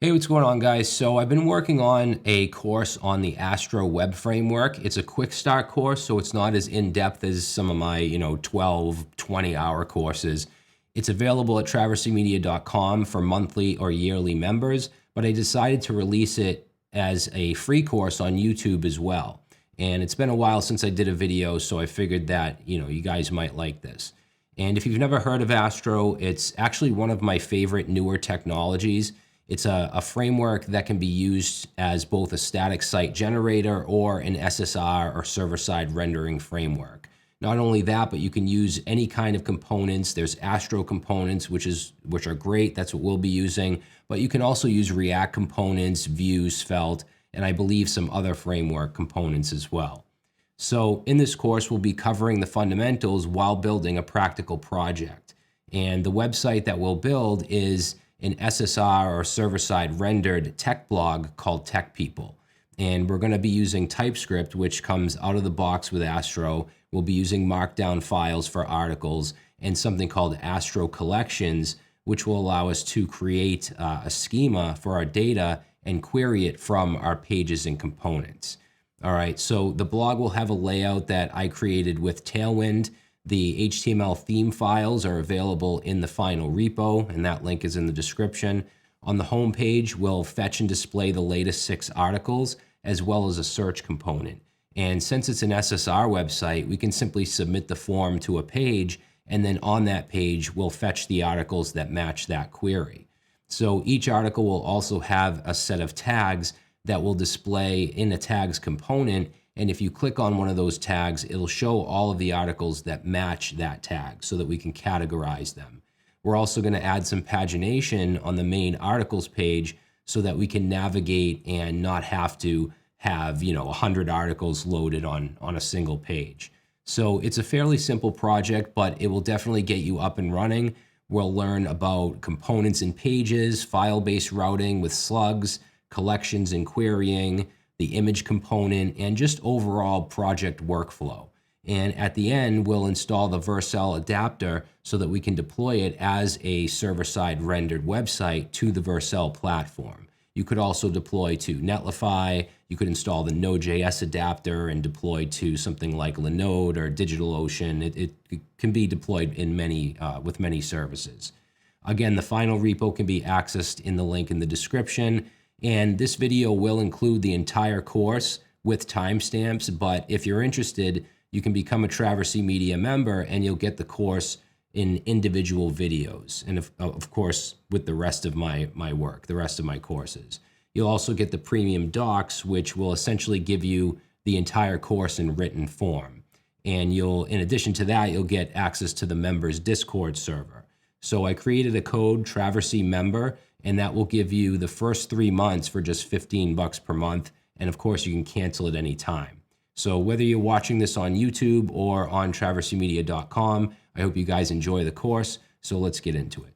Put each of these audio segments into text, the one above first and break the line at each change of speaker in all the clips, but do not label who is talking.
Hey, what's going on, guys? So I've been working on a course on the Astro web framework. It's a quick start course, so it's not as in-depth as some of my, 12, 20-hour courses. It's available at TRAVERSYMEMBER for monthly or yearly members, but I decided to release it as a free course on YouTube as well. And it's been a while since I did a video, so I figured that, you guys might like this. And if you've never heard of Astro, it's actually one of my favorite newer technologies. It's a framework that can be used as both a static site generator or an SSR or server-side rendering framework. Not only that, but you can use any kind of components. There's Astro components, which are great. That's what we'll be using. But you can also use React components, Vue, Svelte, and I believe some other framework components as well. So in this course, we'll be covering the fundamentals while building a practical project. And the website that we'll build is an SSR or server-side rendered tech blog called Tech People. And we're going to be using TypeScript, which comes out of the box with Astro. We'll be using Markdown files for articles and something called Astro Collections, which will allow us to create a schema for our data and query it from our pages and components. All right, so the blog will have a layout that I created with Tailwind. The HTML theme files are available in the final repo, and that link is in the description. On the home page, we'll fetch and display the latest 6 articles, as well as a search component. And since it's an SSR website, we can simply submit the form to a page, and then on that page, we'll fetch the articles that match that query. So each article will also have a set of tags that will display in a tags component. And if you click on one of those tags, it'll show all of the articles that match that tag so that we can categorize them. We're also going to add some pagination on the main articles page so that we can navigate and not have to have 100 articles loaded on a single page. So it's a fairly simple project, but it will definitely get you up and running. We'll learn about components and pages, file-based routing with slugs, collections and querying, the image component, and just overall project workflow. And at the end, we'll install the Vercel adapter so that we can deploy it as a server-side rendered website to the Vercel platform. You could also deploy to Netlify. You could install the Node.js adapter and deploy to something like Linode or DigitalOcean. It can be deployed in with many services. Again, the final repo can be accessed in the link in the description. And this video will include the entire course with timestamps, but if you're interested, you can become a Traversy Media member and you'll get the course in individual videos. And of course, with the rest of my work, the rest of my courses. You'll also get the premium docs, which will essentially give you the entire course in written form. And in addition to that, you'll get access to the members Discord server. So I created a code, TRAVERSYMEMBER, and that will give you the first 3 months for just $15 per month. And of course, you can cancel at any time. So whether you're watching this on YouTube or on TraverssyMedia.com, I hope you guys enjoy the course. So let's get into it.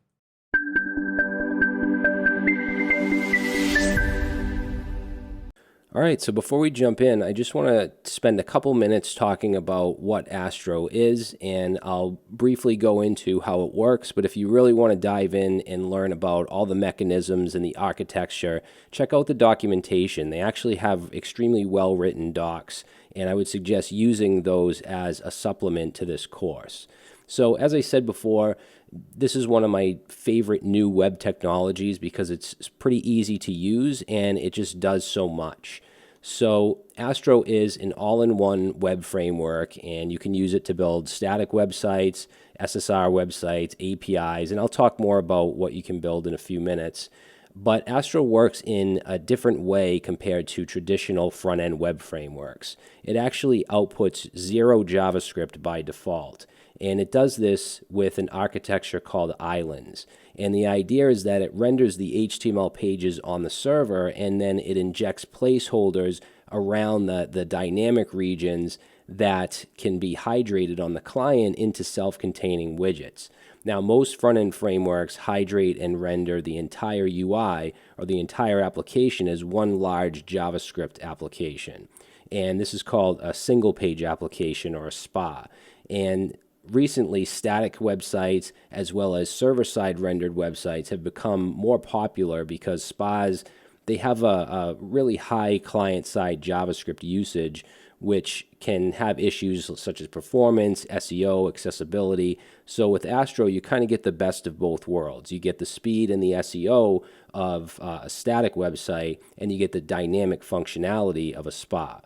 All right, so before we jump in, I just want to spend a couple minutes talking about what Astro is, and I'll briefly go into how it works, but if you really want to dive in and learn about all the mechanisms and the architecture, check out the documentation. They actually have extremely well-written docs, and I would suggest using those as a supplement to this course. So as I said before, this is one of my favorite new web technologies because it's pretty easy to use and it just does so much. So Astro is an all-in-one web framework, and you can use it to build static websites, SSR websites, APIs, and I'll talk more about what you can build in a few minutes. But Astro works in a different way compared to traditional front-end web frameworks. It actually outputs 0 JavaScript by default. And it does this with an architecture called islands. And the idea is that it renders the HTML pages on the server, and then it injects placeholders around the dynamic regions that can be hydrated on the client into self-containing widgets. Now, most front-end frameworks hydrate and render the entire UI or the entire application as one large JavaScript application. And this is called a single-page application or a SPA. And recently static websites as well as server-side rendered websites have become more popular because spas, they have a really high client-side JavaScript usage, which can have issues such as performance, SEO, accessibility. So with Astro, you kind of get the best of both worlds. You get the speed and the SEO of a static website, and you get the dynamic functionality of a spa.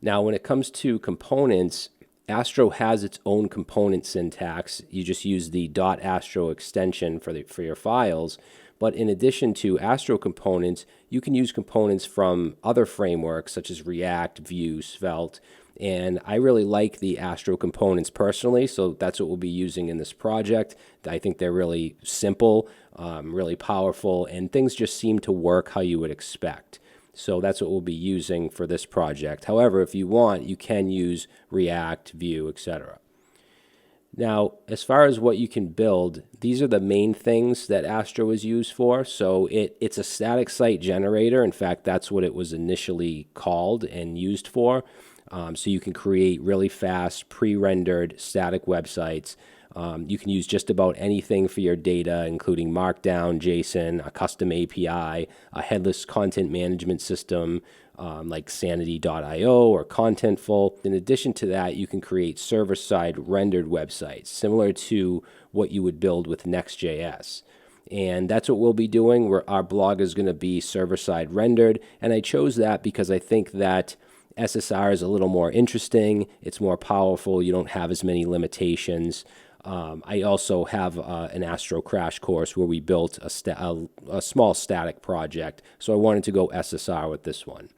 Now, when it comes to components, Astro has its own component syntax. You just use the .astro extension for your files. But in addition to Astro components, you can use components from other frameworks such as React, Vue, Svelte. And I really like the Astro components personally, so that's what we'll be using in this project. I think they're really simple, really powerful, and things just seem to work how you would expect. So that's what we'll be using for this project. However, if you want, you can use React, Vue, etc. Now, as far as what you can build, these are the main things that Astro is used for. So it's a static site generator. In fact, that's what it was initially called and used for. So you can create really fast pre-rendered static websites. You can use just about anything for your data, including Markdown, JSON, a custom API, a headless content management system like Sanity.io or Contentful. In addition to that, you can create server-side rendered websites, similar to what you would build with Next.js. And that's what we'll be doing. Our blog is going to be server-side rendered, and I chose that because I think that SSR is a little more interesting. It's more powerful. You don't have as many limitations. I also have an Astro crash course where we built a small static project, so I wanted to go SSR with this one.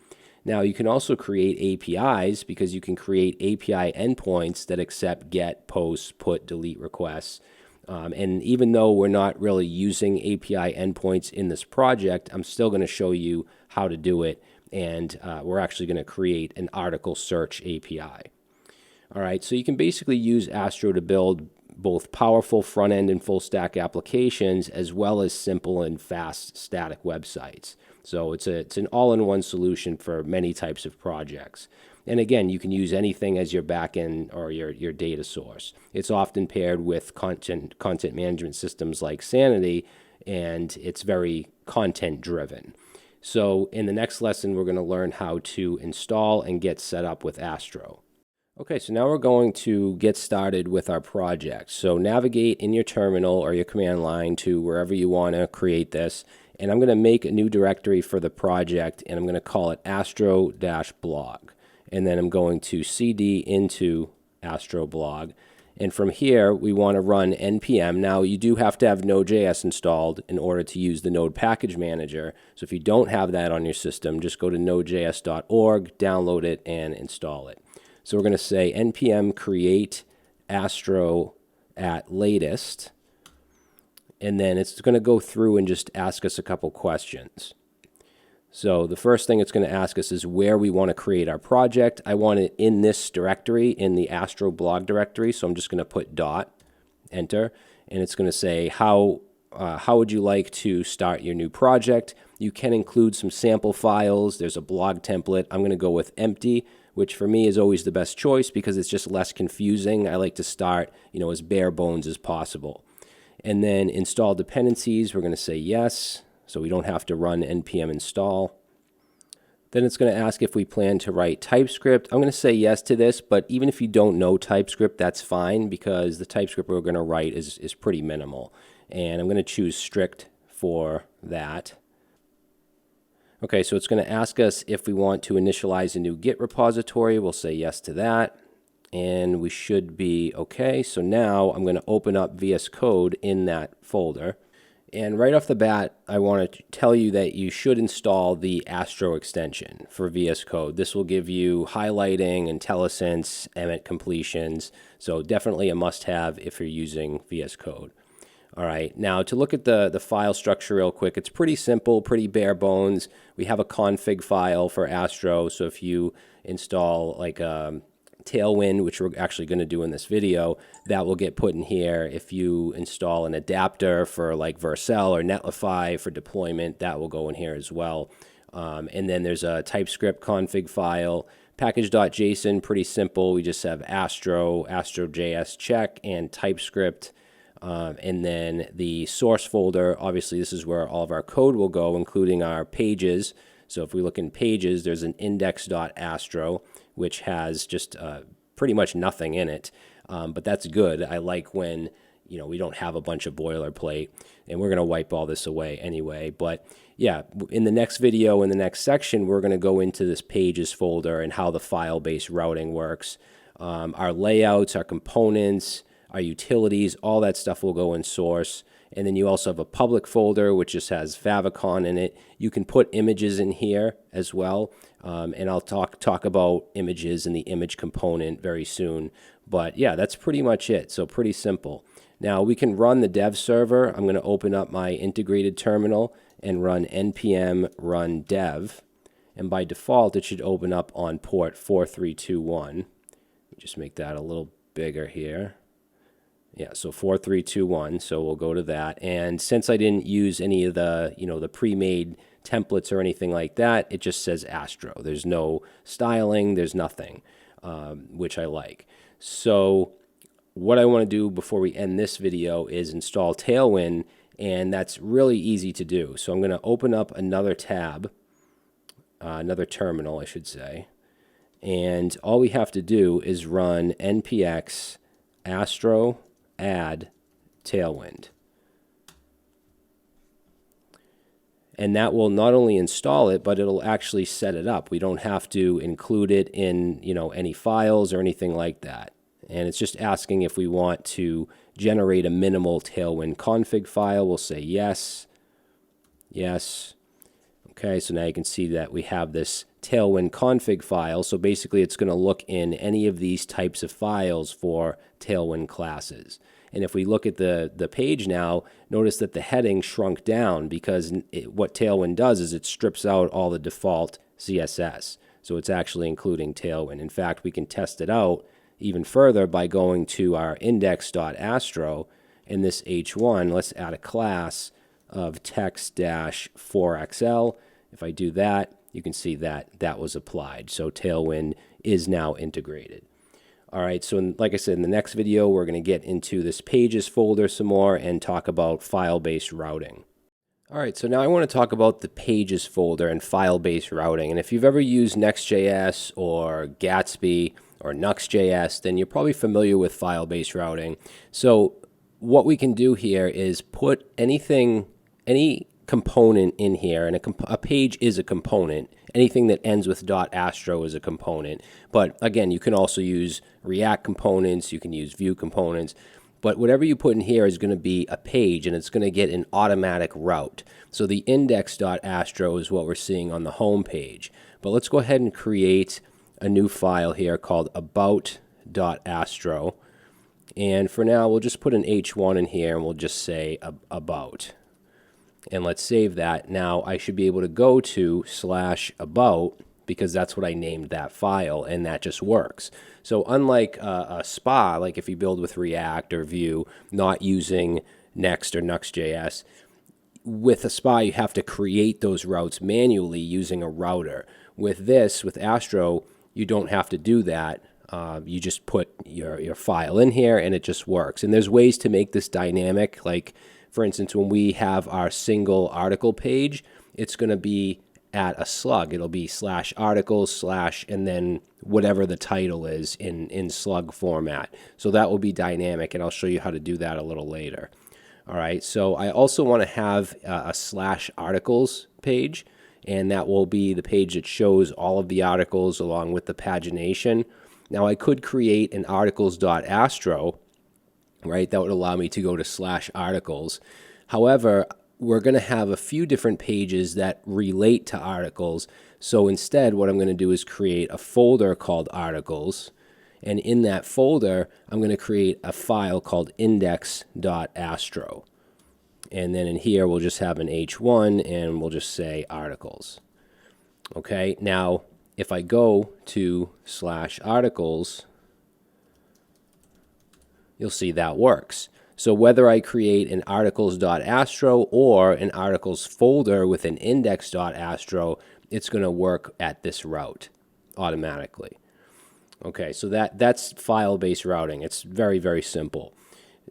Now, you can also create APIs because you can create API endpoints that accept GET, POST, PUT, DELETE requests. And even though we're not really using API endpoints in this project, I'm still going to show you how to do it. And we're actually going to create an article search API. All right, so you can basically use Astro to build both powerful front-end and full-stack applications as well as simple and fast static websites. So it's an all-in-one solution for many types of projects. And again, you can use anything as your backend or your data source. It's often paired with content management systems like Sanity, and it's very content-driven. So in the next lesson, we're going to learn how to install and get set up with Astro. Okay, so now we're going to get started with our project. So navigate in your terminal or your command line to wherever you want to create this. And I'm going to make a new directory for the project, and I'm going to call it astro-blog. And then I'm going to cd into Astro blog. And from here, we want to run npm. Now, you do have to have Node.js installed in order to use the Node Package Manager. So if you don't have that on your system, just go to nodejs.org, download it, and install it. So we're going to say npm create Astro at latest. And then it's going to go through and just ask us a couple questions. So the first thing it's going to ask us is where we want to create our project. I want it in this directory, in the Astro blog directory. So I'm just going to put dot, enter, and it's going to say how would you like to start your new project. You can include some sample files. There's a blog template. I'm going to go with empty, which for me is always the best choice because it's just less confusing. I like to start, as bare bones as possible. And then install dependencies, we're going to say yes, so we don't have to run npm install. Then it's going to ask if we plan to write TypeScript. I'm going to say yes to this, but even if you don't know TypeScript, that's fine because the TypeScript we're going to write is pretty minimal. And I'm going to choose strict for that. Okay, so it's going to ask us if we want to initialize a new Git repository. We'll say yes to that. And we should be okay. So now I'm going to open up VS Code in that folder. And right off the bat, I want to tell you that you should install the Astro extension for VS Code. This will give you highlighting, IntelliSense, Emmet completions. So definitely a must-have if you're using VS Code. All right, now to look at the file structure real quick, it's pretty simple, pretty bare bones. We have a config file for Astro. So if you install like Tailwind, which we're actually going to do in this video, that will get put in here. If you install an adapter for like Vercel or Netlify for deployment, that will go in here as well. And then there's a TypeScript config file. Package.json, pretty simple. We just have Astro, Astro.js check, and TypeScript. And then the source folder, obviously this is where all of our code will go, including our pages. So if we look in pages, there's an index.astro, which has just pretty much nothing in it. But that's good. I like when we don't have a bunch of boilerplate, and we're going to wipe all this away anyway. But yeah, in the next video, in the next section, we're going to go into this pages folder and how the file-based routing works. Our layouts, our components, our utilities, all that stuff will go in source. And then you also have a public folder, which just has favicon in it. You can put images in here as well. And I'll talk about images and the image component very soon. But yeah, that's pretty much it. So pretty simple. Now we can run the dev server. I'm going to open up my integrated terminal and run npm run dev. And by default, it should open up on port 4321. Let me just make that a little bigger here. Yeah, so 4321, so we'll go to that. And since I didn't use any of the, the pre-made templates or anything like that, it just says Astro. There's no styling, there's nothing, which I like. So what I want to do before we end this video is install Tailwind, and that's really easy to do. So I'm going to open up another tab, another terminal, I should say. And all we have to do is run npx astro add Tailwind. And that will not only install it, but it'll actually set it up. We don't have to include it in, any files or anything like that. And it's just asking if we want to generate a minimal Tailwind config file. We'll say yes, yes. Okay, so now you can see that we have this Tailwind config file. So basically it's going to look in any of these types of files for Tailwind classes. And if we look at the page now, notice that the heading shrunk down because what Tailwind does is it strips out all the default CSS. So it's actually including Tailwind. In fact, we can test it out even further by going to our index.astro and this h1. Let's add a class of text-4xl. If I do that, you can see that that was applied. So Tailwind is now integrated. All right, so like I said, in the next video, we're going to get into this pages folder some more and talk about file-based routing. All right, so now I want to talk about the pages folder and file-based routing. And if you've ever used Next.js or Gatsby or Nuxt.js, then you're probably familiar with file-based routing. So what we can do here is put any component in here, and a page is a component. Anything that ends with .astro is a component. But again, you can also use React components, you can use Vue components, but whatever you put in here is going to be a page, and it's going to get an automatic route. So the index.astro is what we're seeing on the home page. But let's go ahead and create a new file here called about.astro. And for now, we'll just put an h1 in here, and we'll just say about. And let's save that. Now I should be able to go to /about because that's what I named that file, and that just works. So unlike a SPA, like if you build with React or Vue, not using Next or Nuxt.js, with a SPA you have to create those routes manually using a router. With this, with Astro, you don't have to do that. You just put your file in here and it just works. And there's ways to make this dynamic, like for instance, when we have our single article page, it's going to be at a slug. It'll be /articles/ and then whatever the title is in slug format. So that will be dynamic, and I'll show you how to do that a little later. All right, so I also want to have a /articles page, and that will be the page that shows all of the articles along with the pagination. Now I could create an articles.astro, right? That would allow me to go to /articles. However, we're going to have a few different pages that relate to articles. So instead, what I'm going to do is create a folder called articles. And in that folder, I'm going to create a file called index.astro. And then in here, we'll just have an h1 and we'll just say articles. Okay, now if I go to /articles, you'll see that works. So whether I create an articles.astro or an articles folder with an index.astro, it's going to work at this route automatically. Okay, so that's file-based routing. It's very, very simple.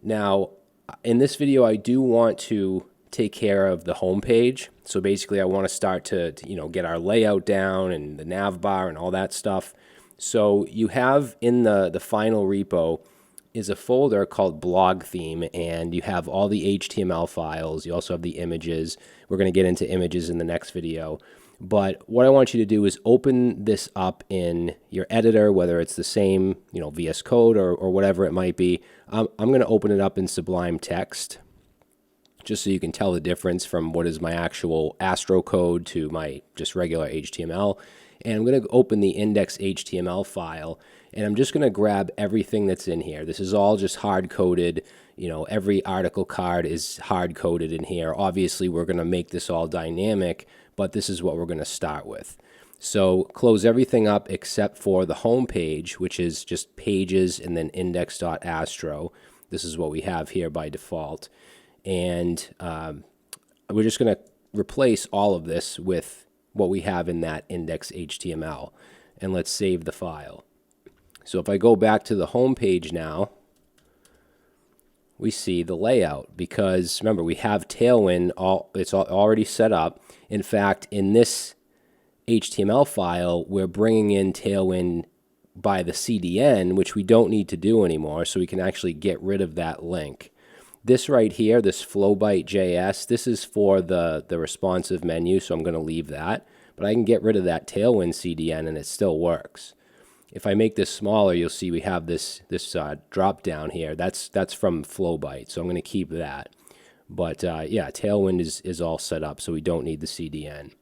Now, in this video, I do want to take care of the home page. So basically, I want to start to get our layout down and the Navbar and all that stuff. So you have in the final repo is a folder called blog theme, and you have all the HTML files. You also have the images. We're going to get into images in the next video. But what I want you to do is open this up in your editor, whether it's the same, VS Code or whatever it might be. I'm going to open it up in Sublime Text, just so you can tell the difference from what is my actual Astro code to my just regular HTML. And I'm going to open the index.html file, and I'm just going to grab everything that's in here. This is all just hard-coded. Every article card is hard-coded in here. Obviously, we're going to make this all dynamic, but this is what we're going to start with. So close everything up except for the home page, which is just pages and then index.astro. This is what we have here by default. And we're just going to replace all of this with what we have in that index.html. And let's save the file. So if I go back to the home page now, we see the layout, because remember, we have Tailwind, it's already set up. In fact, in this HTML file, we're bringing in Tailwind by the CDN, which we don't need to do anymore, so we can actually get rid of that link. This right here, this flowbyte.js, this is for the responsive menu, so I'm going to leave that. But I can get rid of that Tailwind CDN, and it still works. If I make this smaller, you'll see we have this drop down here. That's from Flowbyte, so I'm going to keep that. But yeah, Tailwind is all set up, so we don't need the CDN.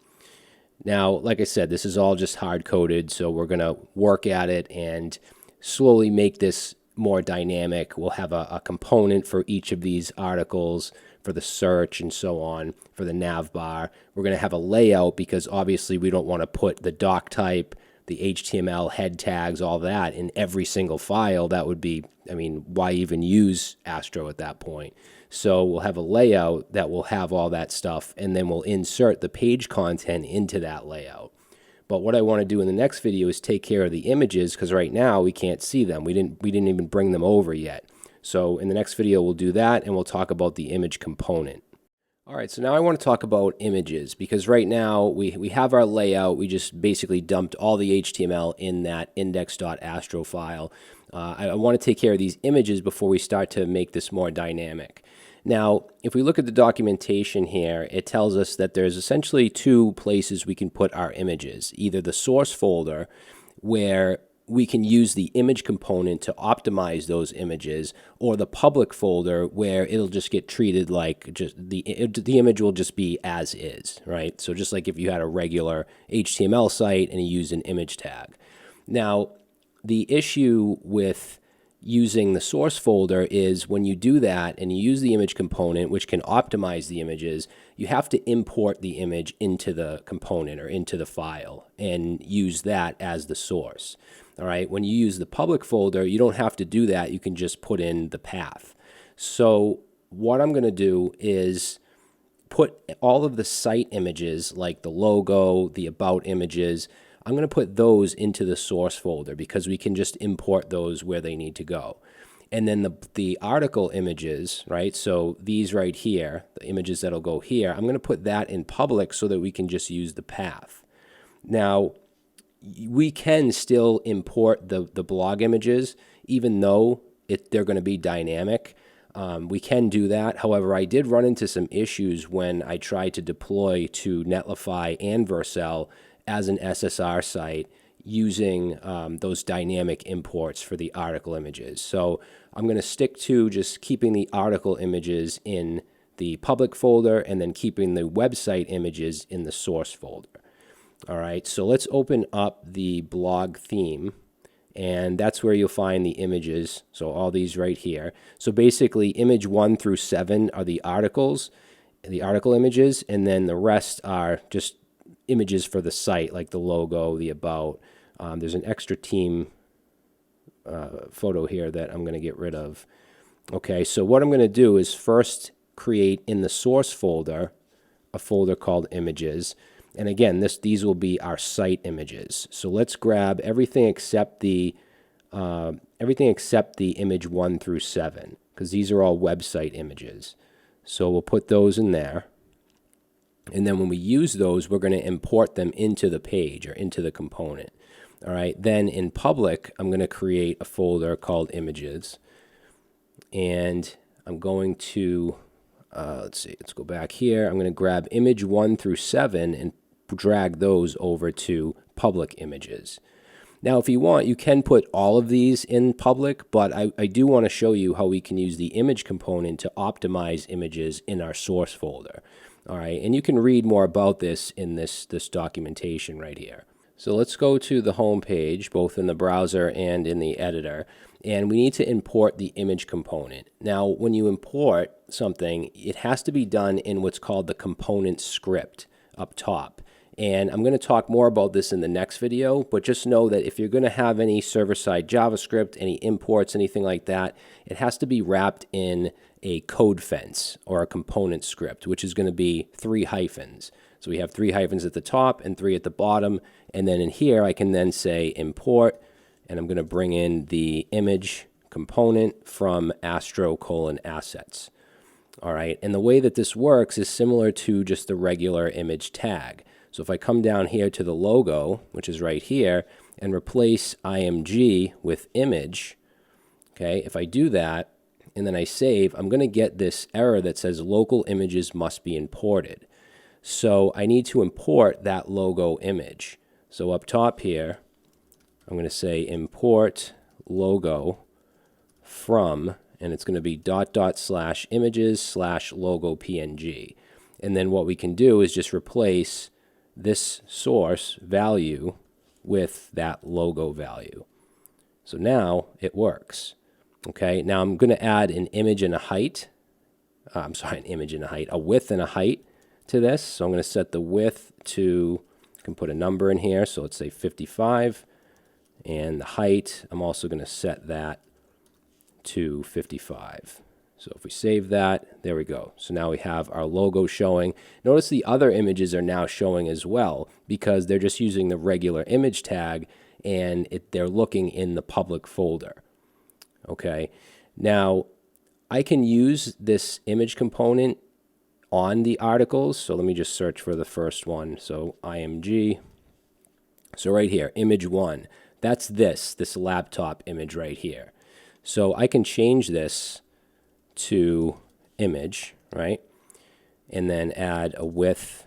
Now, like I said, this is all just hard-coded, so we're going to work at it and slowly make this more dynamic. We'll have a component for each of these articles, for the search and so on, for the Navbar. We're going to have a layout, because obviously we don't want to put the doc type, the HTML head tags, all that in every single file. That would be, why even use Astro at that point? So we'll have a layout that will have all that stuff, and then we'll insert the page content into that layout. But what I want to do in the next video is take care of the images, because right now we can't see them. We didn't even bring them over yet. So in the next video we'll do that, and we'll talk about the image component. All right, so now I want to talk about images, because right now we have our layout. We just basically dumped all the HTML in that index.astro file. I want to take care of these images before we start to make this more dynamic. Now, if we look at the documentation here, it tells us that there's essentially two places we can put our images. Either the source folder, where we can use the image component to optimize those images, or the public folder, where it'll just get treated like just the image will just be as is, right? So just like if you had a regular HTML site and you use an image tag. Now, the issue with using the source folder is when you do that and you use the image component, which can optimize the images, you have to import the image into the component or into the file and use that as the source. All right, when you use the public folder, you don't have to do that. You can just put in the path. So what I'm going to do is put all of the site images, like the logo, the about images, I'm going to put those into the source folder, because we can just import those where they need to go. And then the article images, right? So these right here, the images that'll go here, I'm going to put that in public so that we can just use the path. Now, we can still import the blog images, even though they're going to be dynamic. We can do that. However, I did run into some issues when I tried to deploy to Netlify and Vercel as an SSR site using those dynamic imports for the article images. So I'm going to stick to just keeping the article images in the public folder and then keeping the website images in the source folder. All right, so let's open up the blog theme, and that's where you'll find the images. So all these right here. So basically, image 1 through 7 are the articles, the article images, and then the rest are just images for the site, like the logo, the about. There's an extra team photo here that I'm going to get rid of. Okay, so what I'm going to do is first create in the source folder a folder called images. And again, these will be our site images. So let's grab everything except the image 1 through 7, because these are all website images. So we'll put those in there. And then when we use those, we're going to import them into the page or into the component. All right. Then in public, I'm going to create a folder called images. And I'm going to, let's see, let's go back here. I'm going to grab image 1 through 7 and drag those over to public images. Now, if you want, you can put all of these in public, but I do want to show you how we can use the image component to optimize images in our source folder. All right, and you can read more about this in this documentation right here. So let's go to the home page, both in the browser and in the editor, and we need to import the image component. Now, when you import something, it has to be done in what's called the component script up top. And I'm going to talk more about this in the next video, but just know that if you're going to have any server-side JavaScript, any imports, anything like that, it has to be wrapped in a code fence or a component script, which is going to be 3 hyphens. So we have 3 hyphens at the top and 3 at the bottom. And then in here, I can then say import, and I'm going to bring in the image component from Astro:assets. All right, and the way that this works is similar to just the regular image tag. So if I come down here to the logo, which is right here, and replace img with image, okay, if I do that and then I save, I'm going to get this error that says local images must be imported. So I need to import that logo image. So up top here, I'm going to say import logo from, and it's going to be /images/logo png. And then what we can do is just replace this source value with that logo value. So now it works. Okay, now I'm going to add an image and a height. A width and a height to this. So I'm going to set the width to, I can put a number in here. So let's say 55. And the height, I'm also going to set that to 55. So if we save that, there we go. So now we have our logo showing. Notice the other images are now showing as well because they're just using the regular image tag and they're looking in the public folder. Okay. Now, I can use this image component on the articles. So let me just search for the first one. So img. So right here, image 1. That's this laptop image right here. So I can change this to image, right? And then add a width.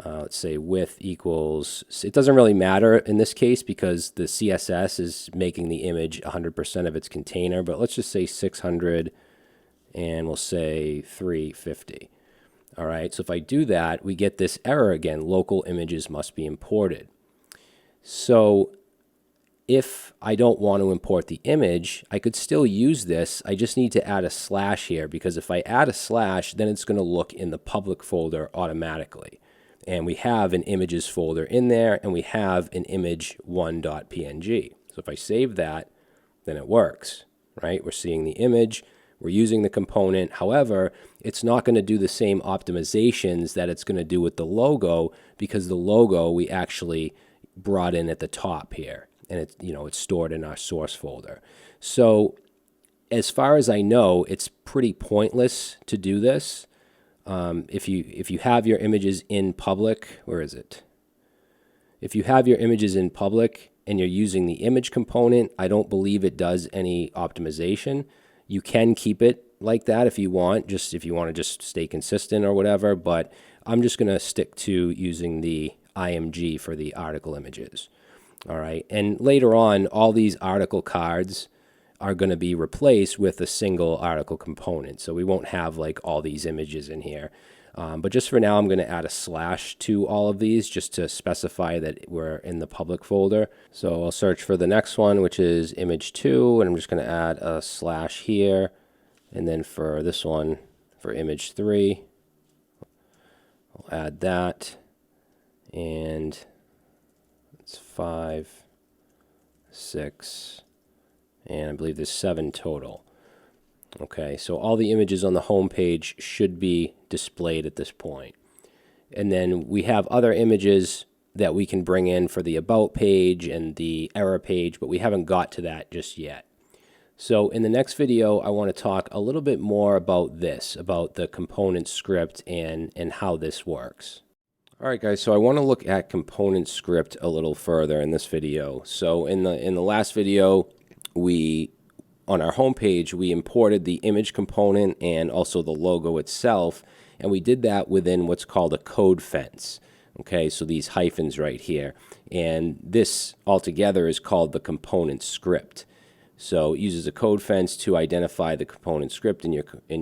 Let's say width equals, it doesn't really matter in this case because the CSS is making the image 100% of its container, but let's just say 600 and we'll say 350. All right, so if I do that, we get this error again, local images must be imported. So if I don't want to import the image, I could still use this. I just need to add a slash here because if I add a slash, then it's going to look in the public folder automatically. And we have an images folder in there, and we have an image1.png. So if I save that, then it works, right? We're seeing the image, we're using the component. However, it's not going to do the same optimizations that it's going to do with the logo because the logo we actually brought in at the top here. And it's stored in our source folder. So as far as I know, it's pretty pointless to do this. If you have your images in public, where is it? If you have your images in public and you're using the image component, I don't believe it does any optimization. You can keep it like that if you want, if you want to just stay consistent or whatever, but I'm just going to stick to using the img for the article images. All right, and later on, all these article cards are going to be replaced with a single article component. So we won't have like all these images in here. But just for now, I'm going to add a slash to all of these just to specify that we're in the public folder. So I'll search for the next one, which is image 2, and I'm just going to add a slash here. And then for this one, for image 3, I'll add that. And it's 5, 6, and I believe there's 7 total. Okay, so all the images on the home page should be displayed at this point. And then we have other images that we can bring in for the about page and the error page, but we haven't got to that just yet. So in the next video, I want to talk a little bit more about this, about the component script and how this works. All right, guys, so I want to look at component script a little further in this video. So in the last video, on our home page, we imported the image component and also the logo itself, and we did that within what's called a code fence. Okay, so these hyphens right here, and this altogether is called the component script. So it uses a code fence to identify the component script in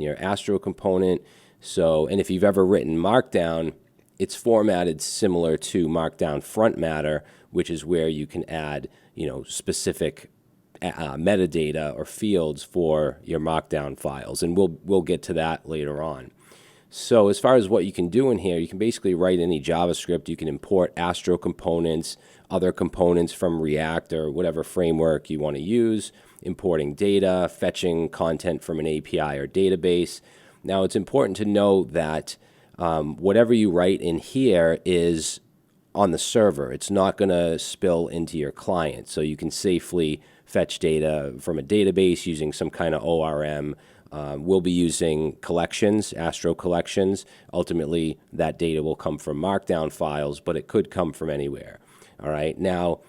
your Astro component. So, and if you've ever written Markdown, it's formatted similar to Markdown front matter, which is where you can add, specific metadata or fields for your Markdown files, and we'll get to that later on. So as far as what you can do in here, you can basically write any JavaScript. You can import Astro components, other components from React or whatever framework you want to use, importing data, fetching content from an API or database. Now it's important to know that whatever you write in here is on the server. It's not going to spill into your client. So you can safely fetch data from a database using some kind of ORM. We'll be using collections, Astro collections. Ultimately, that data will come from Markdown files, but it could come from anywhere. All right. Now,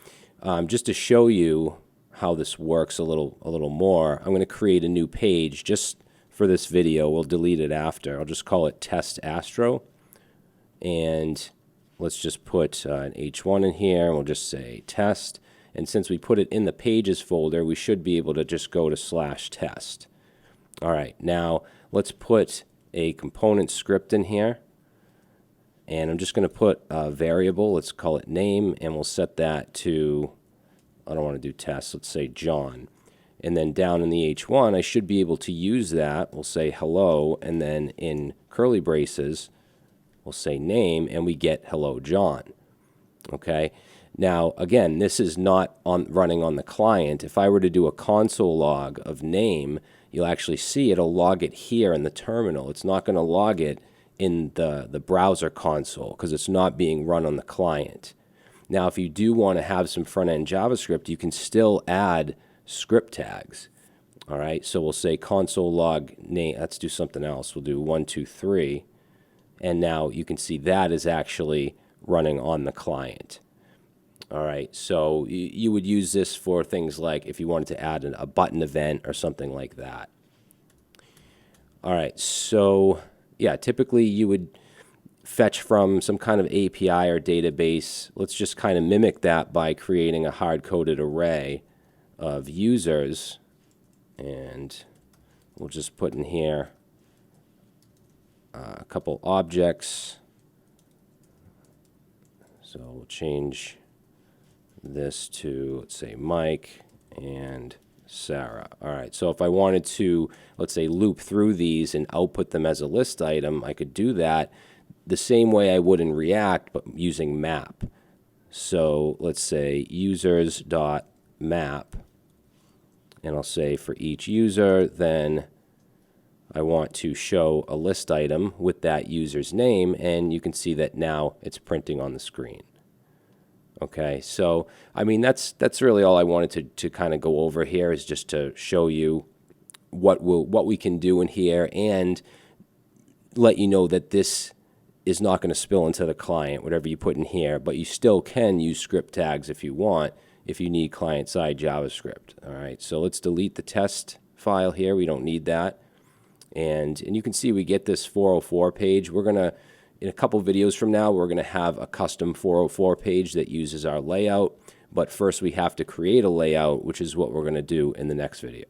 just to show you how this works a little more, I'm going to create a new page just for this video. We'll delete it after. I'll just call it Test Astro, and let's just put an H1 in here, and we'll just say test. And since we put it in the pages folder, we should be able to just go to /test. All right, now let's put a component script in here, and I'm just going to put a variable. Let's call it name, and we'll set that to, I don't want to do test, let's say John. And then down in the H1, I should be able to use that. We'll say hello, and then in curly braces, we'll say name, and we get hello John. Okay. Now, again, this is not running on the client. If I were to do a console log of name, you'll actually see it'll log it here in the terminal. It's not going to log it in the browser console because it's not being run on the client. Now, if you do want to have some front-end JavaScript, you can still add script tags. All right, so we'll say console log name. Let's do something else. We'll do 1, 2, 3. And now you can see that is actually running on the client. All right, so you would use this for things like if you wanted to add a button event or something like that. All right, so yeah, typically you would fetch from some kind of API or database. Let's just kind of mimic that by creating a hard-coded array of users, and we'll just put in here a couple objects. So we'll change this to, let's say, Mike and Sarah. All right, so if I wanted to, let's say, loop through these and output them as a list item, I could do that the same way I would in React, but using map. So let's say users.map, and I'll say for each user, then I want to show a list item with that user's name, and you can see that now it's printing on the screen. Okay, so I mean that's really all I wanted to kind of go over here, is just to show you what we can do in here and let you know that this is not going to spill into the client, whatever you put in here, but you still can use script tags if you want, if you need client-side JavaScript. All right, so let's delete the test file here. We don't need that. And you can see we get this 404 page. We're going to, in a couple videos from now, we're going to have a custom 404 page that uses our layout. But first we have to create a layout, which is what we're going to do in the next video.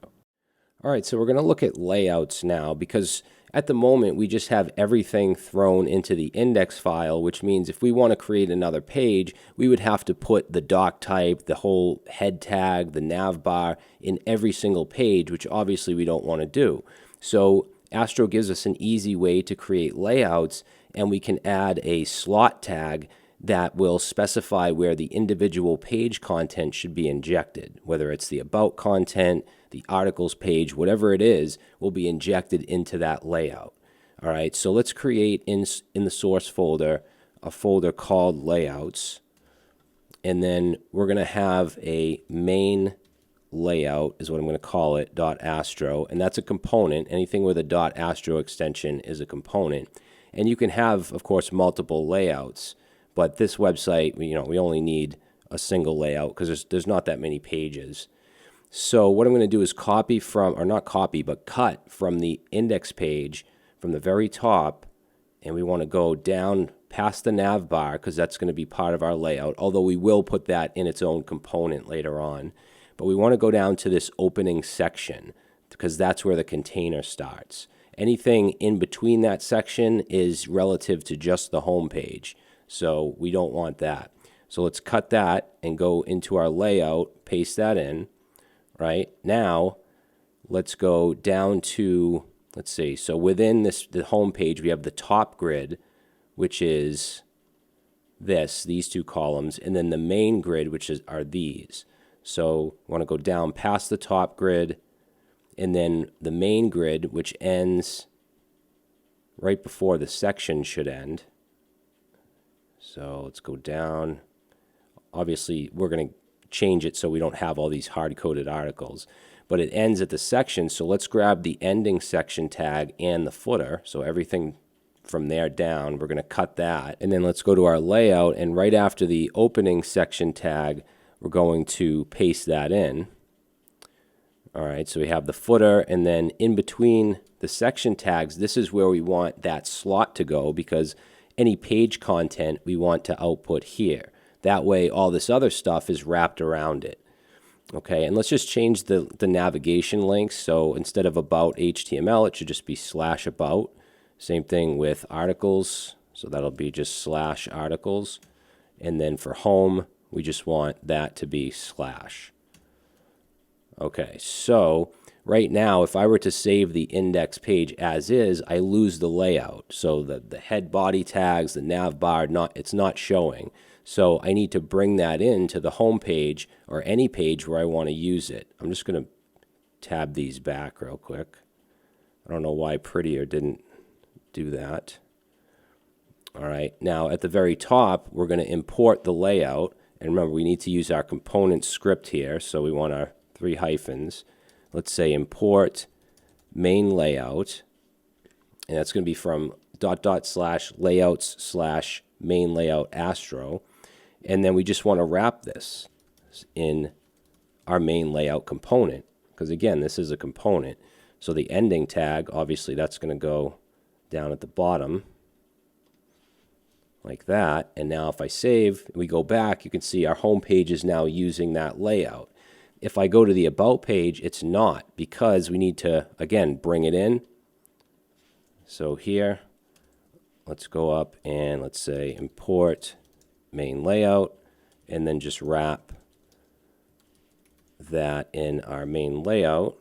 All right, so we're going to look at layouts now, because at the moment we just have everything thrown into the index file, which means if we want to create another page, we would have to put the doc type, the whole head tag, the navbar in every single page, which obviously we don't want to do. So Astro gives us an easy way to create layouts, and we can add a slot tag that will specify where the individual page content should be injected, whether it's the about content, the articles page, whatever it is, will be injected into that layout. All right, so let's create in the source folder a folder called layouts, and then we're going to have a main layout is what I'm going to call it, .astro, and that's a component. Anything with a .astro extension is a component. And you can have, of course, multiple layouts, but this website, we only need a single layout because there's not that many pages. So what I'm going to do is copy from, or not copy, but cut from the index page from the very top, and we want to go down past the navbar because that's going to be part of our layout, although we will put that in its own component later on. But we want to go down to this opening section because that's where the container starts. Anything in between that section is relative to just the home page, so we don't want that. So let's cut that and go into our layout, paste that in. Right now, let's go down to, let's see, so within the home page, we have the top grid, which is these two columns, and then the main grid, which are these. So we want to go down past the top grid, and then the main grid, which ends right before the section should end. So let's go down. Obviously, we're going to change it so we don't have all these hard-coded articles. But it ends at the section, so let's grab the ending section tag and the footer. So everything from there down, we're going to cut that. And then let's go to our layout, and right after the opening section tag, we're going to paste that in. All right, so we have the footer, and then in between the section tags, this is where we want that slot to go because any page content we want to output here. That way, all this other stuff is wrapped around it. Okay, and let's just change the navigation links. So instead of about HTML, it should just be /about. Same thing with articles. So that'll be just /articles. And then for home, we just want that to be /. Okay, so right now, if I were to save the index page as is, I lose the layout. So the head body tags, the nav bar, it's not showing. So I need to bring that into the home page or any page where I want to use it. I'm just going to tab these back real quick. I don't know why Prettier didn't do that. All right, now at the very top, we're going to import the layout. And remember, we need to use our component script here. So we want our 3 hyphens. Let's say import main layout. And that's going to be from /layouts/main layout Astro. And then we just want to wrap this in our main layout component. Because again, this is a component. So the ending tag, obviously that's going to go down at the bottom like that. And now if I save, we go back, you can see our home page is now using that layout. If I go to the About page, it's not because we need to, again, bring it in. So here, let's go up and let's say import main layout and then just wrap that in our main layout.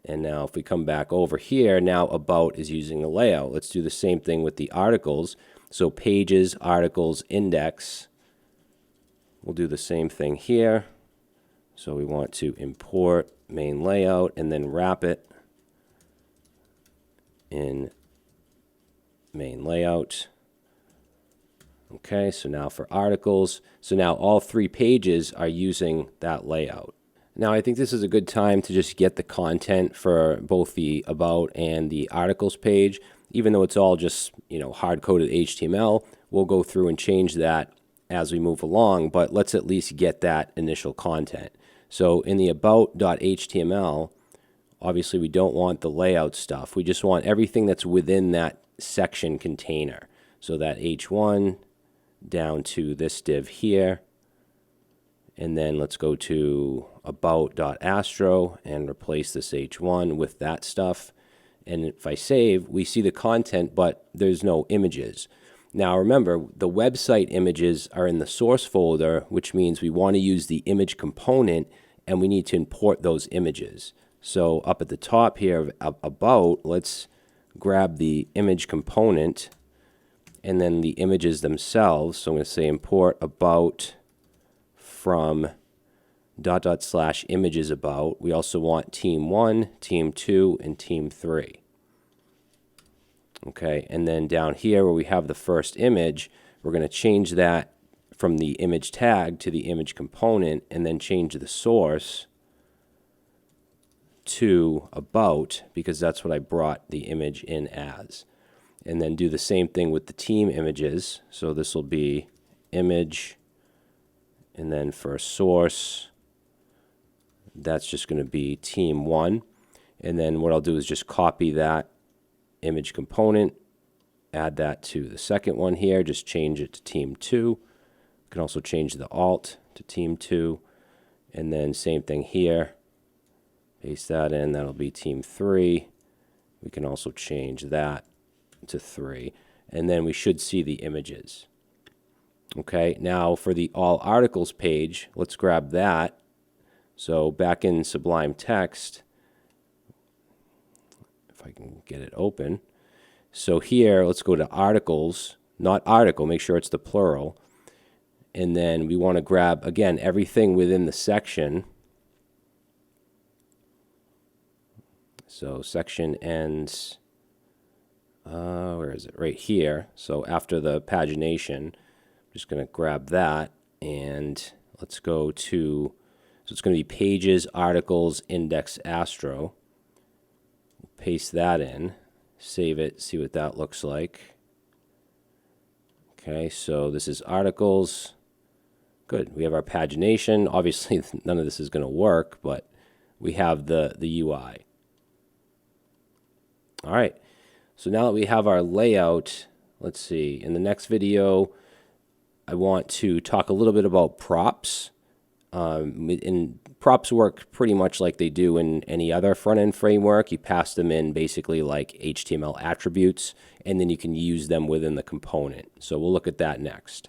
And now if we come back over here, now About is using the layout. Let's do the same thing with the articles. So pages, articles, index. We'll do the same thing here. So we want to import main layout and then wrap it in main layout. Okay, so now for articles, so now all 3 pages are using that layout. Now I think this is a good time to just get the content for both the About and the articles page. Even though it's all just, hard-coded HTML, we'll go through and change that as we move along, but let's at least get that initial content. So in the about.html, obviously we don't want the layout stuff. We just want everything that's within that section container. So that h1 down to this div here. And then let's go to about.astro and replace this h1 with that stuff. And if I save, we see the content, but there's no images. Now remember, the website images are in the source folder, which means we want to use the image component, and we need to import those images. So up at the top here of About, let's grab the image component and then the images themselves. So I'm going to say import About from ... /images about. We also want team 1, team 2, and team 3. Okay, and then down here where we have the first image, we're going to change that from the image tag to the image component, and then change the source to about, because that's what I brought the image in as. And then do the same thing with the team images. So this will be image, and then for source, that's just going to be team 1. And then what I'll do is just copy that image component, add that to the second one here, just change it to team 2. You can also change the alt to team 2, and then same thing here, paste that in, that'll be team 3. We can also change that to 3, and then we should see the images. Okay, now for the all articles page, let's grab that. So back in Sublime Text, if I can get it open. So here, let's go to articles, not article, make sure it's the plural. And then we want to grab, again, everything within the section. So section ends, where is it? Right here. So after the pagination, I'm just going to grab that, and let's go to, so it's going to be pages, articles, index Astro. Paste that in, save it, see what that looks like. Okay, so this is articles. Good, we have our pagination. Obviously, none of this is going to work, but we have the UI. All right, so now that we have our layout, let's see, in the next video, I want to talk a little bit about props. And props work pretty much like they do in any other front-end framework. You pass them in basically like HTML attributes, and then you can use them within the component. So we'll look at that next.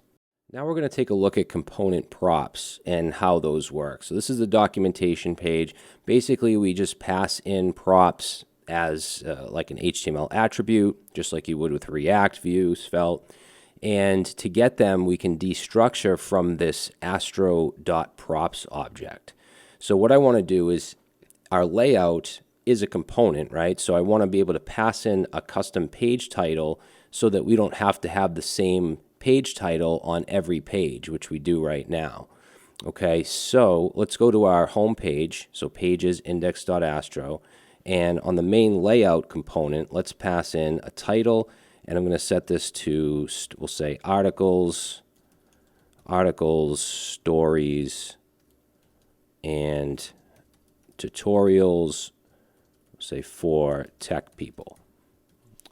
Now we're going to take a look at component props and how those work. So this is the documentation page. Basically, we just pass in props as like an HTML attribute, just like you would with React, Vue, Svelte. And to get them, we can destructure from this astro.props object. So what I want to do is, our layout is a component, right? So I want to be able to pass in a custom page title so that we don't have to have the same page title on every page, which we do right now. Okay, so let's go to our home page. So pages, index.astro. And on the main layout component, let's pass in a title. And I'm going to set this to, we'll say articles, stories, and tutorials, say for tech people.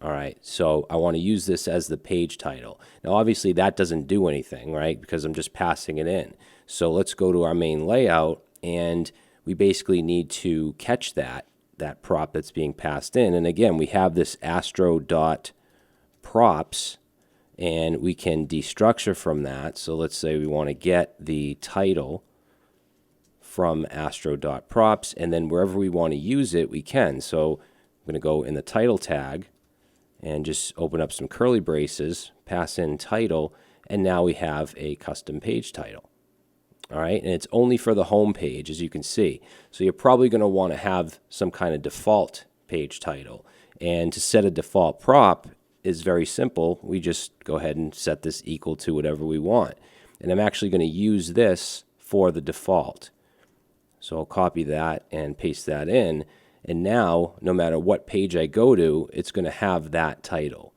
All right, so I want to use this as the page title. Now, obviously, that doesn't do anything, right, because I'm just passing it in. So let's go to our main layout, and we basically need to catch that prop that's being passed in. And again, we have this astro.props, and we can destructure from that. So let's say we want to get the title from astro.props, and then wherever we want to use it, we can. So I'm going to go in the title tag and just open up some curly braces, pass in title, and now we have a custom page title. All right, and it's only for the home page, as you can see. So you're probably going to want to have some kind of default page title. And to set a default prop is very simple. We just go ahead and set this equal to whatever we want. And I'm actually going to use this for the default. So I'll copy that and paste that in. And now, no matter what page I go to, it's going to have that title.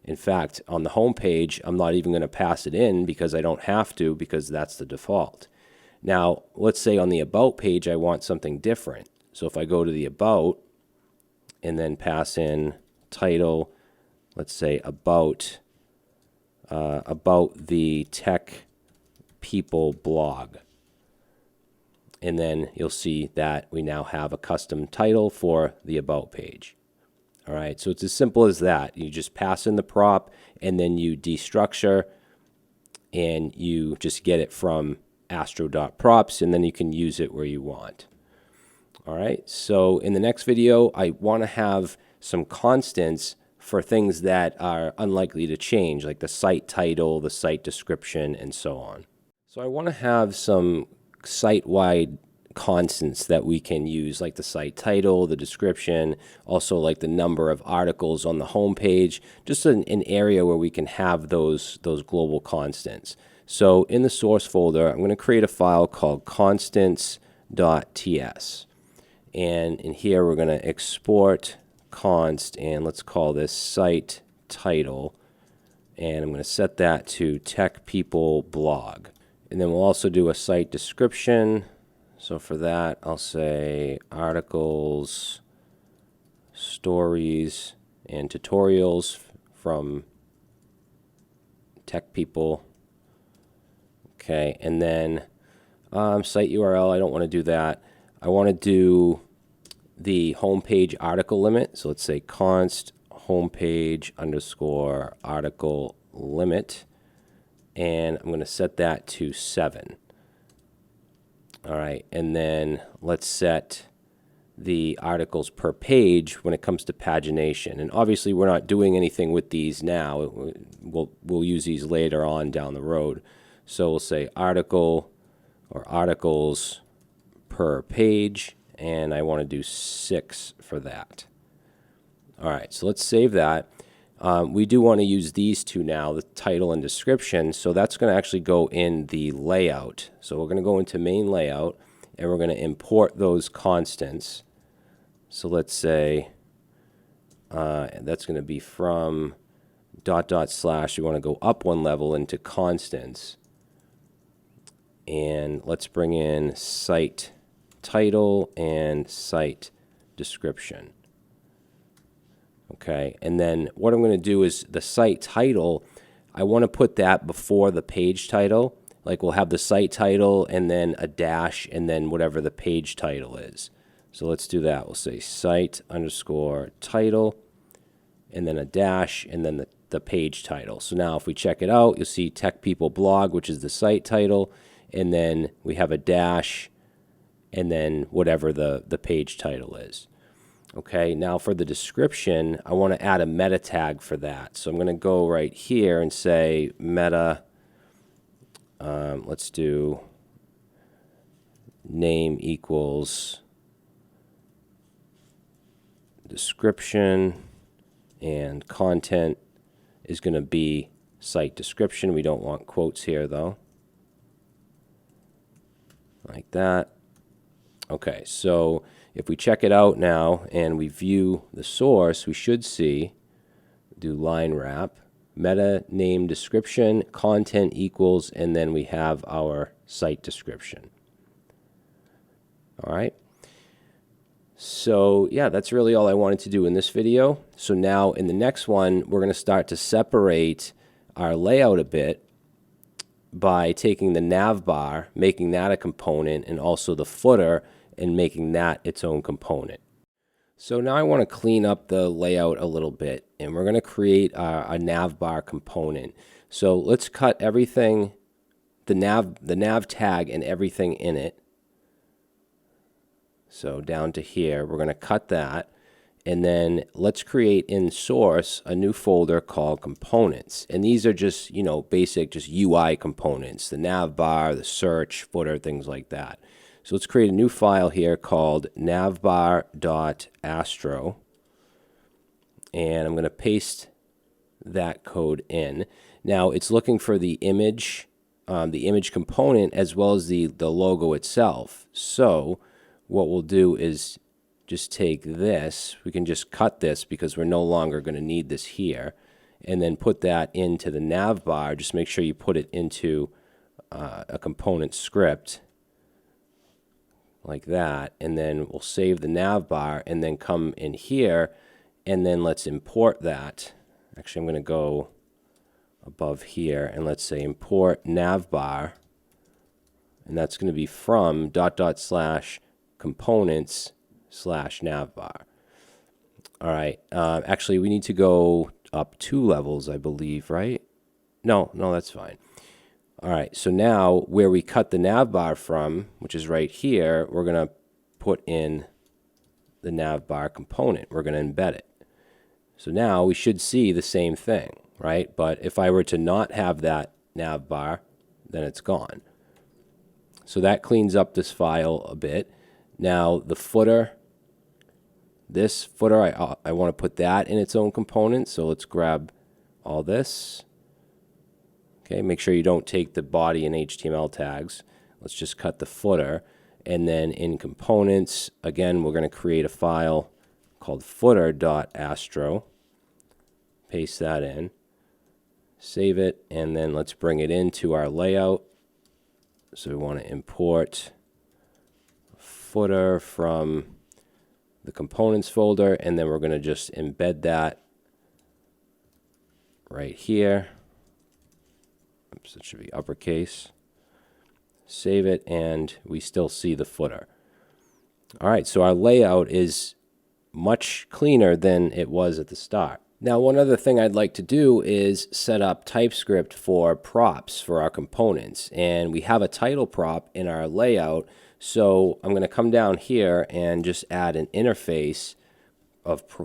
In fact, on the home page, I'm not even going to pass it in because I don't have to, because that's the default. Now, let's say on the About page, I want something different. So if I go to the About and then pass in title, let's say about the tech people blog. And then you'll see that we now have a custom title for the About page. All right, so it's as simple as that. You just pass in the prop, and then you destructure, and you just get it from astro.props, and then you can use it where you want. All right, so in the next video, I want to have some constants for things that are unlikely to change, like the site title, the site description, and so on. So I want to have some site-wide constants that we can use, like the site title, the description, also like the number of articles on the home page, just an area where we can have those global constants. So in the source folder, I'm going to create a file called constants.ts. And in here, we're going to export const, and let's call this site title. And I'm going to set that to Tech People Blog. And then we'll also do a site description. So for that, I'll say articles, stories, and tutorials from tech people. Okay, and then site URL, I don't want to do that. I want to do the homepage article limit. So let's say const homepage underscore article limit. And I'm going to set that to 7. All right, and then let's set the articles per page when it comes to pagination. And obviously, we're not doing anything with these now. We'll use these later on down the road. So we'll say article or articles per page, and I want to do 6 for that. All right, so let's save that. We do want to use these two now, the title and description, so that's going to actually go in the layout. So we're going to go into main layout, and we're going to import those constants. So let's say that's going to be from ... we want to go up one level into constants. And let's bring in site title and site description. Okay, and then what I'm going to do is the site title, I want to put that before the page title. Like we'll have the site title and then a dash and then whatever the page title is. So let's do that. We'll say site underscore title and then a dash and then the page title. So now if we check it out, you'll see Tech People Blog, which is the site title, and then we have a dash and then whatever the page title is. Okay, now for the description, I want to add a meta tag for that. So I'm going to go right here and say meta, let's do name equals description, and content is going to be site description. We don't want quotes here though. Like that. Okay, so if we check it out now and we view the source, we should see, do line wrap, meta name description, content equals, and then we have our site description. All right. So yeah, that's really all I wanted to do in this video. So now in the next one, we're going to start to separate our layout a bit by taking the navbar, making that a component, and also the footer, and making that its own component. So now I want to clean up the layout a little bit, and we're going to create a navbar component. So let's cut everything, the nav tag and everything in it. So down to here, we're going to cut that, and then let's create in source a new folder called components. And these are just, you know, basic just UI components, the navbar, the search, footer, things like that. So let's create a new file here called navbar.astro, and I'm going to paste that code in. Now it's looking for the image component as well as the logo itself. So what we'll do is just take this. We can just cut this because we're no longer going to need this here, and then put that into the navbar. Just make sure you put it into a component script like that, and then we'll save the navbar and then come in here, and then let's import that. Actually, I'm going to go above here and let's say import navbar, and that's going to be from ... components/navbar. All right, actually we need to go up 2 levels, I believe, right? No, that's fine. All right, so now where we cut the navbar from, which is right here, we're going to put in the navbar component. We're going to embed it. So now we should see the same thing, right? But if I were to not have that navbar, then it's gone. So that cleans up this file a bit. Now the footer, this footer, I want to put that in its own component. So let's grab all this. Okay, make sure you don't take the body and HTML tags. Let's just cut the footer. And then in components, again, we're going to create a file called footer.astro. Paste that in. Save it, and then let's bring it into our layout. So we want to import footer from the components folder, and then we're going to just embed that right here. Oops, it should be uppercase. Save it, and we still see the footer. All right, so our layout is much cleaner than it was at the start. Now, one other thing I'd like to do is set up TypeScript for props for our components. And we have a title prop in our layout, so I'm going to come down here and just add an interface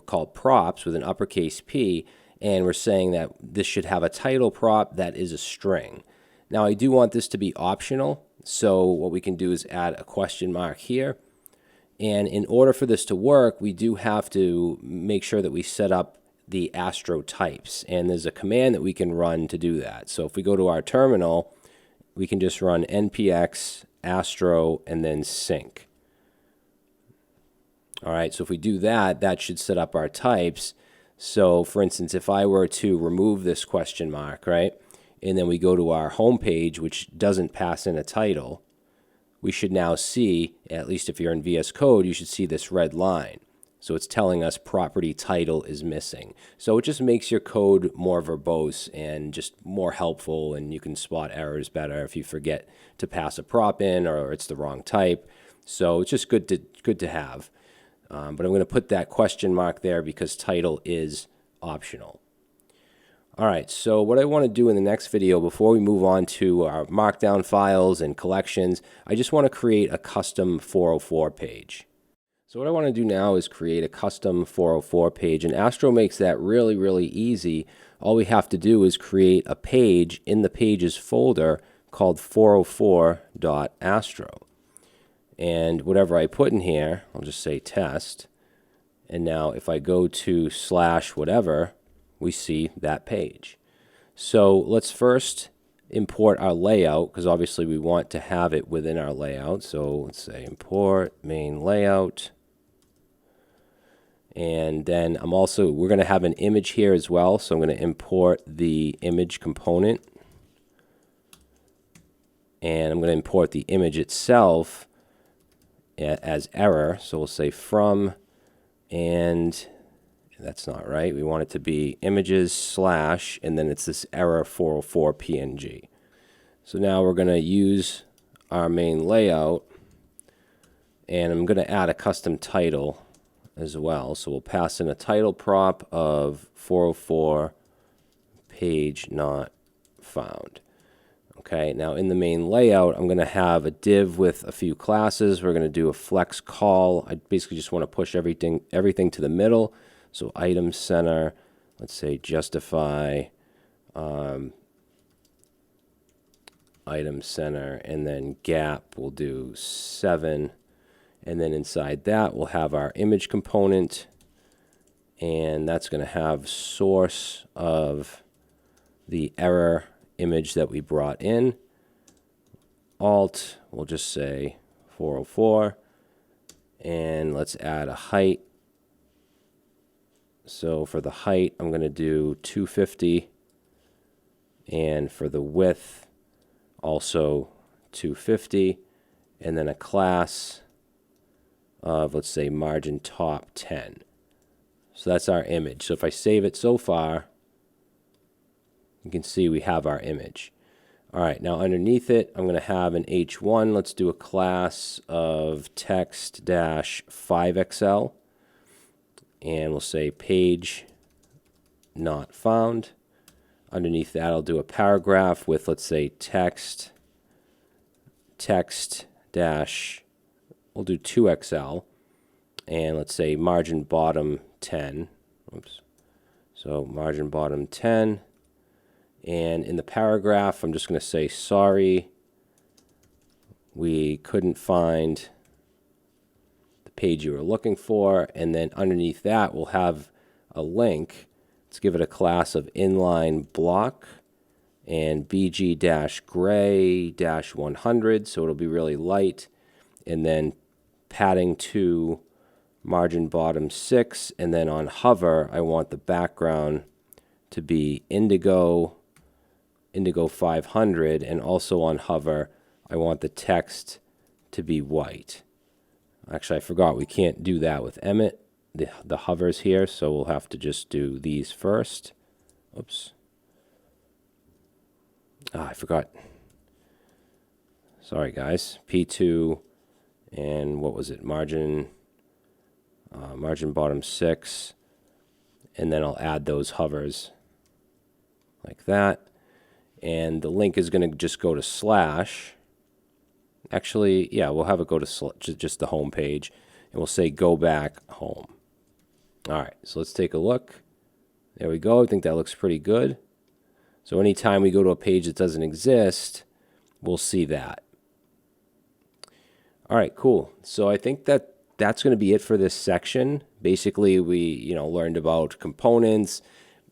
called props with an uppercase P, and we're saying that this should have a title prop that is a string. Now, I do want this to be optional, so what we can do is add a question mark here. And in order for this to work, we do have to make sure that we set up the Astro types. And there's a command that we can run to do that. So if we go to our terminal, we can just run npx astro and then sync. All right, so if we do that, that should set up our types. So for instance, if I were to remove this question mark, right, and then we go to our home page, which doesn't pass in a title, we should now see, at least if you're in VS Code, you should see this red line. So it's telling us property title is missing. So it just makes your code more verbose and just more helpful, and you can spot errors better if you forget to pass a prop in or it's the wrong type. So it's just good to have. But I'm going to put that question mark there because title is optional. All right, so what I want to do in the next video before we move on to our Markdown files and collections, I just want to create a custom 404 page. So what I want to do now is create a custom 404 page, and Astro makes that really, really easy. All we have to do is create a page in the pages folder called 404.astro. And whatever I put in here, I'll just say test. And now if I go to / whatever, we see that page. So let's first import our layout, because obviously we want to have it within our layout. So let's say import main layout. And then we're going to have an image here as well. So I'm going to import the image component. And I'm going to import the image itself as error. So we'll say from, and that's not right. We want it to be images / and then it's this error 404 PNG. So now we're going to use our main layout, and I'm going to add a custom title as well. So we'll pass in a title prop of 404 page not found. Okay, now in the main layout, I'm going to have a div with a few classes. We're going to do a flex call. I basically just want to push everything to the middle. So item center, let's say justify item center, and then gap we'll do 7. And then inside that, we'll have our image component, and that's going to have source of the error image that we brought in. Alt, we'll just say 404, and let's add a height. So for the height, I'm going to do 250, and for the width, also 250, and then a class of, let's say, margin top 10. So that's our image. So if I save it so far, you can see we have our image. All right, now underneath it, I'm going to have an H1. Let's do a class of text-5XL. And we'll say page not found. Underneath that, I'll do a paragraph with, let's say, text dash, we'll do 2XL, and let's say margin bottom 10. Oops. So margin bottom 10. And in the paragraph, I'm just going to say sorry, we couldn't find the page you were looking for, and then underneath that we'll have a link. Let's give it a class of inline block and bg-gray-100, so it'll be really light, and then padding to margin bottom 6, and then on hover I want the background to be indigo 500, and also on hover I want the text to be white. Actually, I forgot we can't do that with Emmet, the hovers here, so we'll have to just do these first. Oops. I forgot. Sorry guys. P2 and what was it? Margin bottom 6, and then I'll add those hovers like that, and the link is going to just go to slash. Actually, yeah, we'll have it go to just the home page, and we'll say go back home. All right, so let's take a look. There we go. I think that looks pretty good. So anytime we go to a page that doesn't exist, we'll see that. All right, cool. So I think that's going to be it for this section. Basically, we learned about components,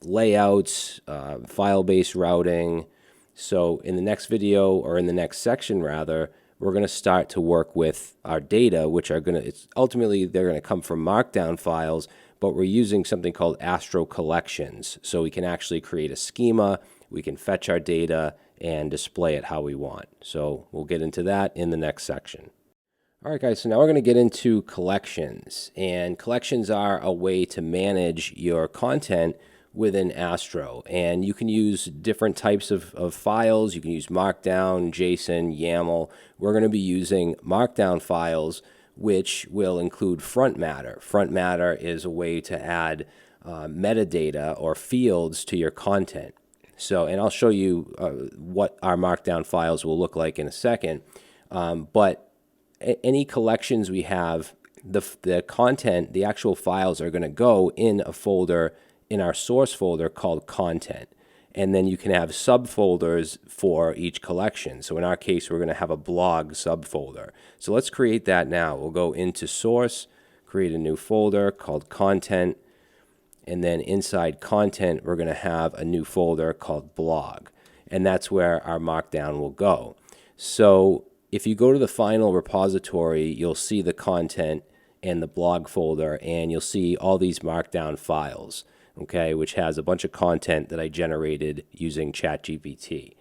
layouts, file-based routing. So in the next video, or in the next section rather, we're going to start to work with our data, which are going to, ultimately they're going to come from Markdown files, but we're using something called Astro collections. So we can actually create a schema, we can fetch our data and display it how we want. So we'll get into that in the next section. All right, guys, so now we're going to get into collections. And collections are a way to manage your content within Astro. And you can use different types of files. You can use Markdown, JSON, YAML. We're going to be using Markdown files, which will include front matter. Front matter is a way to add metadata or fields to your content. So, and I'll show you what our Markdown files will look like in a second. But any collections we have, the content, the actual files are going to go in a folder, in our source folder called content. And then you can have subfolders for each collection. So in our case, we're going to have a blog subfolder. So let's create that now. We'll go into source, create a new folder called content, and then inside content, we're going to have a new folder called blog. And that's where our Markdown will go. So if you go to the final repository, you'll see the content and the blog folder, and you'll see all these Markdown files, okay, which has a bunch of content that I generated using ChatGPT.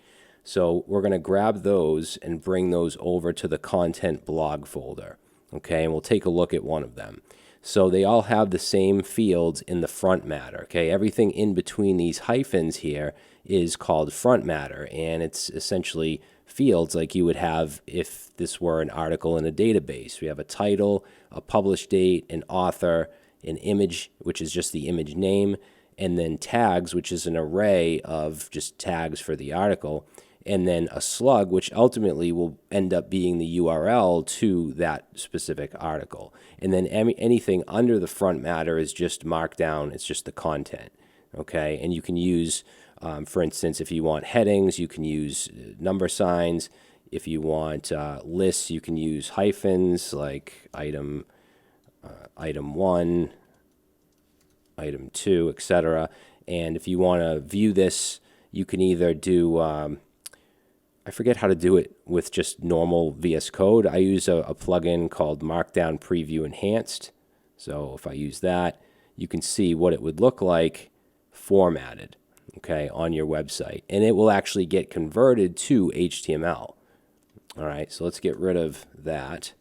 So we're going to grab those and bring those over to the content blog folder, okay, and we'll take a look at one of them. So they all have the same fields in the front matter, okay? Everything in between these hyphens here is called front matter, and it's essentially fields like you would have if this were an article in a database. We have a title, a published date, an author, an image, which is just the image name, and then tags, which is an array of just tags for the article, and then a slug, which ultimately will end up being the URL to that specific article. And then anything under the front matter is just Markdown. It's just the content, okay? And you can use, for instance, if you want headings, you can use number signs. If you want lists, you can use hyphens like item 1, item 2, etc. And if you want to view this, you can either do I forget how to do it with just normal VS Code. I use a plugin called Markdown Preview Enhanced. So if I use that, you can see what it would look like formatted, okay, on your website. And it will actually get converted to HTML. All right, so let's get rid of that.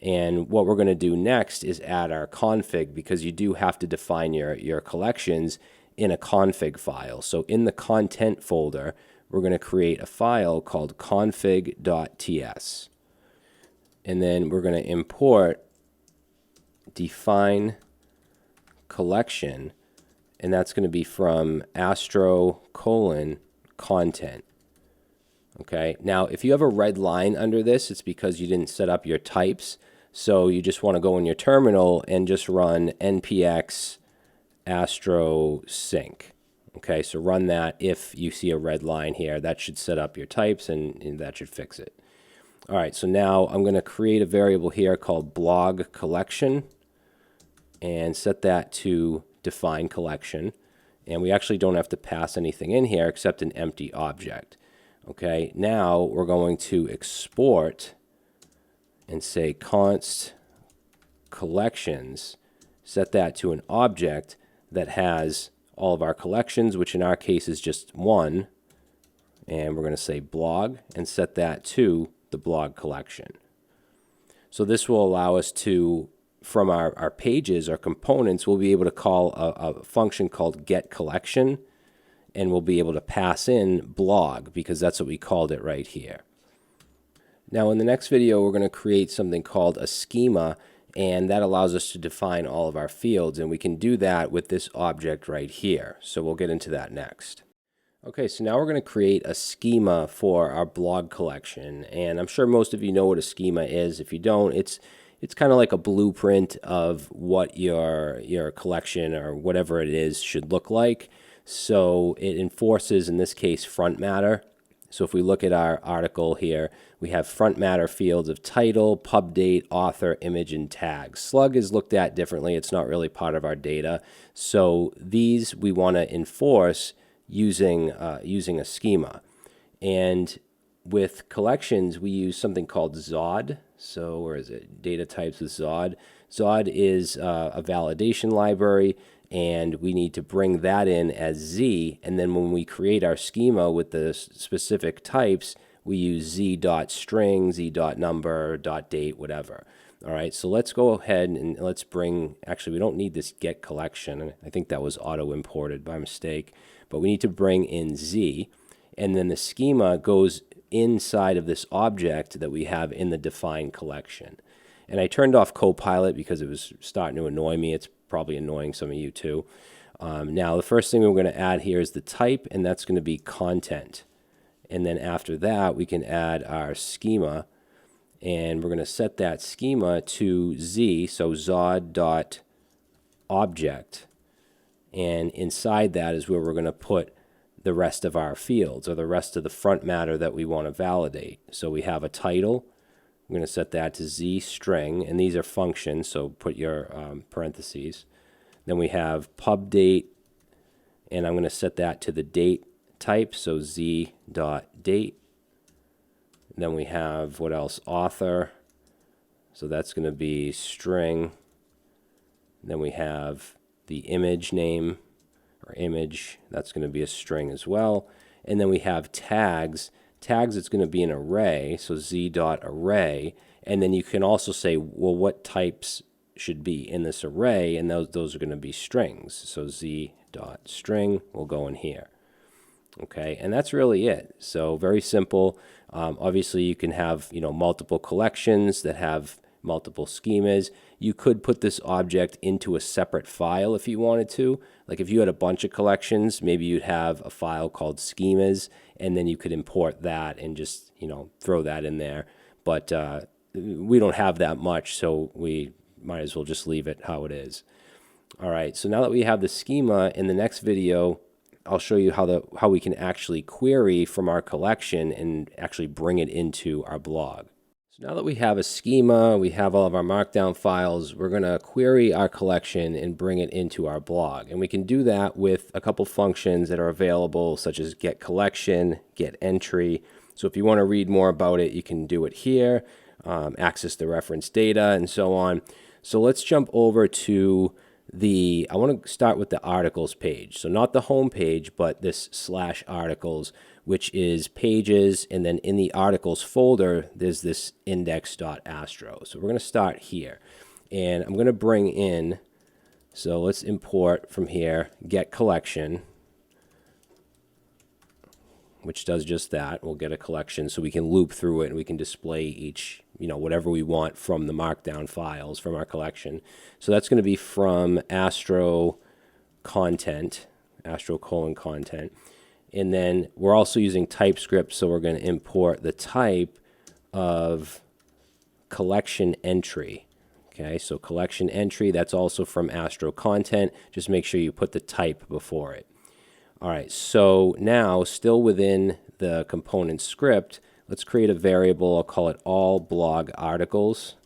And what we're going to do next is add our config, because you do have to define your collections in a config file. So in the content folder, we're going to create a file called config.ts. And then we're going to import define collection, and that's going to be from Astro : content. Okay, now if you have a red line under this, it's because you didn't set up your types. So you just want to go in your terminal and just run npx astro sync. Okay, so run that if you see a red line here. That should set up your types, and that should fix it. All right, so now I'm going to create a variable here called blog collection and set that to define collection. And we actually don't have to pass anything in here except an empty object. Okay, now we're going to export and say const collections, set that to an object that has all of our collections, which in our case is just one. And we're going to say blog and set that to the blog collection. So this will allow us to, from our pages, our components, we'll be able to call a function called getCollection, and we'll be able to pass in blog because that's what we called it right here. Now in the next video, we're going to create something called a schema, and that allows us to define all of our fields, and we can do that with this object right here. So we'll get into that next. Okay, so now we're going to create a schema for our blog collection, and I'm sure most of you know what a schema is. If you don't, it's kind of like a blueprint of what your collection or whatever it is should look like. So it enforces, in this case, front matter. So if we look at our article here, we have front matter fields of title, pub date, author, image, and tags. Slug is looked at differently. It's not really part of our data. So these we want to enforce using a schema. And with collections, we use something called Zod. So where is it? Data types with Zod. Zod is a validation library, and we need to bring that in as Z. And then when we create our schema with the specific types, we use z.string, z.number, .date, whatever. All right, so let's go ahead and let's bring, actually we don't need this get collection. I think that was auto imported by mistake, but we need to bring in Z, and then the schema goes inside of this object that we have in the define collection. And I turned off Copilot because it was starting to annoy me. It's probably annoying some of you too. Now the first thing we're going to add here is the type, and that's going to be content. And then after that we can add our schema, and we're going to set that schema to Z, so Zod.object. And inside that is where we're going to put the rest of our fields, or the rest of the front matter that we want to validate. So we have a title. I'm going to set that to Z string, and these are functions, so put your parentheses. Then we have pub date, and I'm going to set that to the date type, so Z.date. Then we have, what else? Author, so that's going to be string. Then we have the image name, or image, that's going to be a string as well. And then we have tags. Tags, it's going to be an array, so z.array. And then you can also say, well, what types should be in this array, and those are going to be strings. So z.string will go in here. Okay, and that's really it. So very simple. Obviously, you can have multiple collections that have multiple schemas. You could put this object into a separate file if you wanted to. Like if you had a bunch of collections, maybe you'd have a file called schemas, and then you could import that and just throw that in there. But we don't have that much, so we might as well just leave it how it is. All right, so now that we have the schema, in the next video I'll show you how we can actually query from our collection and actually bring it into our blog. So now that we have a schema, we have all of our Markdown files, we're going to query our collection and bring it into our blog. And we can do that with a couple functions that are available, such as getCollection, getEntry. So if you want to read more about it, you can do it here, access the reference data, and so on. So let's jump over to I want to start with the articles page. So not the home page, but this /articles, which is pages, and then in the articles folder, there's this index.astro. So we're going to start here, and I'm going to bring in, so let's import from here, getCollection, which does just that. We'll get a collection so we can loop through it and we can display each, whatever we want from the Markdown files from our collection. So that's going to be from Astro content, Astro:content. And then we're also using TypeScript, so we're going to import the type of collection entry. Okay, so collection entry, that's also from Astro content. Just make sure you put the type before it. All right, so now still within the component script, let's create a variable. I'll call it all blog articles.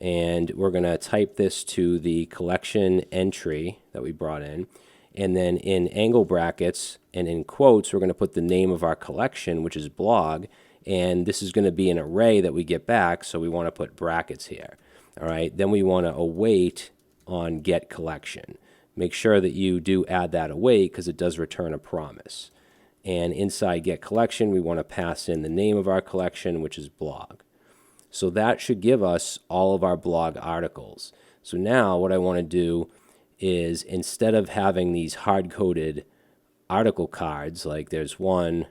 And we're going to type this to the collection entry that we brought in. And then in angle brackets and in quotes, we're going to put the name of our collection, which is blog. And this is going to be an array that we get back, so we want to put brackets here. All right. Then we want to await on get collection. Make sure that you do add that await because it does return a promise. And inside get collection, we want to pass in the name of our collection, which is blog. So that should give us all of our blog articles. So now what I want to do is, instead of having these hard-coded article cards, like there's 1,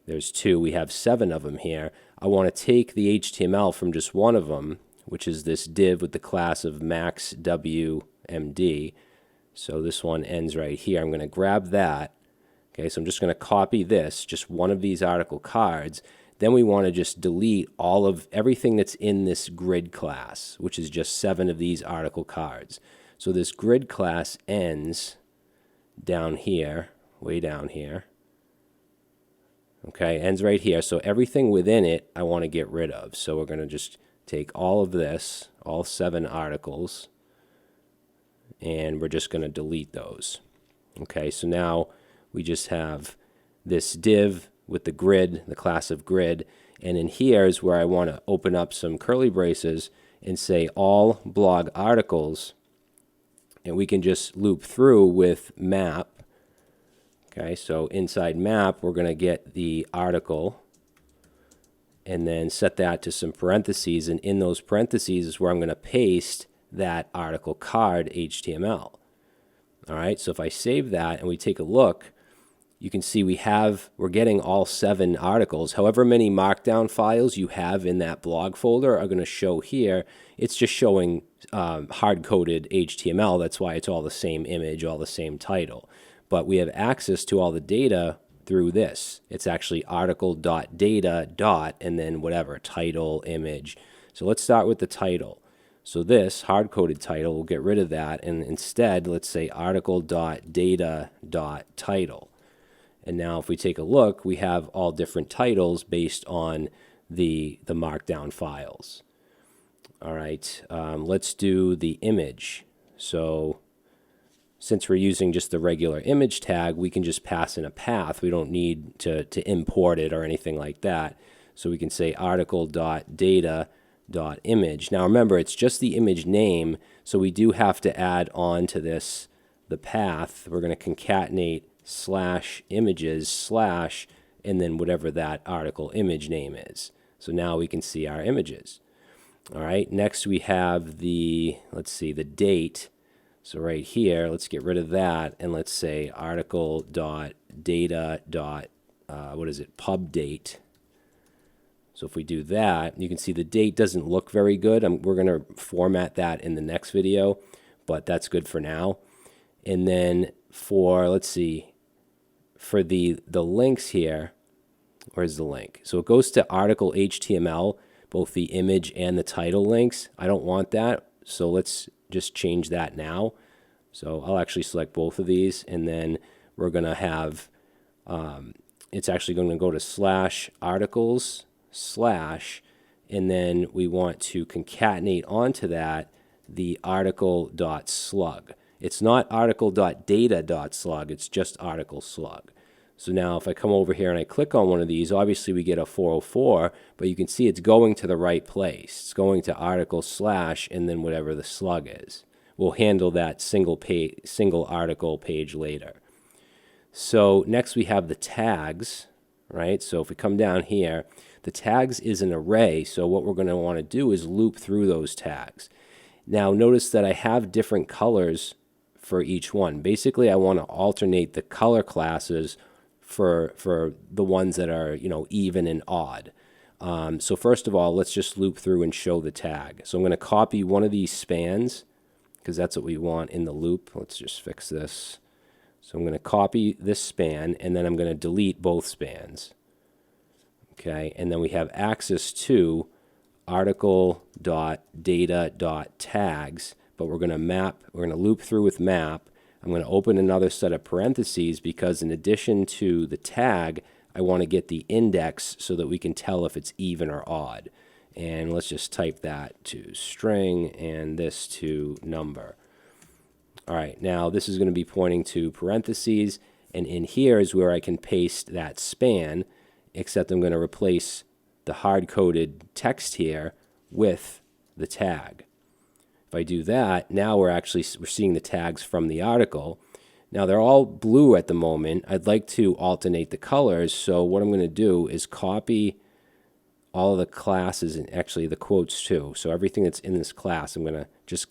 there's 2, we have 7 of them here, I want to take the HTML from just one of them, which is this div with the class of maxwmd. So this one ends right here. I'm going to grab that. Okay, so I'm just going to copy this, just one of these article cards. Then we want to just delete all of everything that's in this grid class, which is just 7 of these article cards. So this grid class ends down here, way down here. Okay, ends right here. So everything within it I want to get rid of. So we're going to just take all of this, all 7 articles, and we're just going to delete those. Okay, so now we just have this div with the grid, the class of grid, and in here is where I want to open up some curly braces and say all blog articles, and we can just loop through with map. Okay, so inside map we're going to get the article and then set that to some parentheses, and in those parentheses is where I'm going to paste that article card HTML. All right, so if I save that and we take a look, you can see we're getting all 7 articles. However many Markdown files you have in that blog folder are going to show here. It's just showing hard-coded HTML. That's why it's all the same image, all the same title. But we have access to all the data through this. It's actually article.data. And then whatever, title, image. So let's start with the title. So this hard-coded title, we'll get rid of that, and instead let's say article.data.title. And now if we take a look, we have all different titles based on the Markdown files. All right, let's do the image. So since we're using just the regular image tag, we can just pass in a path. We don't need to import it or anything like that. So we can say article.data.image. Now remember, it's just the image name, so we do have to add on to this the path. We're going to concatenate /images/ and then whatever that article image name is. So now we can see our images. All right, next we have the, let's see, the date. So right here, let's get rid of that, and let's say article.data. What is it? Pub date. So if we do that, you can see the date doesn't look very good. We're going to format that in the next video, but that's good for now. And then for, let's see, for the links here, where's the link? So it goes to article HTML, both the image and the title links. I don't want that, so let's just change that now. So I'll actually select both of these, and then we're going to have, it's actually going to go to /articles/ and then we want to concatenate onto that the article.slug. It's not article.data.slug, it's just article slug. So now if I come over here and I click on one of these, obviously we get a 404, but you can see it's going to the right place. It's going to article/ and then whatever the slug is. We'll handle that single article page later. So next we have the tags, right? So if we come down here, the tags is an array, so what we're going to want to do is loop through those tags. Now notice that I have different colors for each one. Basically, I want to alternate the color classes for the ones that are, even and odd. So first of all, let's just loop through and show the tag. So I'm going to copy one of these spans because that's what we want in the loop. Let's just fix this. So I'm going to copy this span, and then I'm going to delete both spans. Okay, and then we have access to article.data.tags, but we're going to loop through with map. I'm going to open another set of parentheses because in addition to the tag, I want to get the index so that we can tell if it's even or odd. And let's just type that to string and this to number. All right, now this is going to be pointing to parentheses, and in here is where I can paste that span, except I'm going to replace the hard-coded text here with the tag. If I do that, now we're seeing the tags from the article. Now they're all blue at the moment. I'd like to alternate the colors, so what I'm going to do is copy all of the classes and actually the quotes too. So everything that's in this class, I'm going to just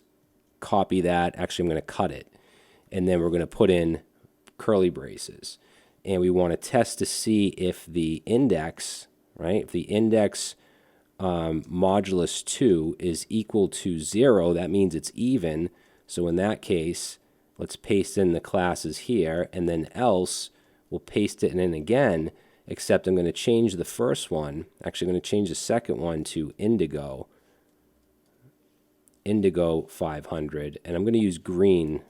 copy that. Actually, I'm going to cut it. And then we're going to put in curly braces. And we want to test to see if the index, right, if the index modulus 2 is equal to 0, that means it's even. So in that case, let's paste in the classes here, and then else we'll paste it in again, except I'm going to change the first one. Actually, I'm going to change the second one to indigo 500, and I'm going to use green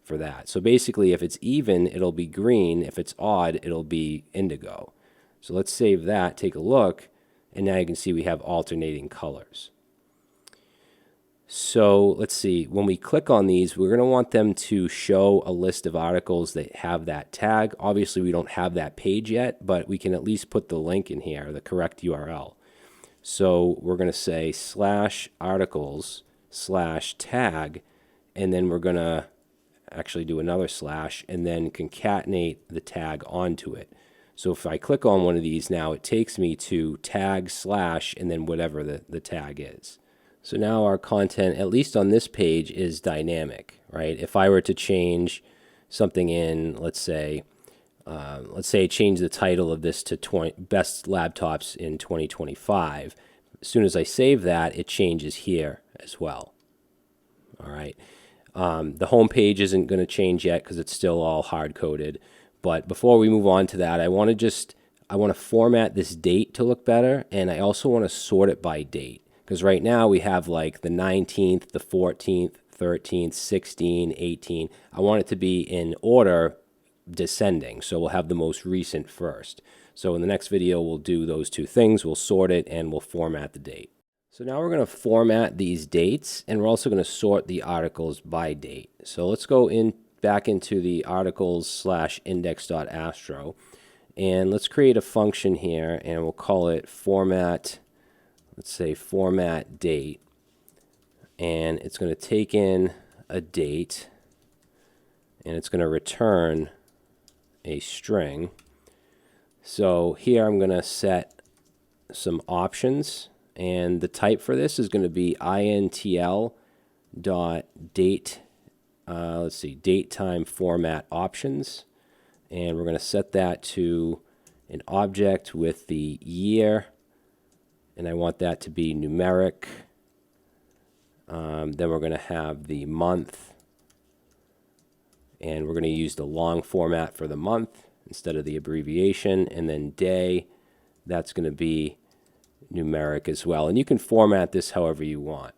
for that. So basically, if it's even, it'll be green. If it's odd, it'll be indigo. So let's save that, take a look, and now you can see we have alternating colors. So let's see, when we click on these, we're going to want them to show a list of articles that have that tag. Obviously, we don't have that page yet, but we can at least put the link in here, the correct URL. So we're going to say /articles/tag, and then we're going to actually do another slash, and then concatenate the tag onto it. So if I click on one of these now, it takes me to tag / and then whatever the tag is. So now our content, at least on this page, is dynamic, right? If I were to change something in, let's say change the title of this to best laptops in 2025. As soon as I save that, it changes here as well. All right. The home page isn't going to change yet because it's still all hard-coded. But before we move on to that, I want to format this date to look better, and I also want to sort it by date. Because right now we have like the 19th, the 14th, 13th, 16, 18. I want it to be in order descending, so we'll have the most recent first. So in the next video, we'll do those two things. We'll sort it and we'll format the date. So now we're going to format these dates, and we're also going to sort the articles by date. So let's go back into the articles/index.astro, and let's create a function here, and we'll call it format. Let's say format date, and it's going to take in a date, and it's going to return a string. So here I'm going to set some options, and the type for this is going to be intl.date. Let's see, date time format options, and we're going to set that to an object with the year. And I want that to be numeric. Then we're going to have the month. And we're going to use the long format for the month instead of the abbreviation. And then day, that's going to be numeric as well. And you can format this however you want.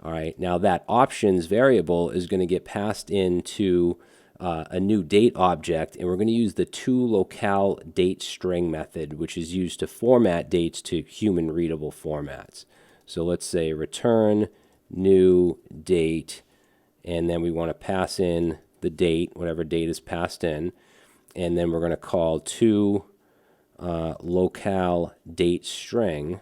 All right, now that options variable is going to get passed into a new date object, and we're going to use the toLocale_dateString method, which is used to format dates to human readable formats. So let's say return new date, and then we want to pass in the date, whatever date is passed in, and then we're going to call toLocale_dateString.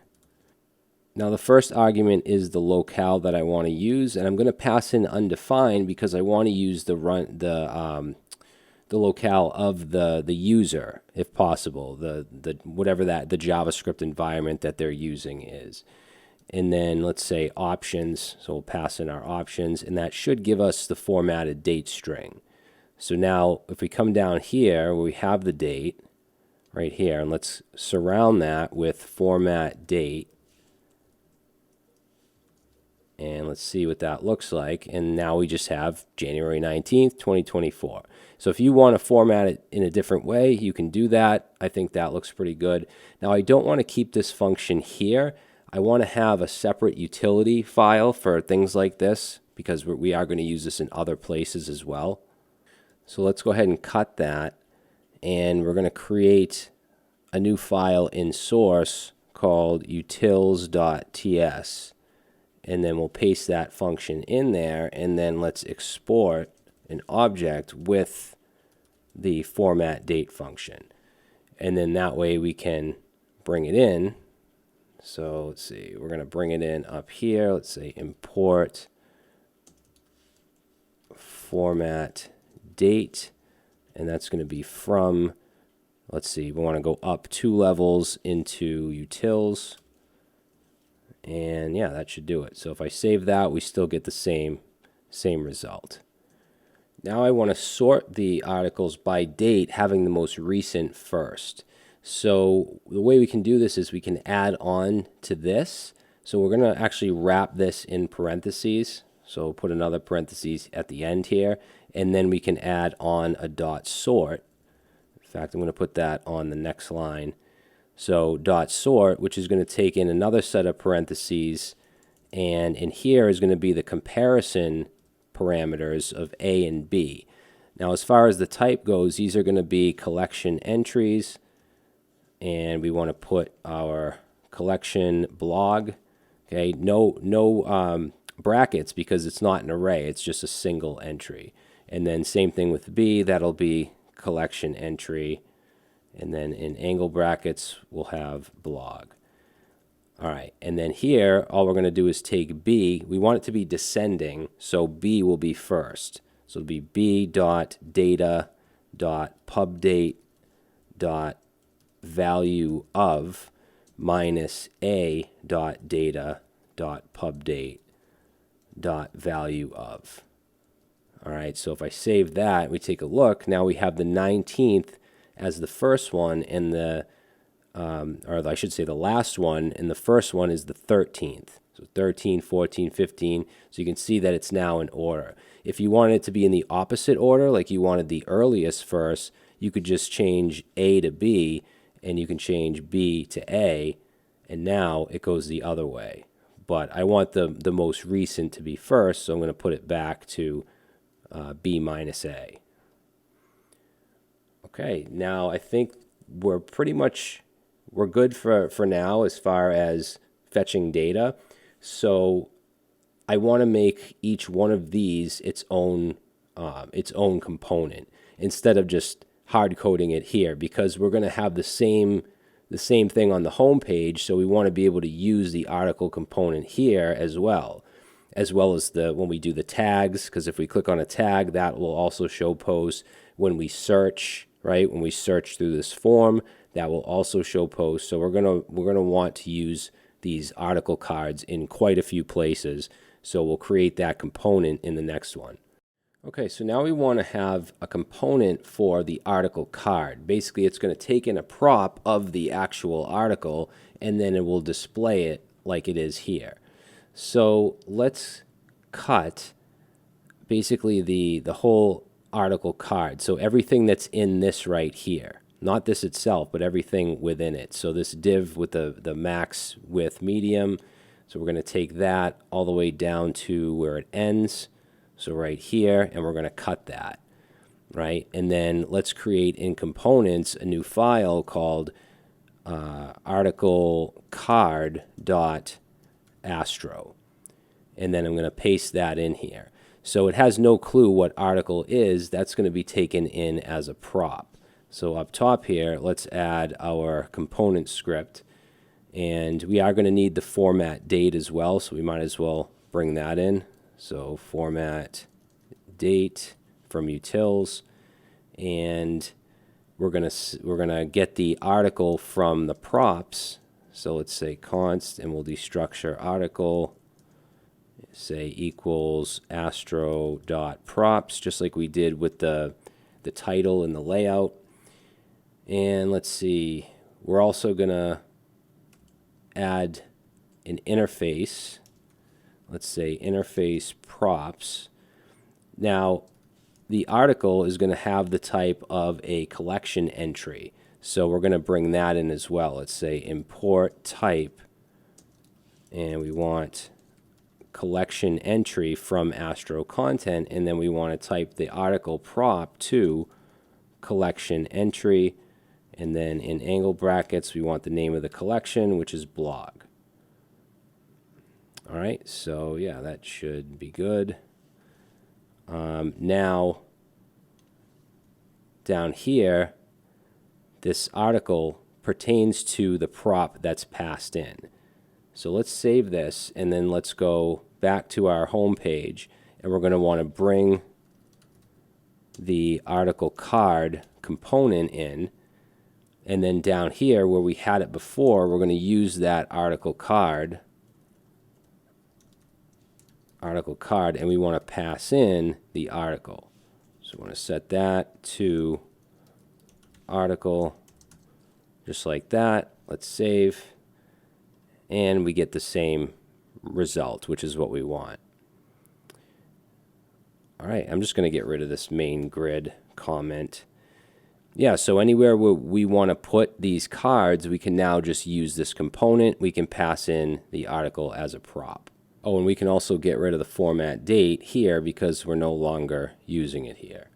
Now the first argument is the locale that I want to use, and I'm going to pass in undefined because I want to use the locale of the user, if possible, whatever the JavaScript environment that they're using is. And then let's say options, so we'll pass in our options, and that should give us the formatted date string. So now if we come down here where we have the date right here, and let's surround that with format date. And let's see what that looks like. And now we just have January 19th, 2024. So if you want to format it in a different way, you can do that. I think that looks pretty good. Now I don't want to keep this function here. I want to have a separate utility file for things like this because we are going to use this in other places as well. So let's go ahead and cut that. And we're going to create a new file in source called utils.ts, and then we'll paste that function in there, and then let's export an object with the format date function. And then that way we can bring it in. So let's see, we're going to bring it in up here. Let's say import format date, and that's going to be from, let's see, we want to go up 2 levels into utils, and yeah, that should do it. So if I save that, we still get the same result. Now I want to sort the articles by date, having the most recent first. So the way we can do this is we can add on to this. So we're going to actually wrap this in parentheses. So put another parentheses at the end here, and then we can add on a dot sort. In fact, I'm going to put that on the next line. So dot sort, which is going to take in another set of parentheses, and in here is going to be the comparison parameters of A and B. Now as far as the type goes, these are going to be collection entries, and we want to put our collection blog. Okay, no brackets because it's not an array, it's just a single entry. And then same thing with B, that'll be collection entry, and then in angle brackets we'll have blog. All right, and then here all we're going to do is take B. We want it to be descending, so B will be first. So it'll be b.data.pubdate.value of minus a.data.pubdate.value of. All right, so if I save that, we take a look, now we have the 19th as the first one, and the or I should say the last one, and the first one is the 13th. So 13, 14, 15. So you can see that it's now in order. If you wanted it to be in the opposite order, like you wanted the earliest first, you could just change A to B, and you can change B to A, and now it goes the other way. But I want the most recent to be first, so I'm going to put it back to B minus A. Okay, now I think we're good for now as far as fetching data. So I want to make each one of these its own component instead of just hard coding it here, because we're going to have the same thing on the home page. So we want to be able to use the article component here as well as when we do the tags, because if we click on a tag, that will also show posts. When we search, right, when we search through this form, that will also show posts. So we're gonna want to use these article cards in quite a few places. So we'll create that component in the next one. Okay, so now we want to have a component for the article card. Basically, it's going to take in a prop of the actual article, and then it will display it like it is here. So let's cut basically the whole article card. So everything that's in this right here. Not this itself, but everything within it. So this div with the max width medium. So we're going to take that all the way down to where it ends. So right here, and we're going to cut that, right? And then let's create in components a new file called articlecard.astro. And then I'm going to paste that in here. So it has no clue what article is. That's going to be taken in as a prop. So up top here, let's add our component script, and we are going to need the format date as well, so we might as well bring that in. So format date from utils, and we're gonna get the article from the props. So let's say const, and we'll destructure article. Say equals astro.props, just like we did with the title and the layout. And let's see, we're also going to add an interface. Let's say interface props. Now, the article is going to have the type of a collection entry. So we're going to bring that in as well. Let's say import type, and we want collection entry from Astro content, and then we want to type the article prop to collection entry. And then in angle brackets, we want the name of the collection, which is blog. All right, so yeah, that should be good. Now, down here, this article pertains to the prop that's passed in. So let's save this, and then let's go back to our home page, and we're going to want to bring the article card component in, and then down here where we had it before, we're going to use that article card, and we want to pass in the article. So we want to set that to article, just like that. Let's save, and we get the same result, which is what we want. All right, I'm just going to get rid of this main grid comment. Yeah, so anywhere where we want to put these cards, we can now just use this component. We can pass in the article as a prop. Oh, and we can also get rid of the format date here because we're no longer using it here.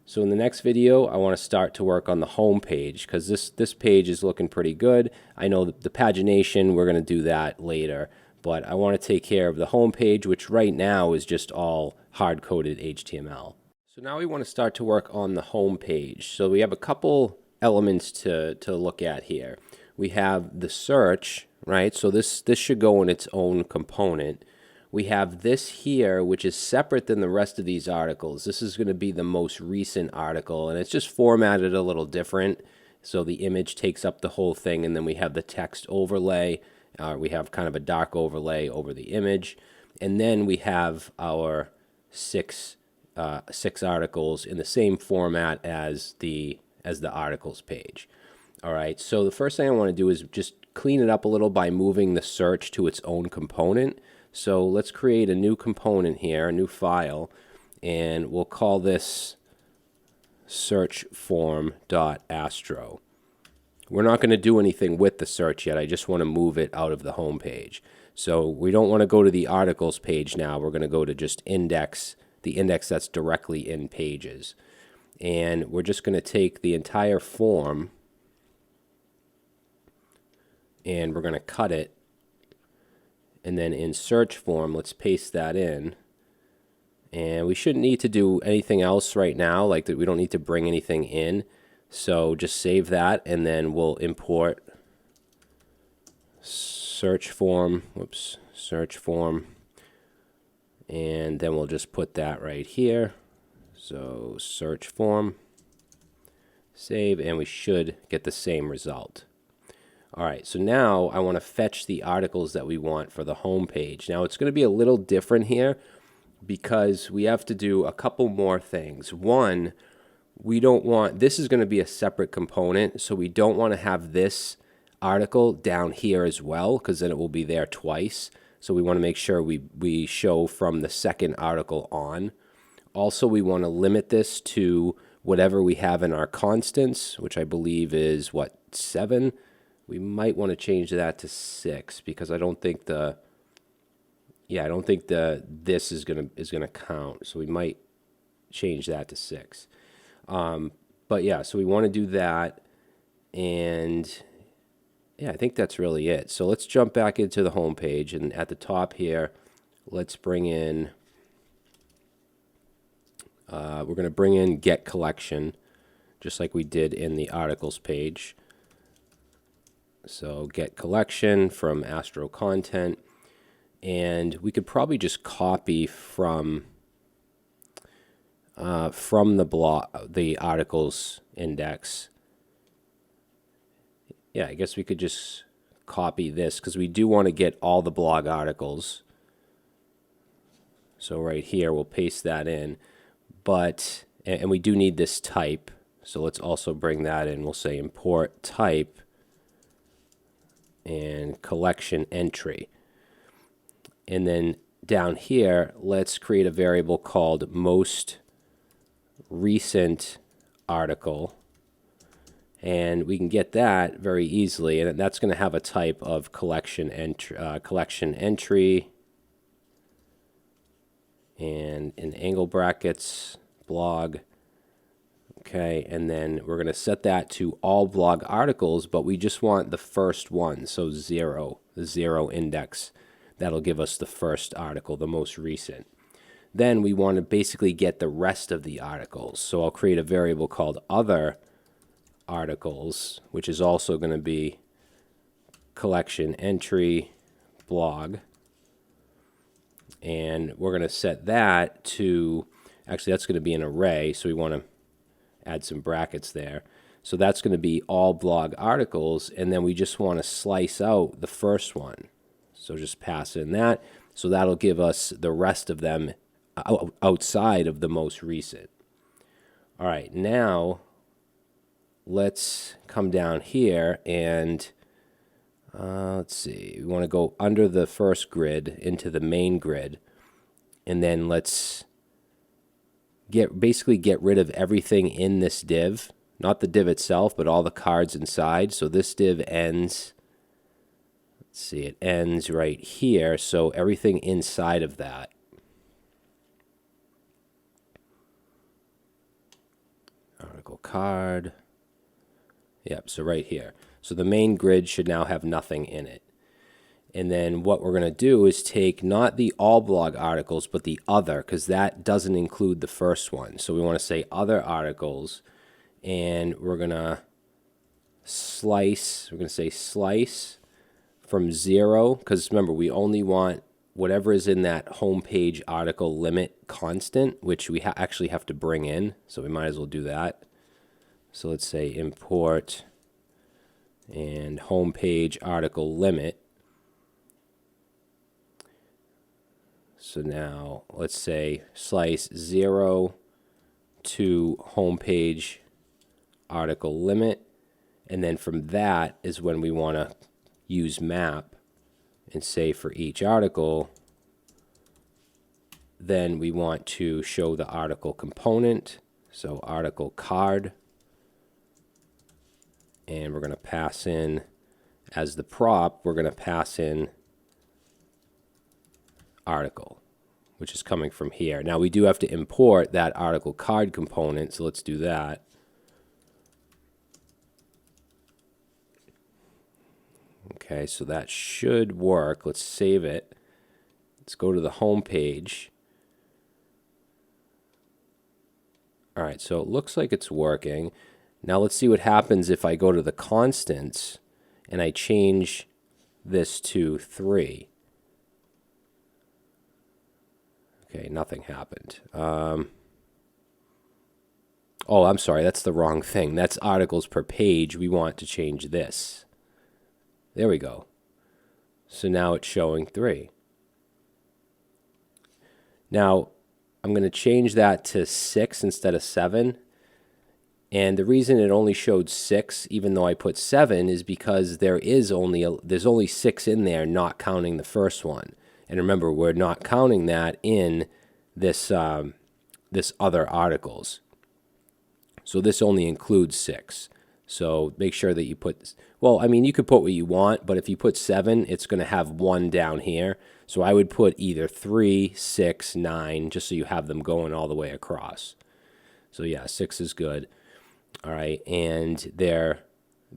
So in the next video, I want to start to work on the home page because this page is looking pretty good. I know the pagination, we're going to do that later, but I want to take care of the home page, which right now is just all hard-coded HTML. So now we want to start to work on the home page. So we have a couple elements to look at here. We have the search, right? So this should go in its own component. We have this here, which is separate than the rest of these articles. This is going to be the most recent article, and it's just formatted a little different. So the image takes up the whole thing, and then we have the text overlay. We have kind of a dark overlay over the image. And then we have our six articles in the same format as the articles page. All right, so the first thing I want to do is just clean it up a little by moving the search to its own component. So let's create a new component here, a new file, and we'll call this searchform.astro. We're not going to do anything with the search yet. I just want to move it out of the home page. So we don't want to go to the articles page now. We're going to go to just index, the index that's directly in pages. And we're just going to take the entire form and we're going to cut it. And then in search form, let's paste that in. And we shouldn't need to do anything else right now, like that. We don't need to bring anything in. So just save that, and then we'll import search form, and then we'll just put that right here. So search form, save, and we should get the same result. All right, so now I want to fetch the articles that we want for the home page. Now it's going to be a little different here because we have to do a couple more things. One, we don't want, this is going to be a separate component, so we don't want to have this article down here as well because then it will be there twice. So we want to make sure we show from the second article on. Also, we want to limit this to whatever we have in our constants, which I believe is, what, 7? We might want to change that to 6 because I don't think this is gonna count. So we might change that to 6. But yeah, so we want to do that, and yeah, I think that's really it. So let's jump back into the home page, and at the top here, let's bring in. We're going to bring in get collection, just like we did in the articles page. So get collection from Astro content, and we could probably just copy from the articles index. Yeah, I guess we could just copy this because we do want to get all the blog articles. So right here, we'll paste that in, and we do need this type. So let's also bring that in. We'll say import type and collection entry. And then down here, let's create a variable called most recent article. And we can get that very easily, and that's going to have a type of collection entry, and in angle brackets blog. Okay, and then we're going to set that to all blog articles, but we just want the first one, so 0, the 0 index. That'll give us the first article, the most recent. Then we want to basically get the rest of the articles. So I'll create a variable called other articles, which is also going to be collection entry blog. And we're going to set that to, actually that's going to be an array, so we want to add some brackets there. So that's going to be all blog articles, and then we just want to slice out the first one. So just pass in that. So that'll give us the rest of them outside of the most recent. All right, now let's come down here and let's see. We want to go under the first grid into the main grid, and then let's basically get rid of everything in this div, not the div itself, but all the cards inside. So this div ends, let's see, it ends right here. So everything inside of that. Article card. Yep, so right here. So the main grid should now have nothing in it. And then what we're going to do is take not the all blog articles, but the other, because that doesn't include the first one. So we want to say other articles, and we're going to slice, we're going to say slice from 0, because remember, we only want whatever is in that homepage article limit constant, which we actually have to bring in, so we might as well do that. So let's say import and homepage article limit. So now let's say slice 0 to homepage article limit, and then from that is when we want to use map and say for each article, then we want to show the article component, so article card, and we're going to pass in as the prop, we're going to pass in article, which is coming from here. Now we do have to import that article card component, so let's do that. Okay, so that should work. Let's save it. Let's go to the home page. All right, so it looks like it's working. Now let's see what happens if I go to the constants and I change this to 3. Okay, nothing happened. Oh, I'm sorry, that's the wrong thing. That's articles per page. We want to change this. There we go. So now it's showing 3. Now, I'm going to change that to 6 instead of 7. And the reason it only showed 6, even though I put 7, is because there's only 6 in there, not counting the first one. And remember, we're not counting that in this this other articles. So this only includes 6. So make sure that you put, well, I mean, you could put what you want, but if you put 7, it's going to have 1 down here. So I would put either 3, 6, 9, just so you have them going all the way across. So yeah, 6 is good. All right, and they're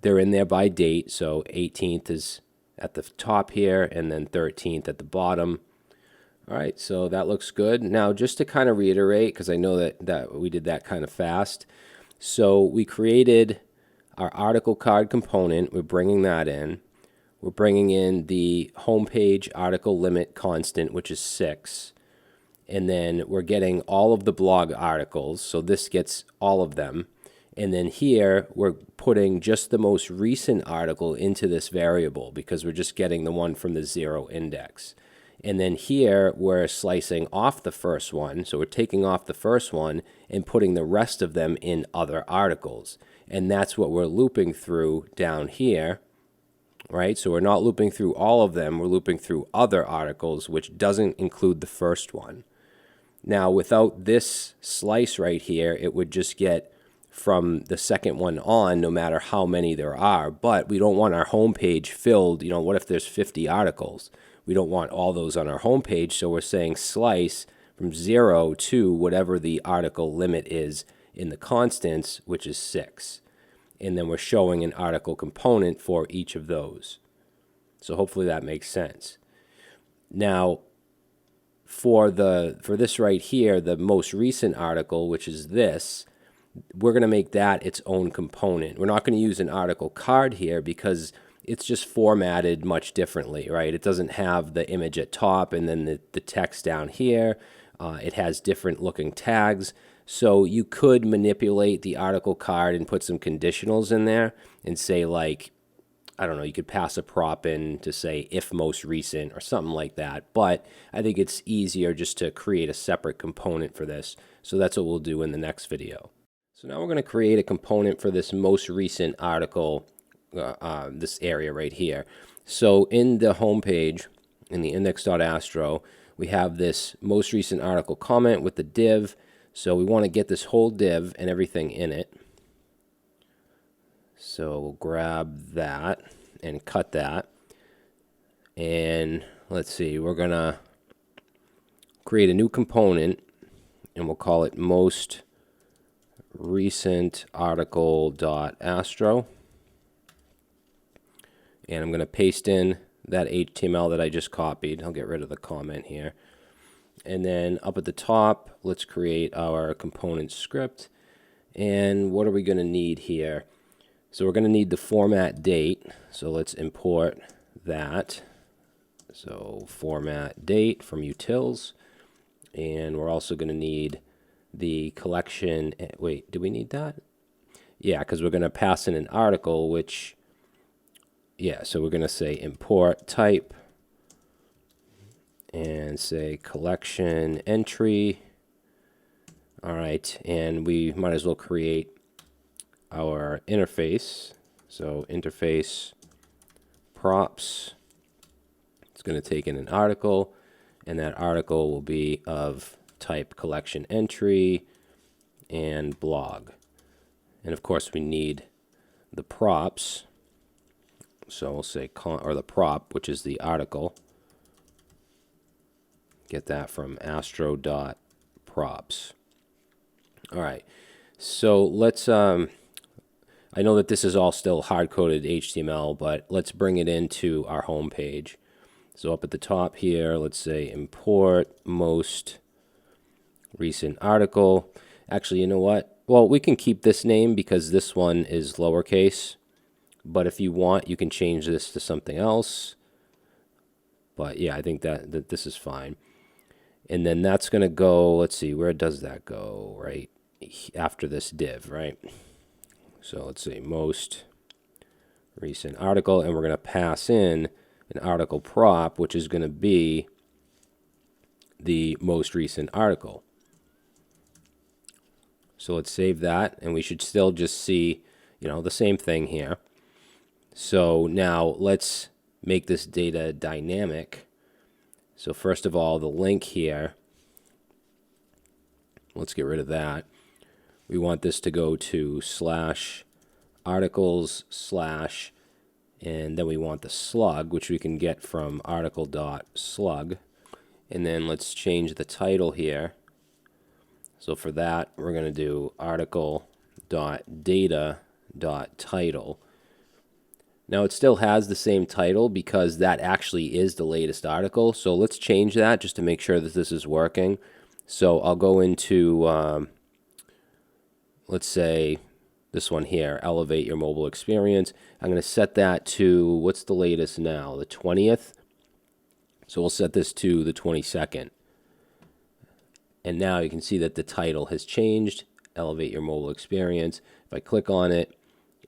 in there by date. So 18th is at the top here, and then 13th at the bottom. All right, so that looks good. Now, just to kind of reiterate, because I know that we did that kind of fast. So we created our article card component. We're bringing that in. We're bringing in the homepage article limit constant, which is 6. And then we're getting all of the blog articles. So this gets all of them. And then here, we're putting just the most recent article into this variable because we're just getting the one from the 0 index. And then here, we're slicing off the first one. So we're taking off the first one and putting the rest of them in other articles. And that's what we're looping through down here, right? So we're not looping through all of them. We're looping through other articles, which doesn't include the first one. Now, without this slice right here, it would just get from the second one on, no matter how many there are. But we don't want our home page filled. You know, what if there's 50 articles? We don't want all those on our home page, so we're saying slice from 0 to whatever the article limit is in the constants, which is 6. And then we're showing an article component for each of those. So hopefully that makes sense. Now, for this right here, the most recent article, which is this, we're going to make that its own component. We're not going to use an article card here because it's just formatted much differently, right? It doesn't have the image at top and then the text down here. It has different looking tags. So you could manipulate the article card and put some conditionals in there and say, like, I don't know, you could pass a prop in to say if most recent or something like that. But I think it's easier just to create a separate component for this. So that's what we'll do in the next video. So now we're going to create a component for this most recent article, this area right here. So in the home page, in the index.astro, we have this most recent article comment with the div. So we want to get this whole div and everything in it. So we'll grab that and cut that. And let's see, we're going to create a new component and we'll call it most recent article.astro. And I'm going to paste in that HTML that I just copied. I'll get rid of the comment here. And then up at the top, let's create our component script. And what are we going to need here? So we're going to need the format date. So let's import that. So format date from utils. And we're also going to need the collection. Wait, do we need that? Yeah, because we're going to pass in an article, which, yeah, so we're going to say import type and say collection entry. All right, and we might as well create our interface. So interface props. It's going to take in an article, and that article will be of type collection entry and blog. And of course we need the props. So we'll say or the prop, which is the article. Get that from astro.props. All right. So let's I know that this is all still hard-coded HTML, but let's bring it into our home page. So up at the top here, let's say import most recent article. Actually, you know what? Well, we can keep this name because this one is lowercase. But if you want, you can change this to something else. But yeah, I think that this is fine. And then that's going to go, let's see, where does that go? Right after this div, right? So let's say most recent article, and we're going to pass in an article prop, which is going to be the most recent article. So let's save that, and we should still just see, you know, the same thing here. So now let's make this data dynamic. So first of all, the link here, let's get rid of that. We want this to go to /articles/ and then we want the slug, which we can get from article.slug. And then let's change the title here. So for that, we're going to do article.data.title. Now it still has the same title because that actually is the latest article. So let's change that just to make sure that this is working. So I'll go into, let's say this one here, elevate your mobile experience. I'm going to set that to, what's the latest now? The 20th. So we'll set this to the 22nd. And now you can see that the title has changed, elevate your mobile experience. If I click on it,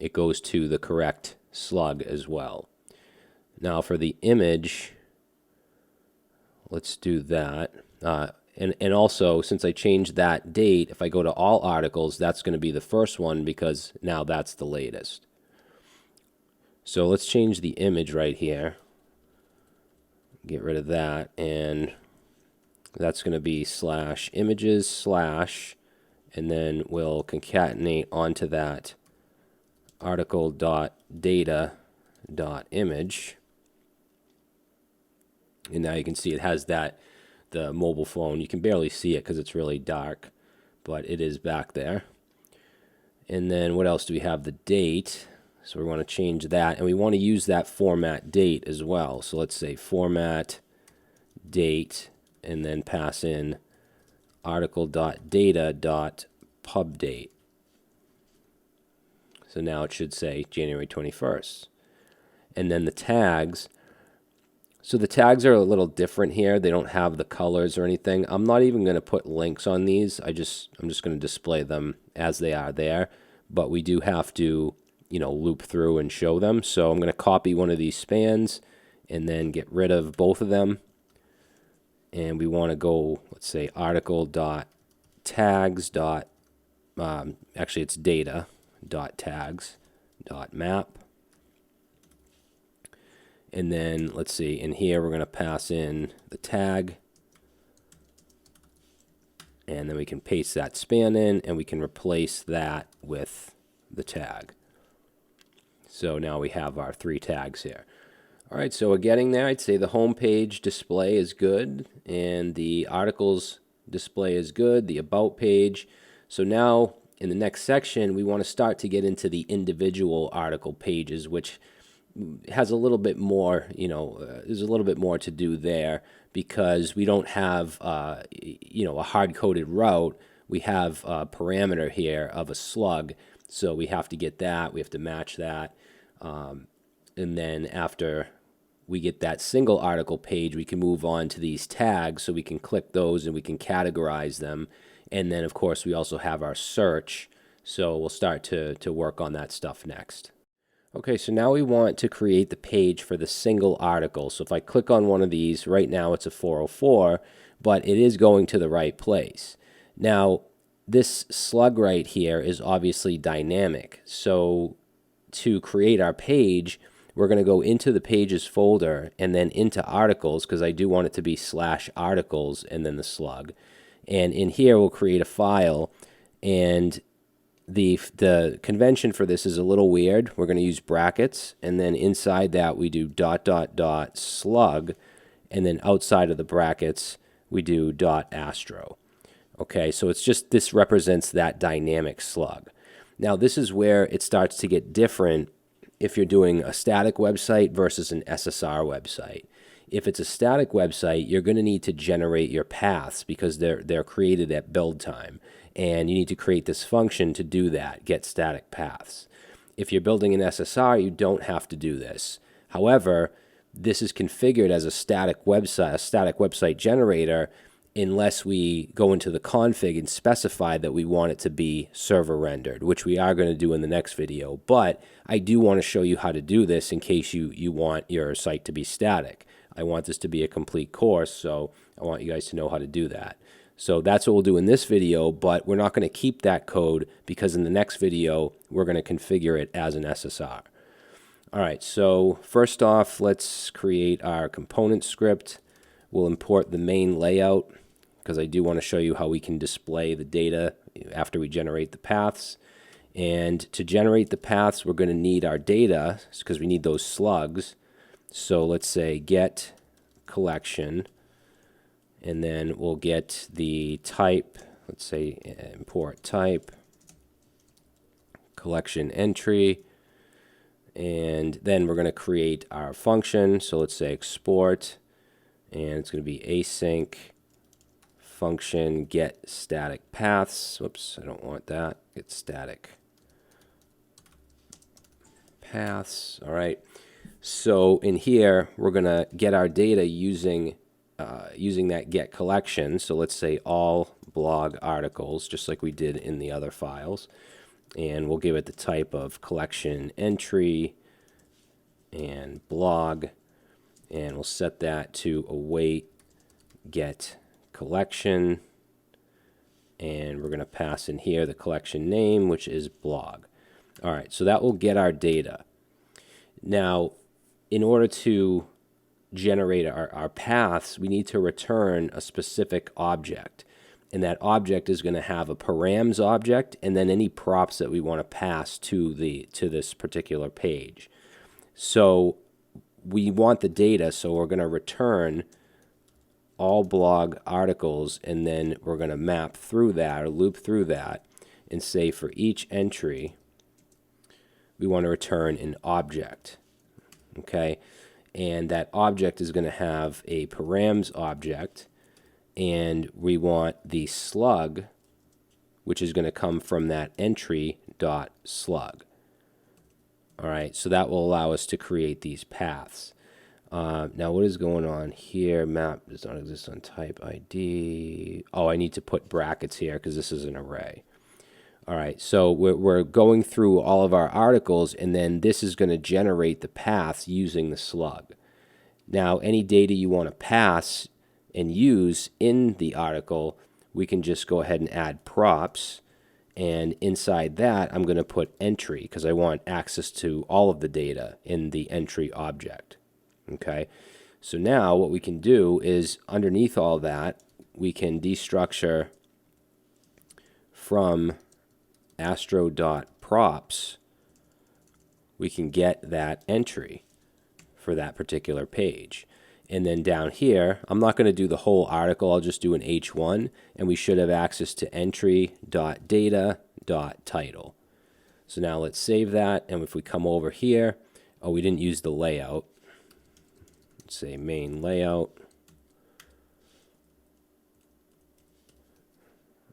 it goes to the correct slug as well. Now for the image, let's do that. And also, since I changed that date, if I go to all articles, that's going to be the first one because now that's the latest. So let's change the image right here. Get rid of that, and that's going to be /images/ and then we'll concatenate onto that article.data.image. And now you can see it has that, the mobile phone. You can barely see it because it's really dark, but it is back there. And then what else do we have? The date. So we want to change that, and we want to use that format date as well. So let's say format date, and then pass in article.data.pubdate. So now it should say January 21st. And then the tags. So the tags are a little different here. They don't have the colors or anything. I'm not even going to put links on these. I'm just going to display them as they are there. But we do have to, loop through and show them. So I'm going to copy one of these spans and then get rid of both of them. And we want to go, let's say, article.tags. Actually, it's data.tags.map. And then, let's see, in here we're going to pass in the tag. And then we can paste that span in, and we can replace that with the tag. So now we have our 3 tags here. All right, so we're getting there. I'd say the home page display is good, and the articles display is good, the about page. So now, in the next section, we want to start to get into the individual article pages, which has a little bit more, there's a little bit more to do there because we don't have, a hard-coded route. We have a parameter here of a slug, so we have to get that. We have to match that. And then after we get that single article page, we can move on to these tags, so we can click those and we can categorize them. And then, of course, we also have our search, so we'll start to work on that stuff next. Okay, so now we want to create the page for the single article. So if I click on one of these, right now it's a 404, but it is going to the right place. Now, this slug right here is obviously dynamic. So to create our page, we're going to go into the Pages folder and then into Articles, because I do want it to be /articles and then the slug. And in here, we'll create a file, and the convention for this is a little weird. We're going to use brackets, and then inside that we do ... slug, and then outside of the brackets we do .astro. Okay, so it's just, this represents that dynamic slug. Now this is where it starts to get different if you're doing a static website versus an SSR website. If it's a static website, you're going to need to generate your paths because they're created at build time. And you need to create this function to do that, getStaticPaths. If you're building an SSR, you don't have to do this. However, this is configured as a static website generator, unless we go into the config and specify that we want it to be server rendered, which we are going to do in the next video. But I do want to show you how to do this in case you want your site to be static. I want this to be a complete course, so I want you guys to know how to do that. So that's what we'll do in this video, but we're not going to keep that code because in the next video, we're going to configure it as an SSR. All right, so first off, let's create our component script. We'll import the main layout because I do want to show you how we can display the data after we generate the paths. And to generate the paths, we're going to need our data because we need those slugs. So let's say get collection, and then we'll get the type. Let's say import type collection entry, and then we're going to create our function. So let's say export, and it's going to be async function get static paths. Whoops, I don't want that. Get static paths. All right. So in here, we're going to get our data using that get collection. So let's say all blog articles, just like we did in the other files. And we'll give it the type of collection entry and blog. And we'll set that to await get collection. And we're going to pass in here the collection name, which is blog. All right, so that will get our data. Now, in order to generate our paths, we need to return a specific object. And that object is going to have a params object and then any props that we want to pass to this particular page. So we want the data, so we're going to return all blog articles, and then we're going to map through that or loop through that. and say for each entry, we want to return an object. Okay, and that object is going to have a params object, and we want the slug, which is going to come from that entry dot slug. All right, so that will allow us to create these paths. Now, what is going on here? Map does not exist on type ID. Oh, I need to put brackets here because this is an array. All right, so we're going through all of our articles, and then this is going to generate the paths using the slug. Now, any data you want to pass and use in the article, we can just go ahead and add props. And inside that, I'm going to put entry because I want access to all of the data in the entry object. Okay, so now what we can do is underneath all that, we can destructure from astro.props, we can get that entry for that particular page. And then down here, I'm not going to do the whole article, I'll just do an H1, and we should have access to entry.data.title. So now let's save that, and if we come over here, oh, we didn't use the layout. Let's say main layout.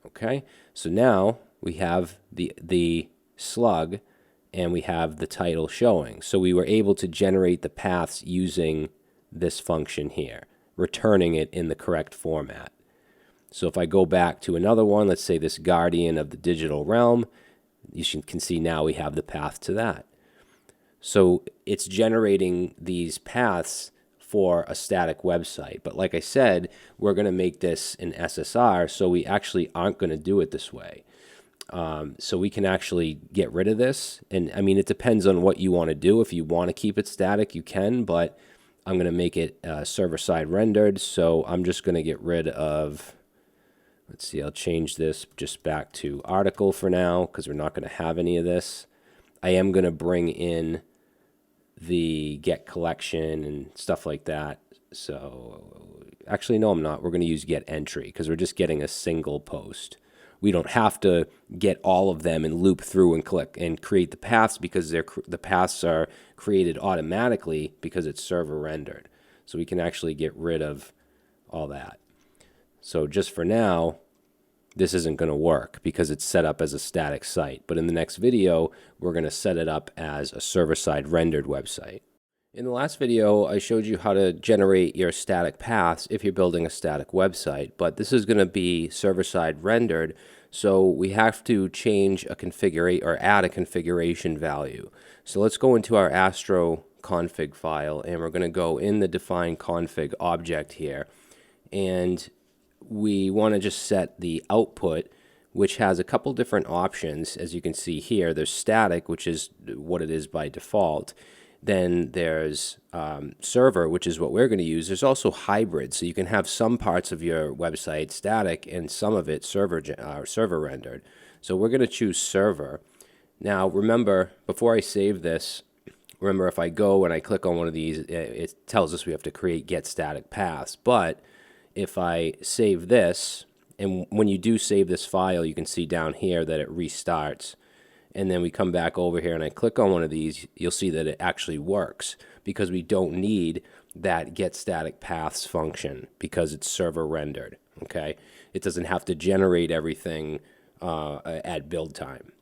Okay, so now we have the slug and we have the title showing. So we were able to generate the paths using this function here, returning it in the correct format. So if I go back to another one, let's say this guardian of the digital realm, you can see now we have the path to that. So it's generating these paths for a static website. But like I said, we're going to make this an SSR, so we actually aren't going to do it this way. So we can actually get rid of this. And I mean, it depends on what you want to do. If you want to keep it static, you can, but I'm going to make it server-side rendered. So I'm just going to get rid of, let's see, I'll change this just back to article for now because we're not going to have any of this. I am going to bring in the get collection and stuff like that. So actually, no, I'm not. We're going to use get entry because we're just getting a single post. We don't have to get all of them and loop through and click and create the paths because the paths are created automatically because it's server rendered. So we can actually get rid of all that. So just for now, this isn't going to work because it's set up as a static site. But in the next video, we're going to set it up as a server-side rendered website. In the last video, I showed you how to generate your static paths if you're building a static website, but this is going to be server-side rendered, so we have to change a configuration or add a configuration value. So let's go into our Astro config file, and we're going to go in the define config object here, and we want to just set the output, which has a couple different options. As you can see here, there's static, which is what it is by default. Then there's server, which is what we're going to use. There's also hybrid, so you can have some parts of your website static and some of it server rendered. So we're going to choose server. Now remember, before I save this, remember if I go and I click on one of these, it tells us we have to create getStaticPaths. But if I save this, and when you do save this file, you can see down here that it restarts. And then we come back over here and I click on one of these, you'll see that it actually works because we don't need that getStaticPaths function because it's server rendered, okay? It doesn't have to generate everything at build time.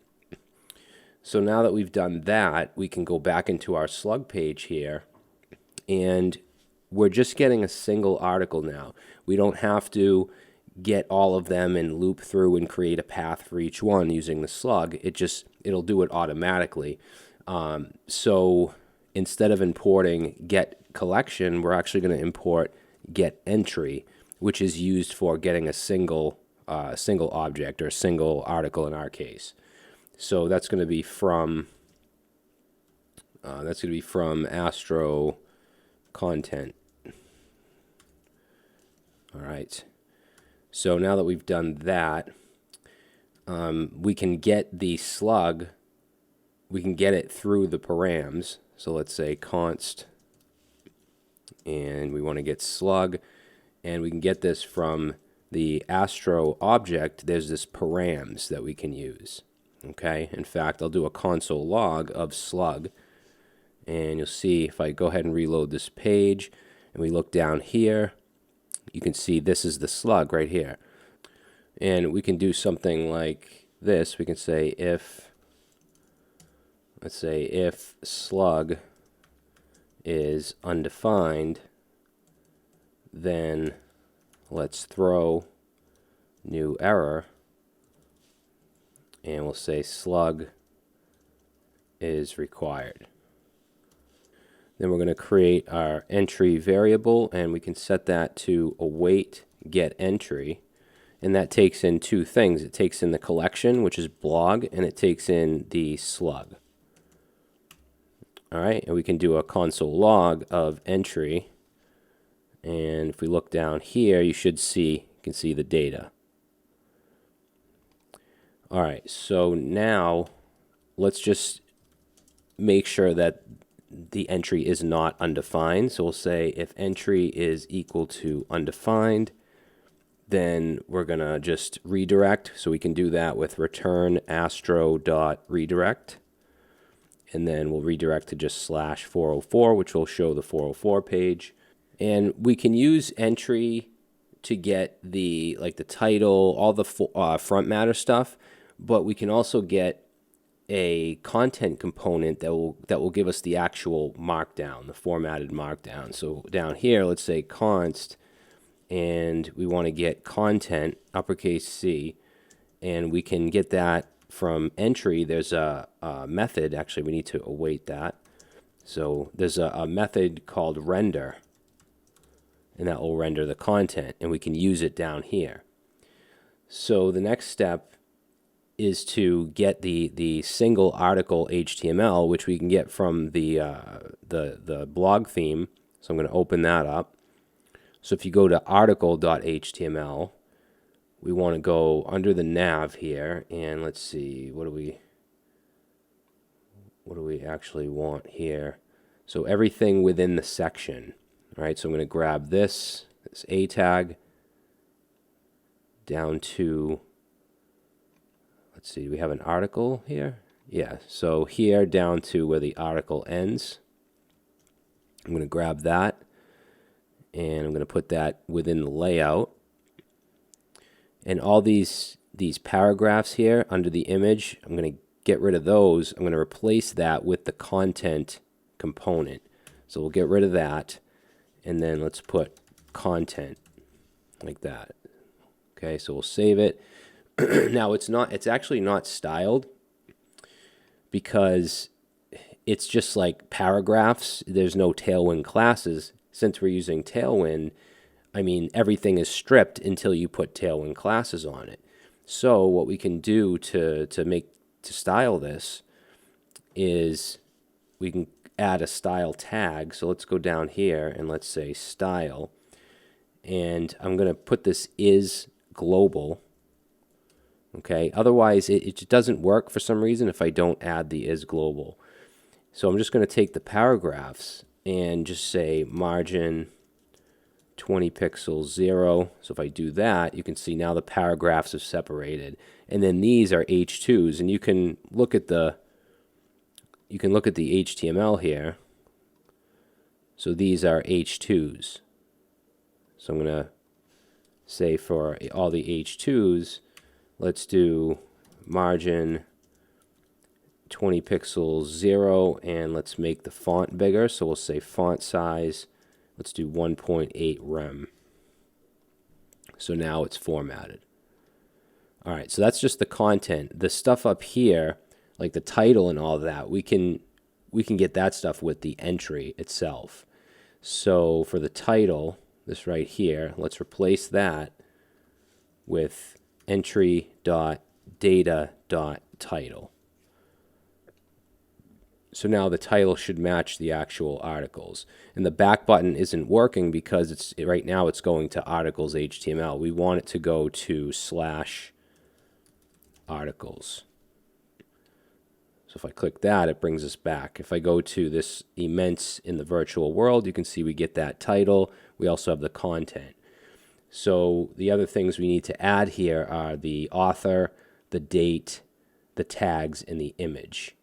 So now that we've done that, we can go back into our Slug page here, and we're just getting a single article now. We don't have to get all of them and loop through and create a path for each one using the Slug. It'll do it automatically. So instead of importing get collection, we're actually going to import get entry, which is used for getting a single object or a single article in our case. So that's going to be from Astro content. All right. So now that we've done that, we can get the slug, we can get it through the params. So let's say const, and we want to get slug, and we can get this from the Astro object, there's this params that we can use. Okay, in fact, I'll do a console log of Slug, and you'll see if I go ahead and reload this page, and we look down here, you can see this is the Slug right here. And we can do something like this. We can say if, let's say if Slug is undefined, then let's throw new error, and we'll say Slug is required. Then we're going to create our entry variable, and we can set that to await getEntry, and that takes in two things. It takes in the collection, which is blog, and it takes in the Slug. All right, and we can do a console log of entry, and if we look down here, you can see the data. All right, so now let's just make sure that the entry is not undefined. So we'll say if entry is equal to undefined, then we're going to just redirect. So we can do that with return astro.redirect. And then we'll redirect to just /404, which will show the 404 page. And we can use entry to get the title, all the front matter stuff, but we can also get a content component that will give us the actual markdown, the formatted markdown. So down here, let's say const, and we want to get content, uppercase C, and we can get that from entry. There's a method, actually we need to await that. So there's a method called render, and that will render the content, and we can use it down here. So the next step is to get the single article HTML, which we can get from the blog theme. So I'm going to open that up. So if you go to article.html, we want to go under the nav here, and let's see, what do we actually want here? So everything within the section. All right, so I'm going to grab this A tag down to, let's see, do we have an article here? Yeah, so here down to where the article ends. I'm going to grab that, and I'm going to put that within the layout. And all these paragraphs here under the image, I'm going to get rid of those. I'm going to replace that with the content component. So we'll get rid of that, and then let's put content like that. Okay, so we'll save it. Now it's actually not styled because it's just like paragraphs. There's no Tailwind classes. Since we're using Tailwind, I mean, everything is stripped until you put Tailwind classes on it. So what we can do to style this is we can add a style tag. So let's go down here and let's say style, and I'm going to put this is global. Okay, otherwise it just doesn't work for some reason if I don't add the is global. So I'm just going to take the paragraphs and just say margin 20 pixels 0. So if I do that, you can see now the paragraphs are separated, and then these are H2s, and you can look at the HTML here. So these are H2s. So I'm going to say for all the H2s, let's do margin 20 pixels 0, and let's make the font bigger. So we'll say font size, let's do 1.8 rem. So now it's formatted. All right, so that's just the content. The stuff up here, like the title and all that, we can get that stuff with the entry itself. So for the title, this right here, let's replace that with entry.data.title. So now the title should match the actual articles. And the back button isn't working because right now it's going to articles HTML. We want it to go to /articles. So if I click that, it brings us back. If I go to this immense in the virtual world, you can see we get that title. We also have the content. So the other things we need to add here are the author, the date, the tags, and the image.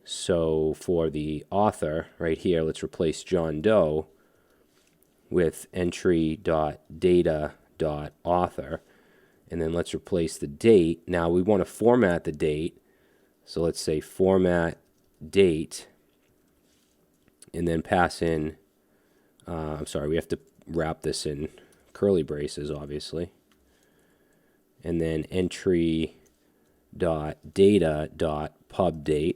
So for the author right here, let's replace John Doe with entry.data.author. And then let's replace the date. Now we want to format the date. So let's say format date, and then pass in, I'm sorry, we have to wrap this in curly braces, obviously. And then entry.data.pubDate.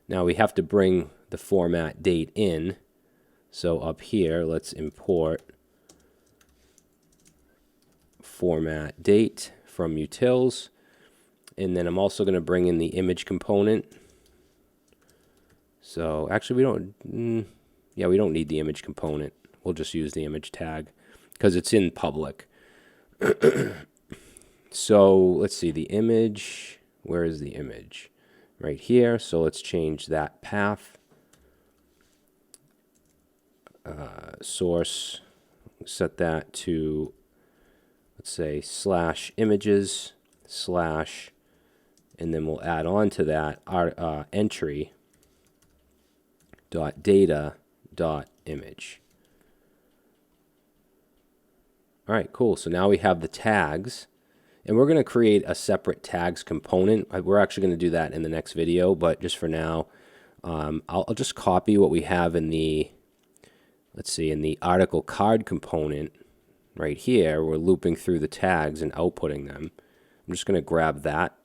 Now we have to bring the format date in. So up here, let's import format date from utils. And then I'm also going to bring in the image component. So actually we don't need the image component. We'll just use the image tag because it's in public. So let's see, the image, where is the image? Right here. So let's change that path. Source, set that to, let's say, /images/ and then we'll add on to that our entry.data.image. All right, cool. So now we have the tags, and we're going to create a separate tags component. We're actually going to do that in the next video, but just for now, I'll just copy what we have in the, let's see, in the article card component right here. We're looping through the tags and outputting them. I'm just going to grab that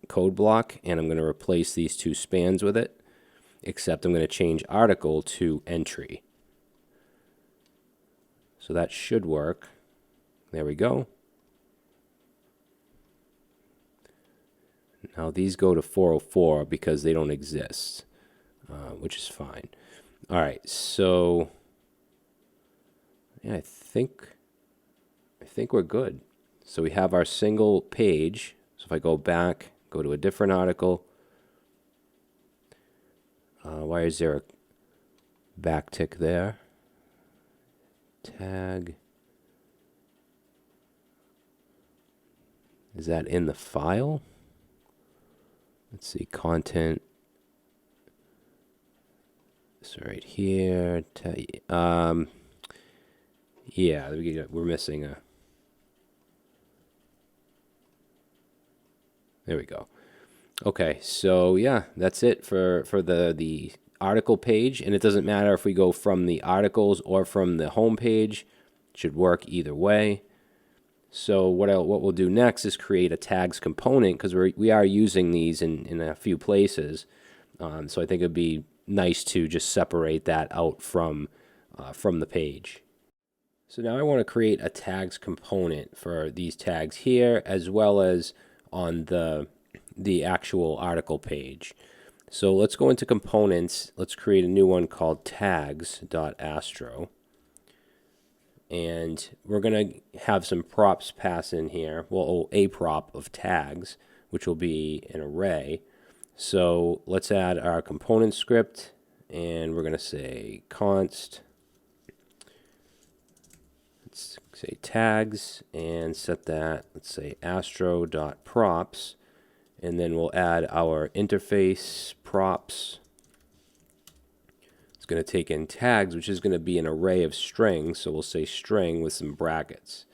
code block, and I'm going to replace these two spans with it, except I'm going to change article to entry. So that should work. There we go. Now these go to 404 because they don't exist, which is fine. All right, so yeah, I think we're good. So we have our single page. So if I go back, go to a different article. Why is there a backtick there? Tag. Is that in the file? Let's see, content. So right here. Yeah, we're missing a. There we go. Okay, so yeah, that's it for the article page, and it doesn't matter if we go from the articles or from the home page. It should work either way. So what we'll do next is create a tags component, because we are using these in a few places. So I think it'd be nice to just separate that out from the page. So now I want to create a tags component for these tags here, as well as on the actual article page. So let's go into components. Let's create a new one called tags.astro. And we're going to have some props pass in here. Well, a prop of tags, which will be an array. So let's add our component script, and we're going to say const, let's say tags, and set that, let's say astro.props, and then we'll add our interface props. It's going to take in tags, which is going to be an array of strings, so we'll say string with some brackets.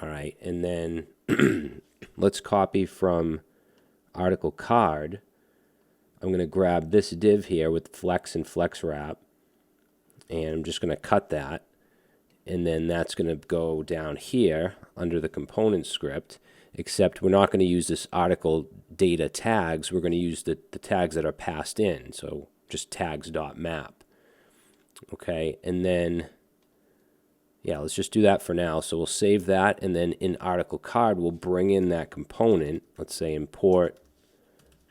All right, and then let's copy from article card. I'm going to grab this div here with flex and flex wrap, and I'm just going to cut that, and then that's going to go down here under the component script, except we're not going to use this article data tags. We're going to use the tags that are passed in, so just tags.map. Okay, and then, yeah, let's just do that for now. So we'll save that, and then in article card, we'll bring in that component. Let's say import,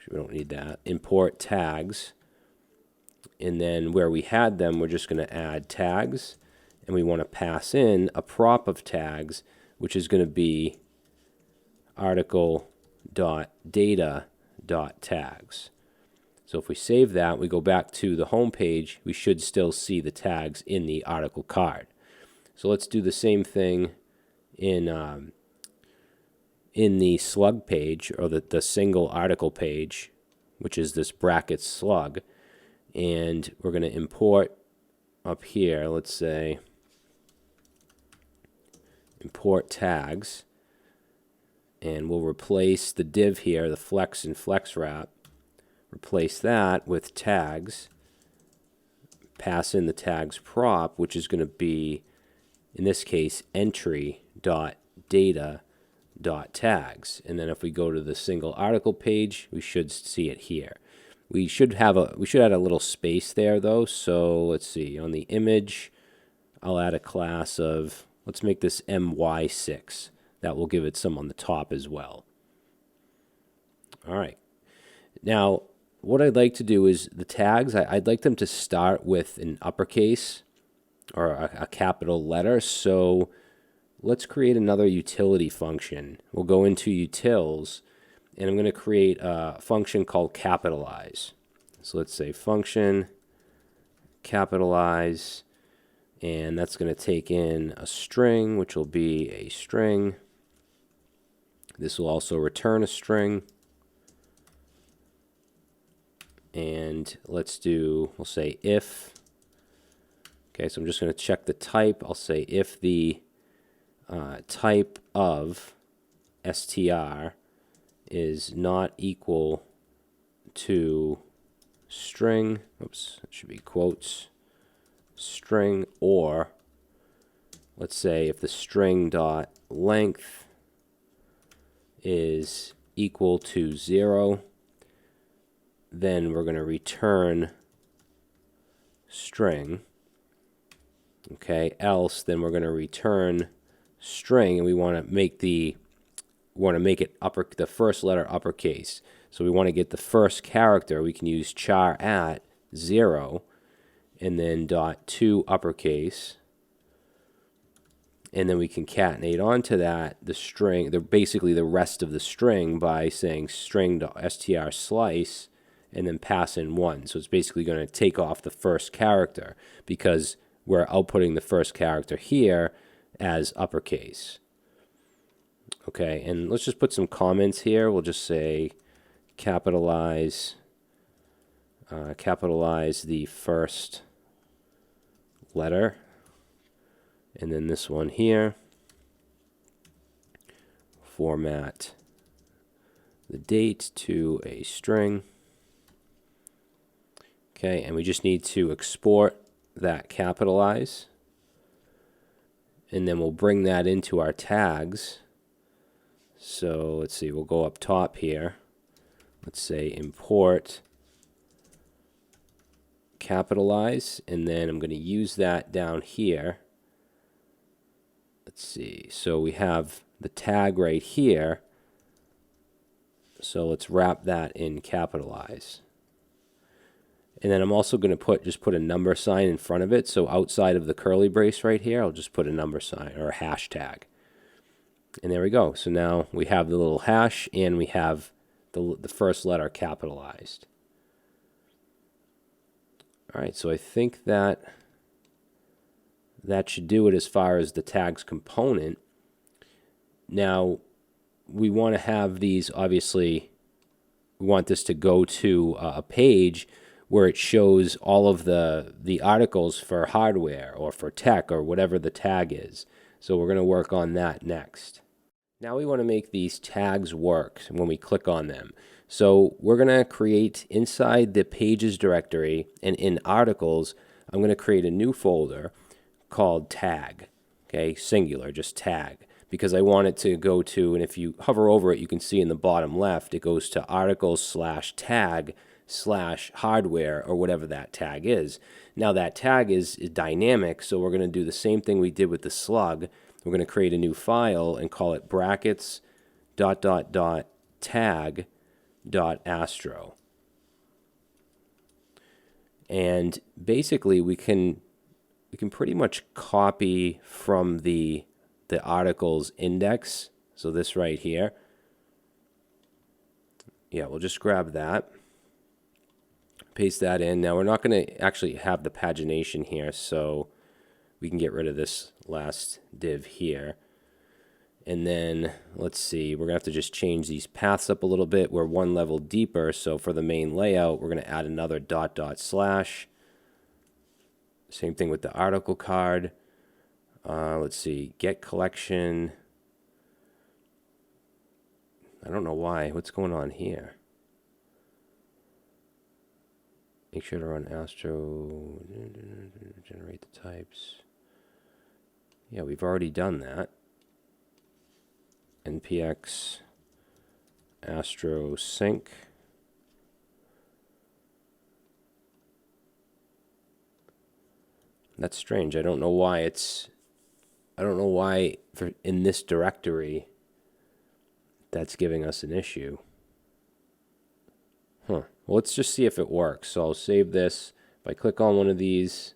we don't need that, import tags, and then where we had them, we're just going to add tags, and we want to pass in a prop of tags, which is going to be article.data.tags. So if we save that, we go back to the home page, we should still see the tags in the article card. So let's do the same thing in the slug page, or the single article page, which is this bracket slug. And we're going to import up here, let's say, import tags. And we'll replace the div here, the flex and flex wrap. Replace that with tags. Pass in the tags prop, which is going to be, in this case, entry.data.tags. And then if we go to the single article page, we should see it here. We should add a little space there though. So let's see, on the image, I'll add a class of, let's make this my6. That will give it some on the top as well. All right. Now, what I'd like to do is the tags, I'd like them to start with an uppercase or a capital letter. So let's create another utility function. We'll go into utils, and I'm going to create a function called capitalize. So let's say function capitalize, and that's going to take in a string, which will be a string. This will also return a string. And we'll say if. Okay, so I'm just going to check the type. I'll say if the type of str is not equal to string, oops, it should be quotes, string, or let's say if the string dot length is equal to 0, then we're going to return string. Okay, else then we're going to return string, and we want to make it the first letter uppercase. So we want to get the first character. We can use char at 0 and then .to uppercase, and then we concatenate onto that the string, basically the rest of the string, by saying string.str slice and then pass in 1. So it's basically going to take off the first character because we're outputting the first character here as uppercase. Okay, and let's just put some comments here. We'll just say capitalize the first letter, and then this one here, format the date to a string. Okay, and we just need to export that capitalize, and then we'll bring that into our tags. So let's see, we'll go up top here. Let's say import capitalize, and then I'm going to use that down here. Let's see, so we have the tag right here. So let's wrap that in capitalize. And then I'm also going to just put a number sign in front of it. So outside of the curly brace right here, I'll just put a number sign or a hashtag. And there we go. So now we have the little hash, and we have the first letter capitalized. All right, so I think that should do it as far as the tags component. Now, we want to have these, obviously, we want this to go to a page where it shows all of the articles for hardware or for tech or whatever the tag is. So we're going to work on that next. Now we want to make these tags work when we click on them. So we're going to create inside the pages directory, and in articles, I'm going to create a new folder called tag. Okay, singular, just tag, because I want it to go to, and if you hover over it, you can see in the bottom left, it goes to articles/tag/hardware or whatever that tag is. Now that tag is dynamic, so we're going to do the same thing we did with the slug. We're going to create a new file and call it brackets.tag.astro. And basically we can pretty much copy from the article's index. So this right here. Yeah, we'll just grab that. Paste that in. Now we're not going to actually have the pagination here, so we can get rid of this last div here. And then, let's see, we're going to have to just change these paths up a little bit. We're one level deeper, so for the main layout, we're going to add another dot dot slash. Same thing with the article card. Let's see, get collection. I don't know why. What's going on here? Make sure to run Astro, generate the types. Yeah, we've already done that. npx Astro sync. That's strange. I don't know why in this directory that's giving us an issue. Well, let's just see if it works. So I'll save this. If I click on one of these,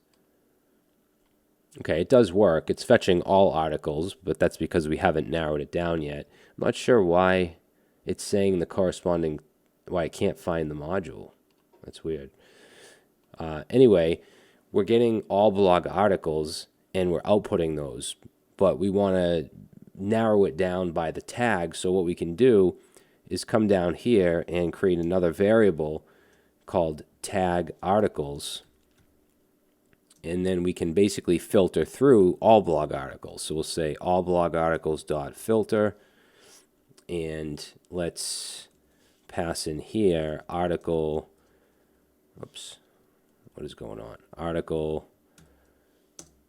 okay, it does work. It's fetching all articles, but that's because we haven't narrowed it down yet. I'm not sure why it's saying the corresponding, why I can't find the module. That's weird. Anyway, we're getting all blog articles and we're outputting those, but we want to narrow it down by the tag. So what we can do is come down here and create another variable called tag articles. And then we can basically filter through all blog articles. So we'll say all blog articles dot filter, and let's pass in here article. Oops, what is going on? Article,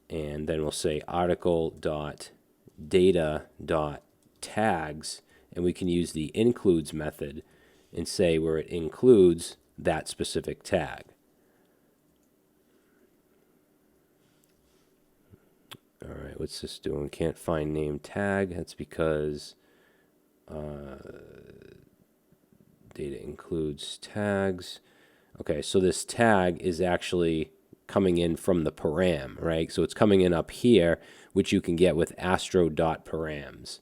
and then we'll say article dot data dot tags, and we can use the includes method and say where it includes that specific tag. All right, what's this doing? Can't find name tag. That's because data includes tags. Okay, so this tag is actually coming in from the param, right? So it's coming in up here, which you can get with astro.params.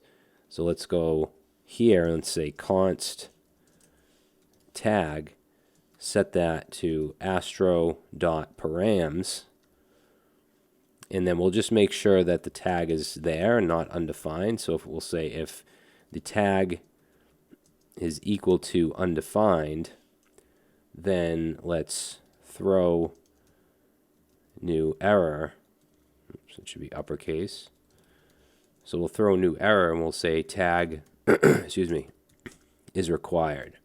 So let's go here and say const tag, set that to astro.params. And then we'll just make sure that the tag is there and not undefined. So if we'll say if the tag is equal to undefined, then let's throw new error. Oops, it should be uppercase. So we'll throw new error and we'll say tag excuse me, is required.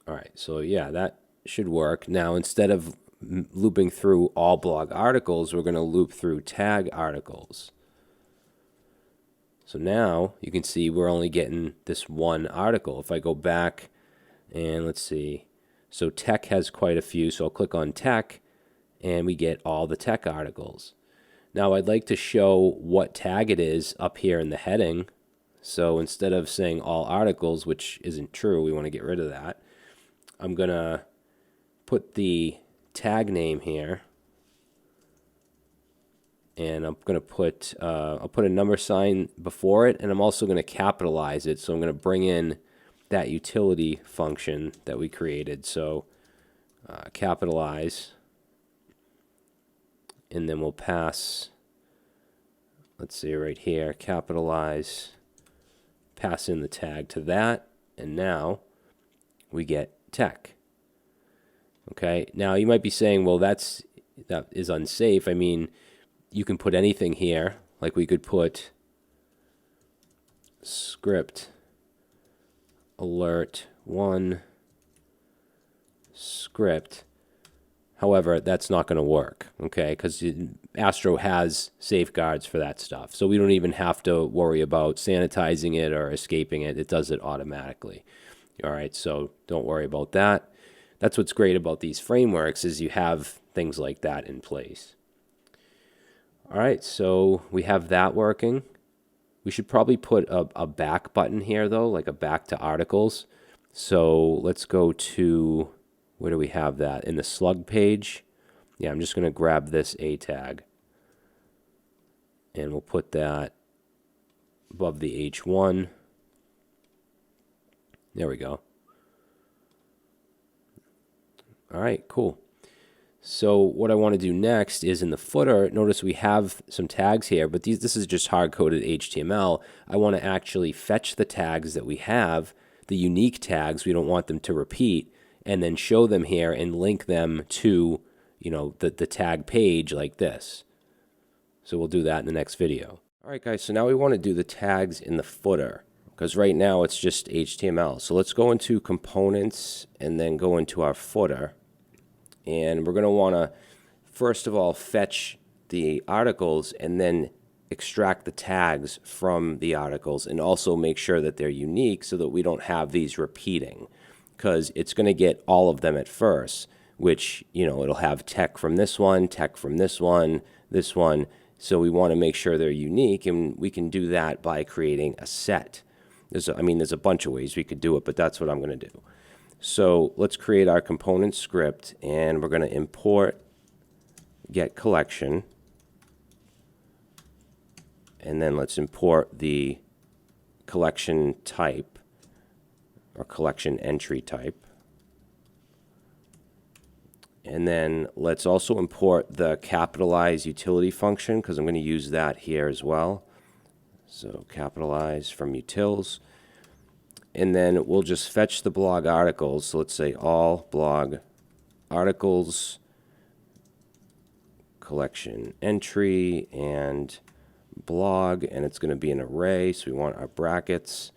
All right, so yeah, that should work. Now, instead of looping through all blog articles, we're going to loop through tag articles. So now you can see we're only getting this one article. If I go back and let's see, so tech has quite a few, so I'll click on tech and we get all the tech articles. Now I'd like to show what tag it is up here in the heading. So instead of saying all articles, which isn't true, we want to get rid of that, I'm going to put the tag name here, and I'm going to put I'll put a number sign before it, and I'm also going to capitalize it. So I'm going to bring in that utility function that we created. So capitalize, and then we'll pass, let's see right here, capitalize, pass in the tag to that, and now we get tech. Okay, now you might be saying, well, that is unsafe. I mean, you can put anything here, like we could put script alert 1 script. However, that's not going to work, okay, because Astro has safeguards for that stuff. So we don't even have to worry about sanitizing it or escaping it. It does it automatically. All right, so don't worry about that. That's what's great about these frameworks, is you have things like that in place. All right, so we have that working. We should probably put a back button here, though, like a back to articles. So let's go to, where do we have that? In the Slug page. Yeah, I'm just going to grab this A tag. And we'll put that above the H1. There we go. All right, cool. So what I want to do next is in the footer, notice we have some tags here, but this is just hard-coded HTML. I want to actually fetch the tags that we have, the unique tags, we don't want them to repeat, and then show them here and link them to, the tag page like this. So we'll do that in the next video. All right, guys, so now we want to do the tags in the footer, because right now it's just HTML. So let's go into Components and then go into our footer. And we're going to want to, first of all, fetch the articles and then extract the tags from the articles, and also make sure that they're unique so that we don't have these repeating, because it's going to get all of them at first, which, it'll have tech from this one, tech from this one, this one. So we want to make sure they're unique, and we can do that by creating a set. There's a bunch of ways we could do it, but that's what I'm going to do. So let's create our component script, and we're going to import getCollection, and then let's import the collection type or collection entry type. And then let's also import the capitalize utility function, because I'm going to use that here as well. So capitalize from utils. And then we'll just fetch the blog articles. So let's say all blog articles, collection entry, and blog, and it's going to be an array. So we want our brackets,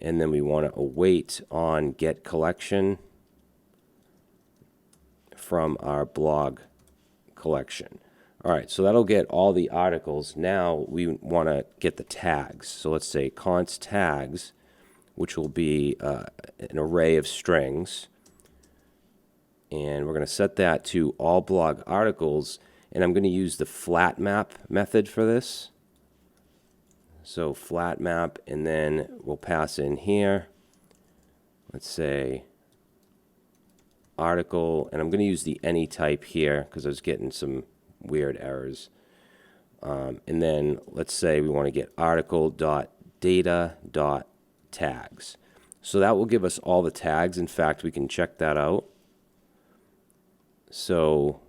and then we want to await on getCollection from our blog collection. All right, so that'll get all the articles. Now we want to get the tags. So let's say const tags, which will be an array of strings. And we're going to set that to all blog articles. And I'm going to use the flat map method for this. So flat map, and then we'll pass in here, let's say article, and I'm going to use the any type here because I was getting some weird errors. And then let's say we want to get article.data.tags. So that will give us all the tags. In fact, we can check that out. So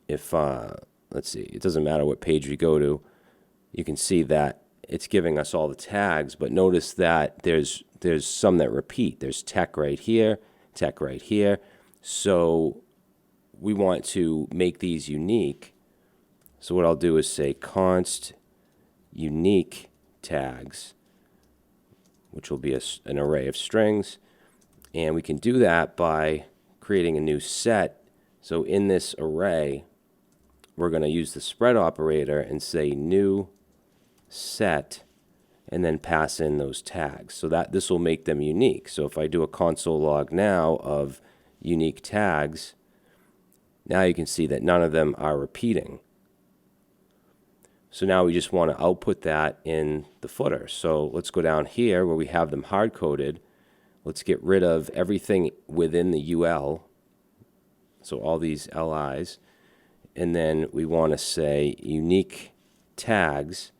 if, let's see, it doesn't matter what page we go to, you can see that it's giving us all the tags, but notice that there's some that repeat. There's tech right here, tech right here. So we want to make these unique. So what I'll do is say const unique tags, which will be an array of strings. And we can do that by creating a new set. So in this array, we're going to use the spread operator and say new set, and then pass in those tags. So that this will make them unique. So if I do a console log now of unique tags, now you can see that none of them are repeating. So now we just want to output that in the footer. So let's go down here where we have them hard-coded. Let's get rid of everything within the UL, so all these LIs. And then we want to say unique tags,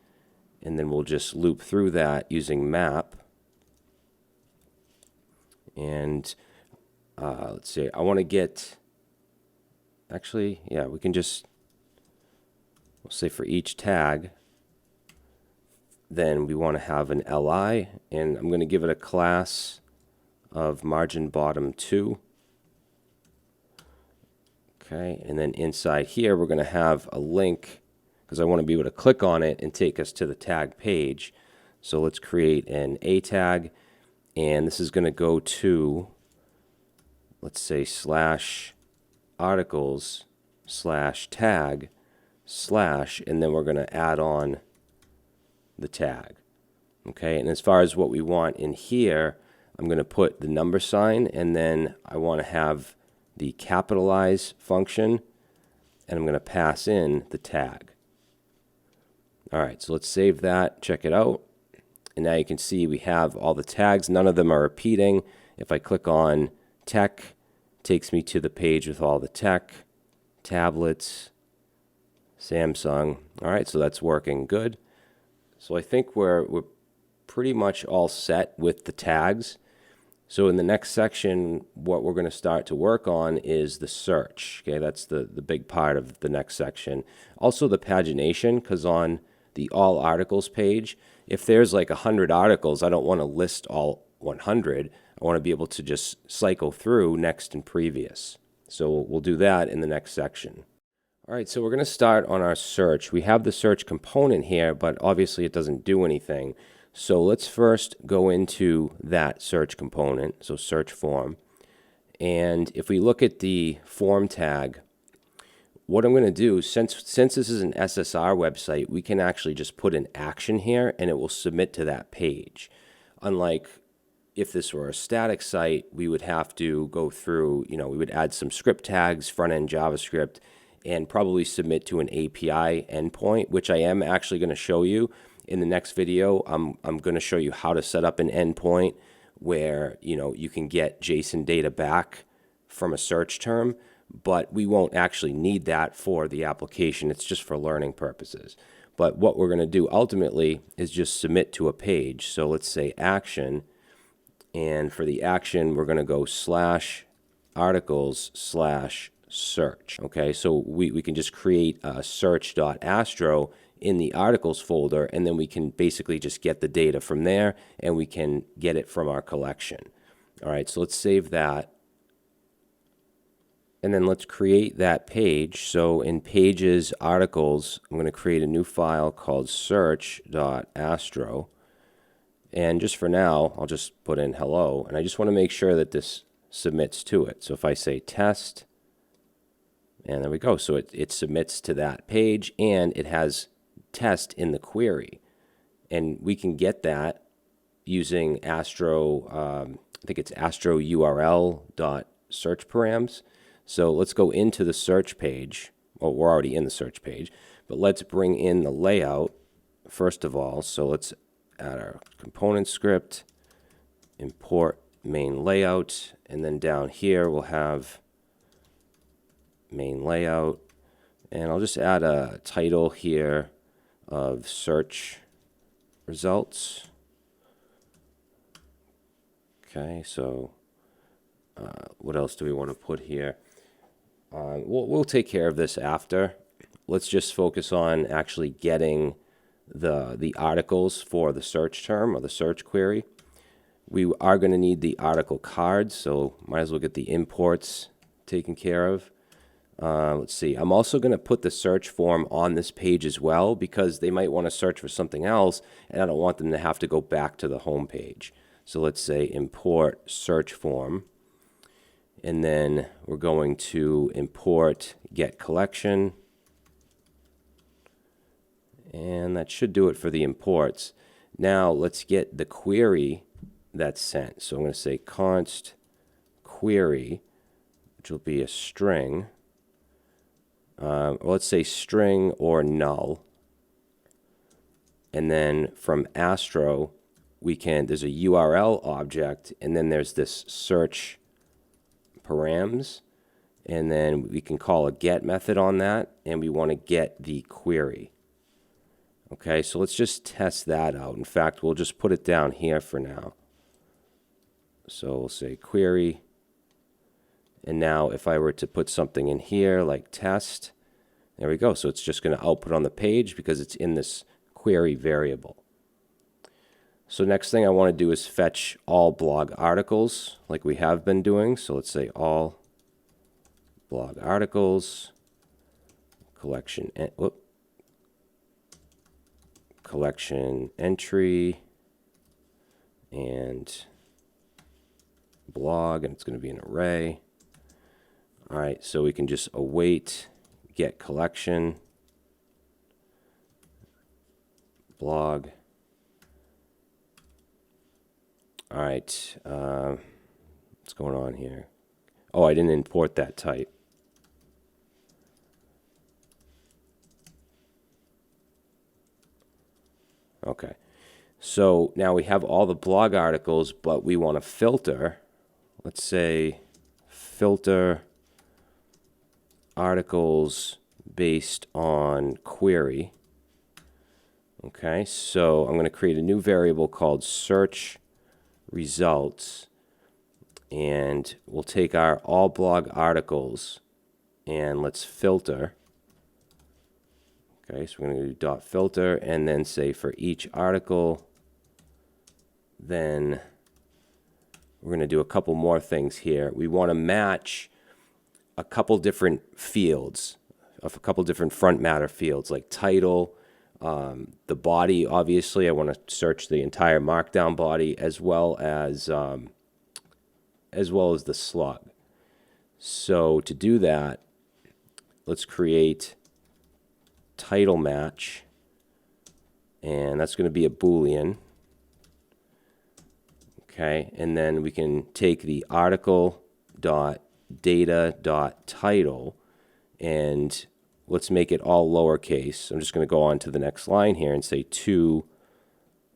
and then we'll just loop through that using map. And let's see, I want to get, actually, yeah, we can just, we'll say for each tag, then we want to have an LI, and I'm going to give it a class of margin bottom 2. Okay, and then inside here we're going to have a link, because I want to be able to click on it and take us to the tag page. So let's create an A tag, and this is going to go to, let's say, /articles/tag/ and then we're going to add on the tag. Okay, and as far as what we want in here, I'm going to put the number sign, and then I want to have the capitalize function, and I'm going to pass in the tag. All right, so let's save that, check it out. And now you can see we have all the tags. None of them are repeating. If I click on tech, it takes me to the page with all the tech, tablets, Samsung. All right, so that's working good. So I think we're pretty much all set with the tags. So in the next section, what we're going to start to work on is the search. Okay, that's the big part of the next section. Also the pagination, because on the all articles page, if there's like 100 articles, I don't want to list all 100. I want to be able to just cycle through next and previous. So we'll do that in the next section. All right, so we're going to start on our search. We have the search component here, but obviously it doesn't do anything. So let's first go into that search component, so search form. And if we look at the form tag, what I'm going to do, since this is an SSR website, we can actually just put an action here and it will submit to that page. Unlike if this were a static site, we would have to go through, we would add some script tags, front-end JavaScript, and probably submit to an API endpoint, which I am actually going to show you. In the next video, I'm going to show you how to set up an endpoint where you can get JSON data back from a search term, but we won't actually need that for the application. It's just for learning purposes. But what we're going to do ultimately is just submit to a page. So let's say action, and for the action, we're going to go /articles/search. Okay, so we can just create a search.astro in the articles folder, and then we can basically just get the data from there, and we can get it from our collection. All right, so let's save that. And then let's create that page. So in pages, articles, I'm going to create a new file called search.astro. And just for now, I'll just put in hello. And I just want to make sure that this submits to it. So if I say test, and there we go. So it submits to that page, and it has test in the query. And we can get that using Astro, I think it's Astro URL.search params. So let's go into the search page. Well, we're already in the search page, but let's bring in the layout first of all. So let's add our component script, import main layout, and then down here we'll have main layout, and I'll just add a title here of search results. Okay, so what else do we want to put here? We'll take care of this after. Let's just focus on actually getting the articles for the search term or the search query. We are going to need the article cards, so might as well get the imports taken care of. Let's see. I'm also going to put the search form on this page as well, because they might want to search for something else, and I don't want them to have to go back to the home page. So let's say import search form, and then we're going to import get collection, and that should do it for the imports. Now let's get the query that's sent. So I'm going to say const query, which will be a string. Or let's say string or null. And then from Astro, there's a URL object, and then there's this search params, and then we can call a get method on that, and we want to get the query. Okay, so let's just test that out. In fact, we'll just put it down here for now. So we'll say query. And now if I were to put something in here like test, there we go. So it's just going to output on the page because it's in this query variable. So next thing I want to do is fetch all blog articles like we have been doing. So let's say all blog articles, collection entry, and blog, and it's going to be an array. All right, so we can just await get collection, blog. All right, what's going on here? Oh, I didn't import that type. Okay, so now we have all the blog articles, but we want to filter. Let's say filter articles based on query. Okay, so I'm going to create a new variable called search results, And we'll take our all blog articles and let's filter. Okay, so we're going to do dot filter and then say for each article, then we're going to do a couple more things here. We want to match a couple different fields, a couple different front matter fields like title, the body. Obviously, I want to search the entire Markdown body as well as the slug. So to do that, let's create title match, and that's going to be a Boolean. Okay, and then we can take the article dot data dot title and let's make it all lowercase. I'm just going to go on to the next line here and say two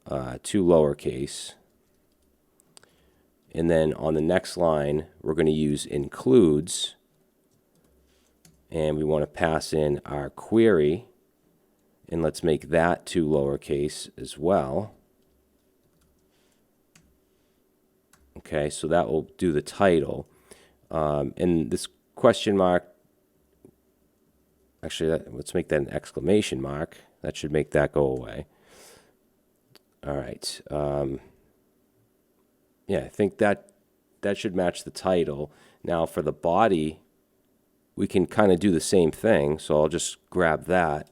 lowercase. And then on the next line, we're going to use includes, and we want to pass in our query, and let's make that 2 lowercase as well. Okay, so that will do the title. And this question mark, actually, let's make that an exclamation mark. That should make that go away. All right. Yeah, I think that should match the title. Now for the body, we can kind of do the same thing. So I'll just grab that.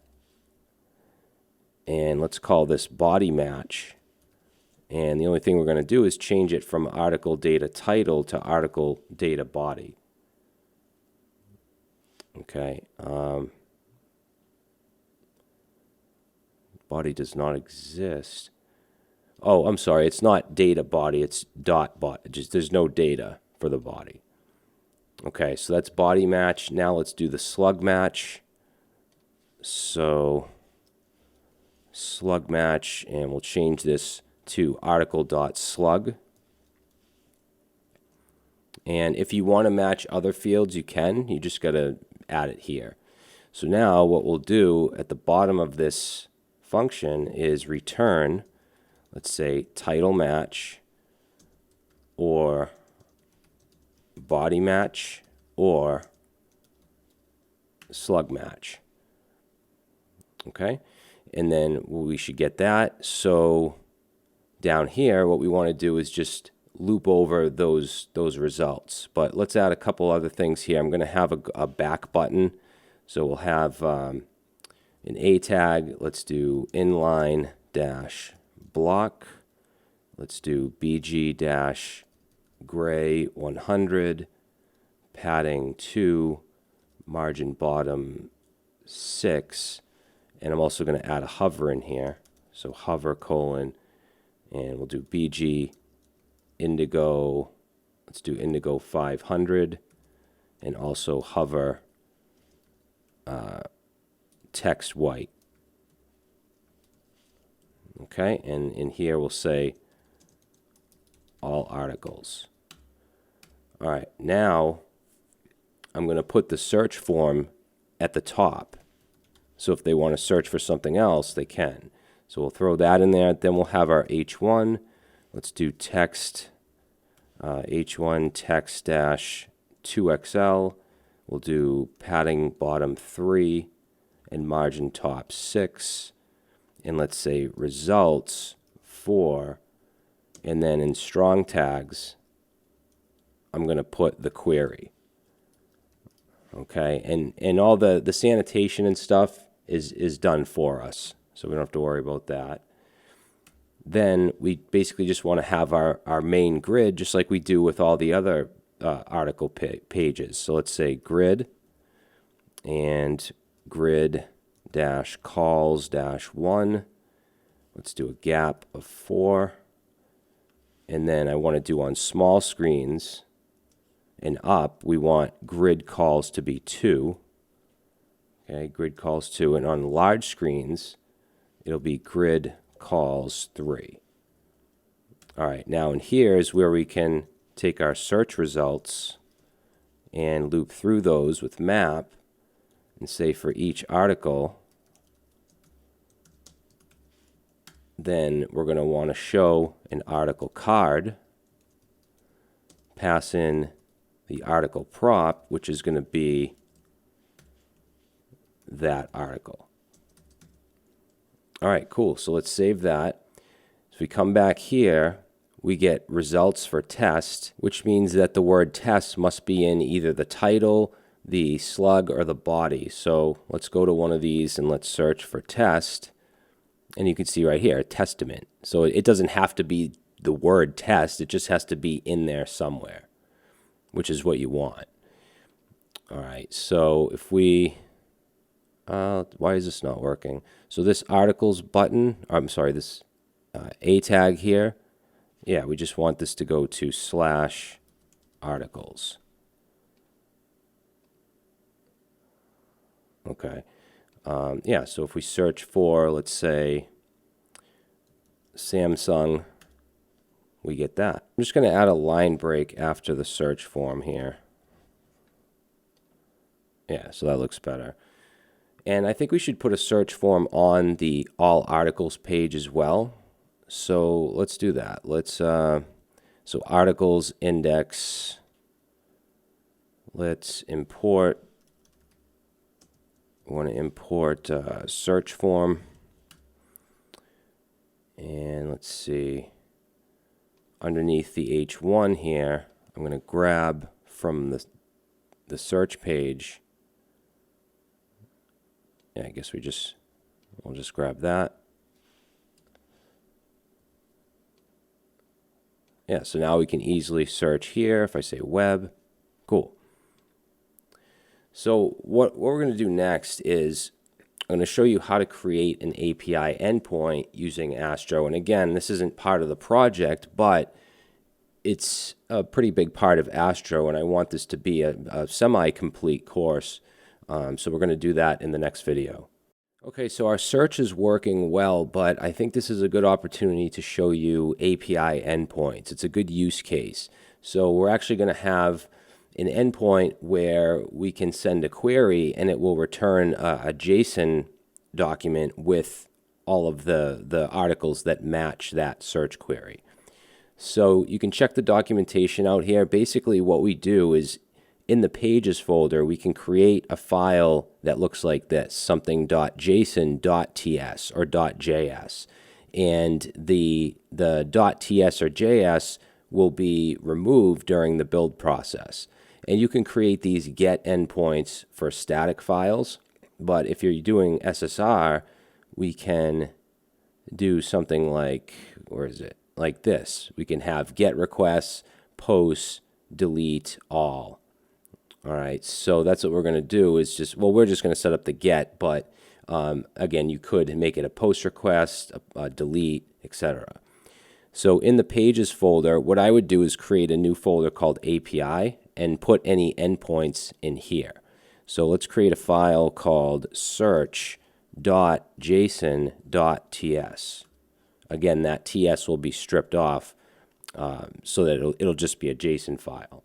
And let's call this body match. And the only thing we're going to do is change it from article data title to article data body. Okay. Body does not exist. Oh, I'm sorry. It's not data body. It's dot body. Just there's no data for the body. Okay, so that's body match. Now let's do the slug match. So slug match, and we'll change this to article.slug. And if you want to match other fields, you can. You just got to add it here. So now what we'll do at the bottom of this function is return, let's say, title match or body match or slug match. Okay? And then we should get that. So down here, what we want to do is just loop over those results. But let's add a couple other things here. I'm going to have a back button. So we'll have an A tag. Let's do inline dash block. Let's do BG dash gray 100, padding 2, margin bottom 6. And I'm also going to add a hover in here. So hover colon, and we'll do BG indigo. Let's do indigo 500, and also hover text white. Okay, and in here we'll say all articles. All right, now I'm going to put the search form at the top. So if they want to search for something else, they can. So we'll throw that in there. Then we'll have our H1. Let's do text, H1 text dash 2XL. We'll do padding bottom 3 and margin top 6. And let's say results 4. And then in strong tags, I'm going to put the query. Okay, and all the sanitation and stuff is done for us, so we don't have to worry about that. Then we basically just want to have our main grid, just like we do with all the other article pages. So let's say grid, and grid dash calls dash 1. Let's do a gap of 4. And then I want to do on small screens and up, we want grid calls to be 2. Okay, grid calls 2. And on large screens, it'll be grid calls 3. All right, now in here is where we can take our search results and loop through those with map and say for each article, then we're going to want to show an article card, pass in the article prop, which is going to be that article. All right, cool. So let's save that. So we come back here, we get results for test, which means that the word test must be in either the title, the slug, or the body. So let's go to one of these and let's search for test. And you can see right here, testament. So it doesn't have to be the word test, it just has to be in there somewhere, which is what you want. All right, so if we, why is this not working? So this articles button, I'm sorry, this A tag here, yeah, we just want this to go to /articles. Okay. Yeah, so if we search for, let's say, Samsung, we get that. I'm just going to add a line break after the search form here. Yeah, so that looks better. And I think we should put a search form on the all articles page as well. So let's do that. Let's so articles index. Let's import. We want to import search form. And let's see. Underneath the H1 here, I'm going to grab from the search page. Yeah, I guess we'll just grab that. Yeah, so now we can easily search here. If I say web, cool. So what we're going to do next is I'm going to show you how to create an API endpoint using Astro. And again, this isn't part of the project, but it's a pretty big part of Astro, and I want this to be a semi-complete course. So we're going to do that in the next video. Okay, so our search is working well, but I think this is a good opportunity to show you API endpoints. It's a good use case. So we're actually going to have an endpoint where we can send a query and it will return a JSON document with all of the articles that match that search query. So you can check the documentation out here. Basically what we do is in the pages folder, we can create a file that looks like this, something .json.ts or .js. And the .ts or .js will be removed during the build process. And you can create these get endpoints for static files. But if you're doing SSR, we can do something like, where is it? Like this. We can have get requests, posts, delete, all. All right, so that's what we're going to do is just, well, we're just going to set up the get, but again, you could make it a post request, a delete, etc. So in the pages folder, what I would do is create a new folder called API and put any endpoints in here. So let's create a file called search.json.ts. Again, that TS will be stripped off so that it'll just be a JSON file.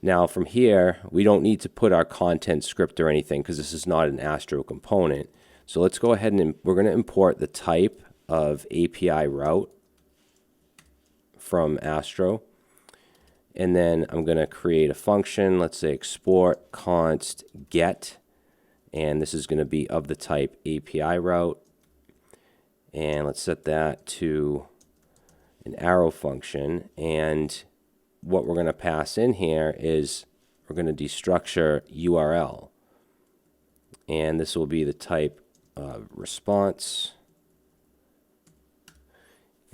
Now from here, we don't need to put our content script or anything because this is not an Astro component. So let's go ahead and we're going to import the type of API route from Astro. And then I'm going to create a function, let's say export const get, and this is going to be of the type API route. And let's set that to an arrow function, and what we're going to pass in here is we're going to destructure URL, and this will be the type response.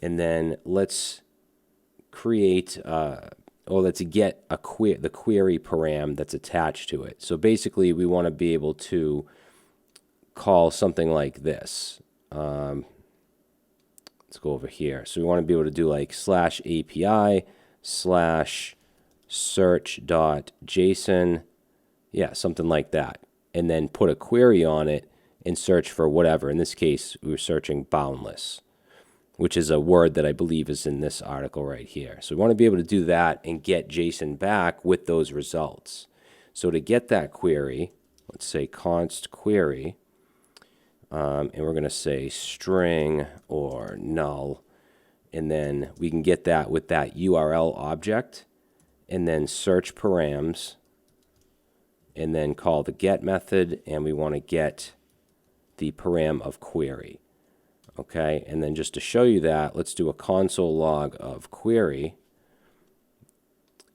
And then let's create let's get the query param that's attached to it. So basically we want to be able to call something like this. Let's go over here. So we want to be able to do like /API /search.json, yeah, something like that, and then put a query on it and search for whatever. In this case, we were searching boundless, which is a word that I believe is in this article right here. So we want to be able to do that and get JSON back with those results. So to get that query, let's say const query, and we're going to say string or null. And then we can get that with that URL object. and then search params, and then call the get method, and we want to get the param of query. Okay, and then just to show you that, let's do a console log of query,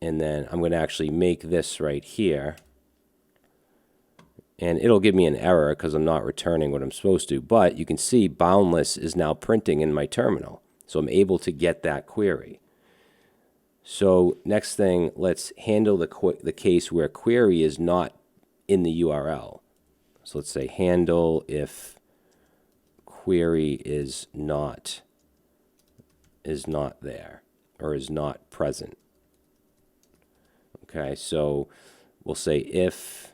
and then I'm going to actually make this right here, and it'll give me an error because I'm not returning what I'm supposed to, but you can see boundless is now printing in my terminal, so I'm able to get that query. So next thing, let's handle the case where query is not in the URL. So let's say handle if query is not there or is not present. Okay, so we'll say if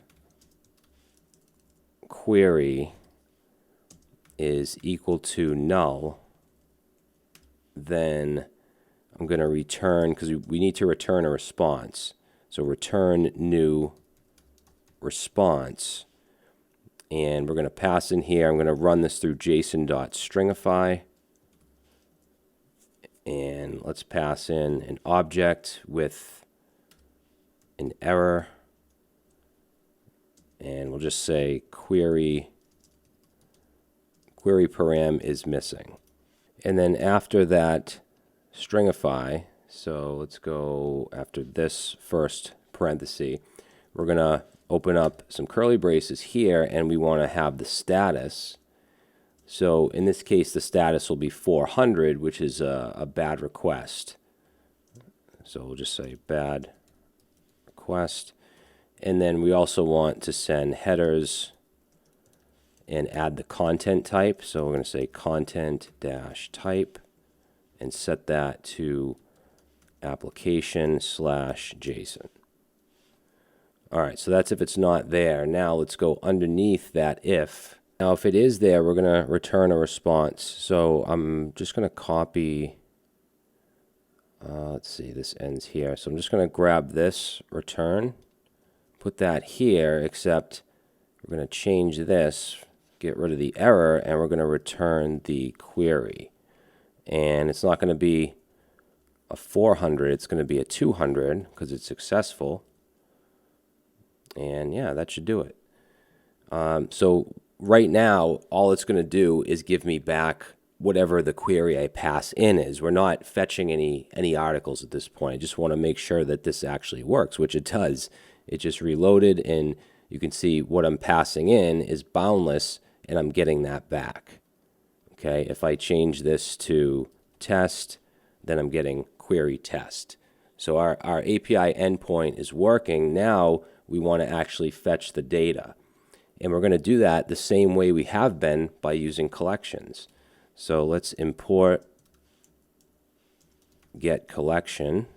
query is equal to null, then I'm going to return, because we need to return a response. So return new response. And we're going to pass in here, I'm going to run this through json.stringify. And let's pass in an object with an error. And we'll just say query param is missing. And then after that, stringify, so let's go after this first parenthesis, we're going to open up some curly braces here, and we want to have the status. So in this case, the status will be 400, which is a bad request. So we'll just say bad request. And then we also want to send headers and add the content type. So we're going to say content-type and set that to application/JSON. All right, so that's if it's not there. Now let's go underneath that if. Now if it is there, we're going to return a response. So I'm just going to copy, let's see, this ends here. So I'm just going to grab this return, put that here, except we're going to change this, get rid of the error, and we're going to return the query. And it's not going to be a 400, it's going to be a 200 because it's successful. And yeah, that should do it. So right now, all it's going to do is give me back whatever the query I pass in is. We're not fetching any articles at this point. I just want to make sure that this actually works, which it does. It just reloaded, and you can see what I'm passing in is boundless, and I'm getting that back. Okay, if I change this to test, then I'm getting query test. So our API endpoint is working. Now we want to actually fetch the data. And we're going to do that the same way we have been by using collections. So let's import get collection,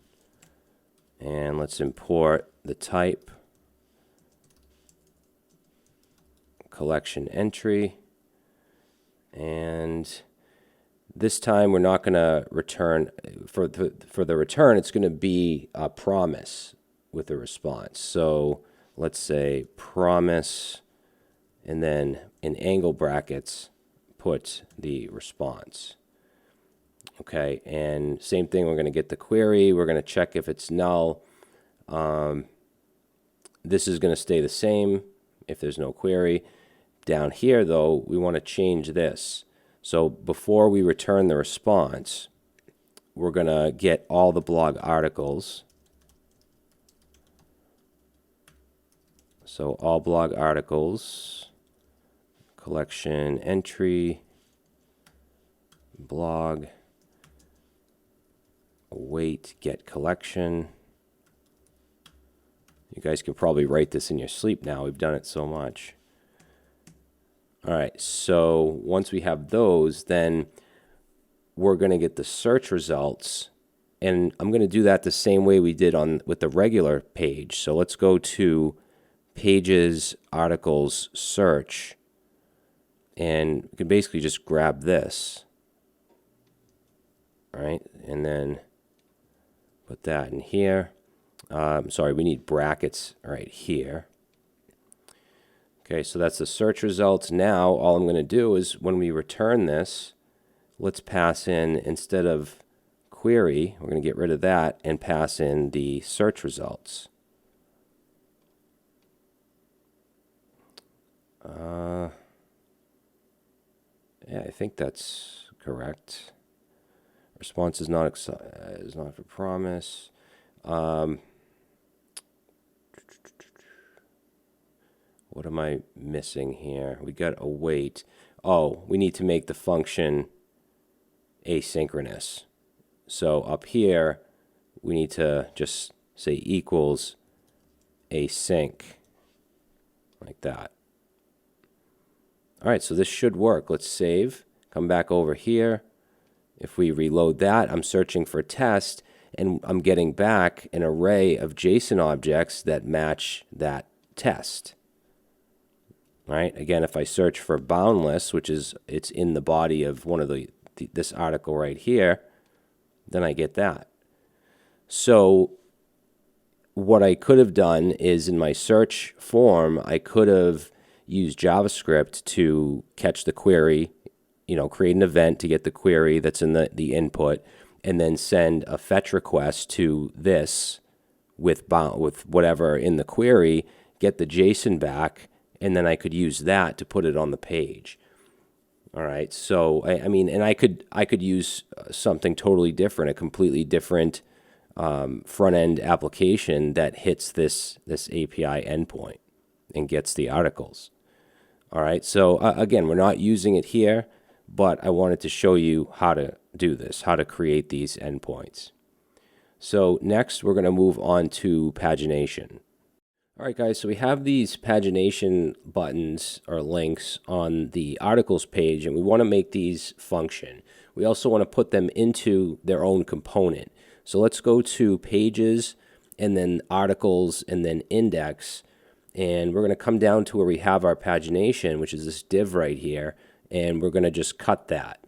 and let's import the type collection entry. And this time we're not going to return, for the return, it's going to be a promise with a response. So let's say promise, and then in angle brackets, put the response. Okay, and same thing, we're going to get the query, we're going to check if it's null. This is going to stay the same if there's no query. Down here, though, we want to change this. So before we return the response, we're going to get all the blog articles. So all blog articles, collection entry, blog, await get collection. You guys can probably write this in your sleep now. We've done it so much. All right, so once we have those, then we're going to get the search results, and I'm going to do that the same way we did with the regular page. So let's go to pages, articles, search, and we can basically just grab this, all right, and then put that in here. Sorry, we need brackets right here. Okay, so that's the search results. Now all I'm going to do is when we return this, let's pass in, instead of query, we're going to get rid of that and pass in the search results. Yeah, I think that's correct. Response is not for promise. What am I missing here? We got await. Oh, we need to make the function asynchronous. So up here, we need to just say equals async, like that. All right, so this should work. Let's save, come back over here. If we reload that, I'm searching for test, and I'm getting back an array of JSON objects that match that test. All right, again, if I search for boundless, which is, it's in the body of one of this article right here, then I get that. So what I could have done is in my search form, I could have used JavaScript to catch the query, create an event to get the query that's in the input, and then send a fetch request to this with whatever in the query, get the JSON back, and then I could use that to put it on the page. All right, so I mean, and I could use something totally different, a completely different front-end application that hits this API endpoint and gets the articles. All right, so again, we're not using it here, but I wanted to show you how to do this, how to create these endpoints. So next, we're going to move on to pagination. All right, guys, so we have these pagination buttons or links on the articles page, and we want to make these function. We also want to put them into their own component. So let's go to pages, and then articles, and then index. And we're going to come down to where we have our pagination, which is this div right here, and we're going to just cut that.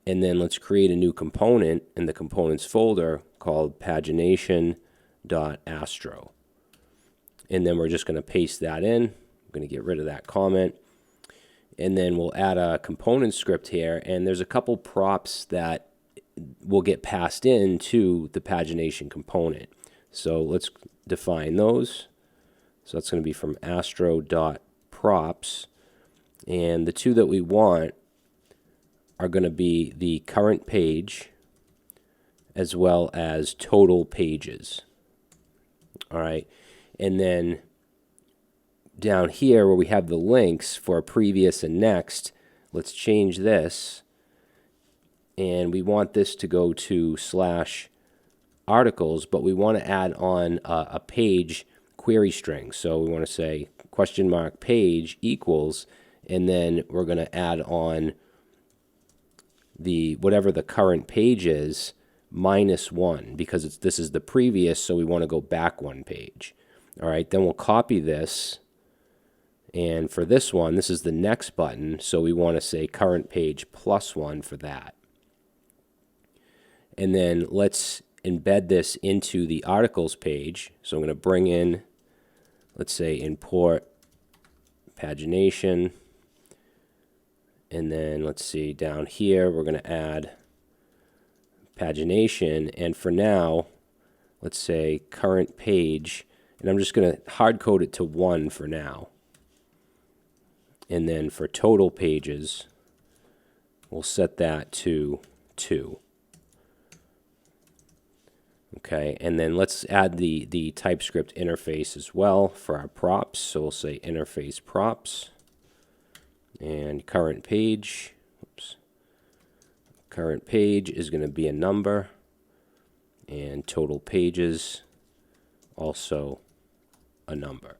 And then let's create a new component in the components folder called pagination.astro. And then we're just going to paste that in. I'm going to get rid of that comment. And then we'll add a component script here, and there's a couple props that will get passed into the pagination component. So let's define those. So that's going to be from astro.props. And the two that we want are going to be the current page as well as total pages. All right. And then down here where we have the links for previous and next, let's change this. And we want this to go to /articles, but we want to add on a page query string. So we want to say $page equals, and then we're going to add on the whatever the current page is -1, because this is the previous, so we want to go back one page. All right, then we'll copy this, and for this one, this is the next button, so we want to say current page +1 for that. And then let's embed this into the articles page. So I'm going to bring in, let's say, import pagination. And then let's see, down here, we're going to add pagination. And for now, let's say current page. And I'm just going to hard code it to 1 for now. And then for total pages, we'll set that to 2. Okay, and then let's add the TypeScript interface as well for our props. So we'll say interface props and current page. Oops. Current page is going to be a number, and total pages also a number.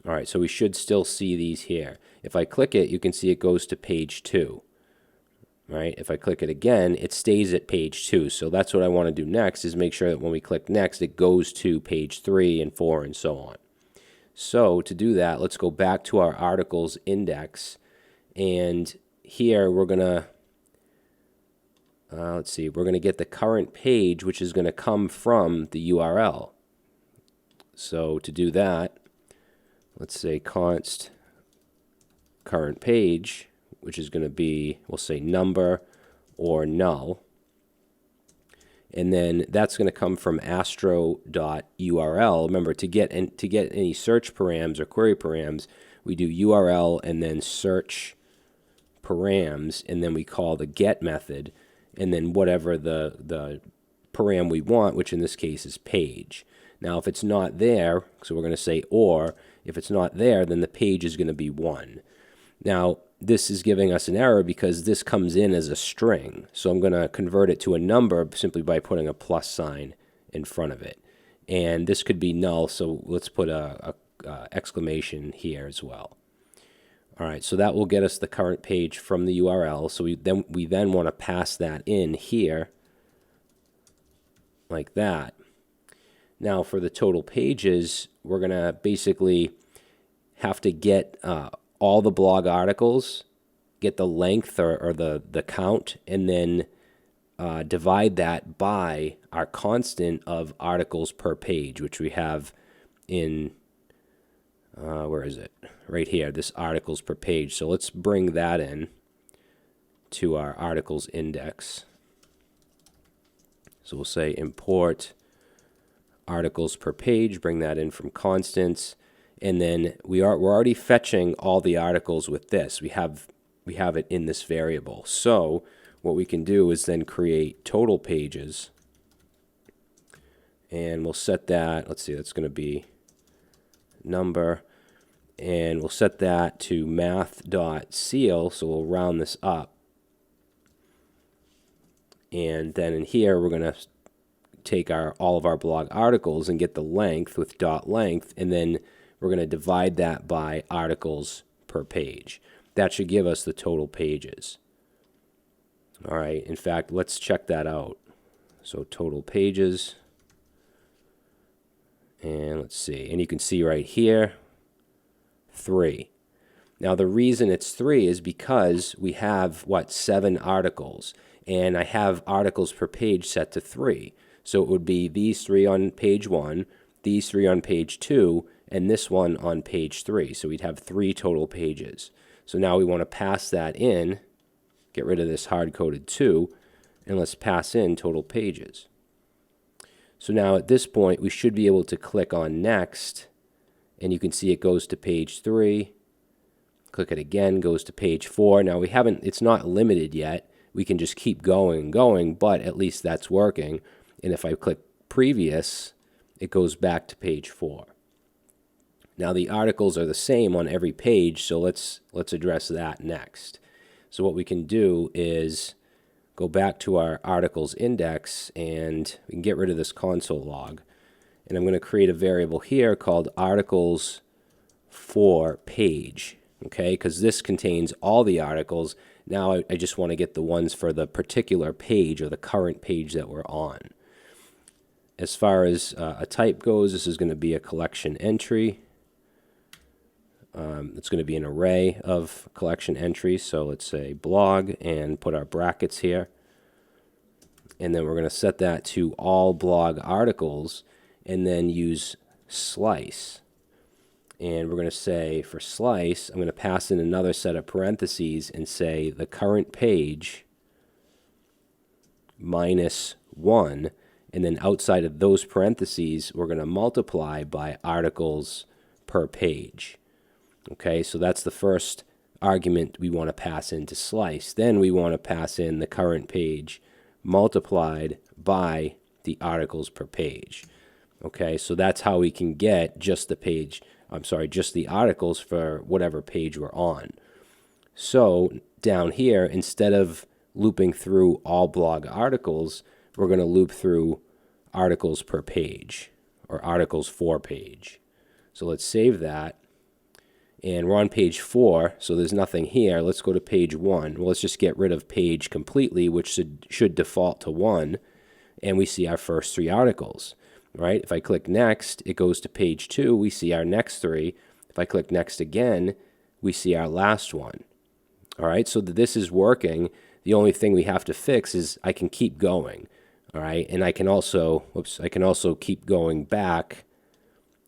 All right, so we should still see these here. If I click it, you can see it goes to page 2. Right? If I click it again, it stays at page 2. So that's what I want to do next, is make sure that when we click next, it goes to page 3 and 4 and so on. So to do that, let's go back to our articles index. And here we're going to, let's see, we're going to get the current page, which is going to come from the URL. So to do that, let's say const current page, which is going to be, we'll say number or null. And then that's going to come from astro.url. Remember, to get any search params or query params, we do URL and then search params, and then we call the get method, and then whatever the param we want, which in this case is page. Now, if it's not there, so we're going to say or, if it's not there, then the page is going to be 1. Now, this is giving us an error because this comes in as a string. So I'm going to convert it to a number simply by putting a plus sign in front of it. And this could be null, so let's put a exclamation here as well. All right, so that will get us the current page from the URL. So we then want to pass that in here like that. Now for the total pages, we're going to basically have to get all the blog articles, get the length or the count, and then divide that by our constant of articles per page, which we have in, where is it? Right here, this articles per page. So let's bring that in to our articles index. So we'll say import articles per page, bring that in from constants. And then we're already fetching all the articles with this. We have it in this variable. So what we can do is then create total pages, and we'll set that. Let's see, that's going to be number, and we'll set that to math.ceil. So we'll round this up, and then in here we're going to take all of our blog articles and get the length with dot length, and then we're going to divide that by articles per page. That should give us the total pages. All right, in fact, let's check that out. So total pages, and let's see, and you can see right here, 3. Now the reason it's 3 is because we have, 7 articles, and I have articles per page set to 3. So it would be these 3 on page 1, these 3 on page 2, and this one on page 3. So we'd have 3 total pages. So now we want to pass that in, get rid of this hard-coded 2, and let's pass in total pages. So now at this point, we should be able to click on next, and you can see it goes to page 3. Click it again, goes to page 4. Now it's not limited yet. We can just keep going and going, but at least that's working. And if I click previous, it goes back to page 4. Now the articles are the same on every page, so let's address that next. So what we can do is go back to our articles index, and we can get rid of this console log. And I'm going to create a variable here called articles for page, okay? Because this contains all the articles. Now I just want to get the ones for the particular page or the current page that we're on. As far as a type goes, this is going to be a collection entry. It's going to be an array of collection entries. So let's say blog and put our brackets here. And then we're going to set that to all blog articles and then use slice. And we're going to say for slice, I'm going to pass in another set of parentheses and say the current page minus 1. And then outside of those parentheses, we're going to multiply by articles per page. Okay, so that's the first argument we want to pass into slice. Then we want to pass in the current page multiplied by the articles per page. Okay, so that's how we can get just just the articles for whatever page we're on. So down here, instead of looping through all blog articles, we're going to loop through articles per page or articles for page. So let's save that. And we're on page 4, so there's nothing here. Let's go to page 1. Well, let's just get rid of page completely, which should default to 1, and we see our first 3 articles, right? If I click next, it goes to page 2. We see our next 3. If I click next again, we see our last one. All right, so this is working. The only thing we have to fix is I can keep going, all right? And I can also, I can also keep going back.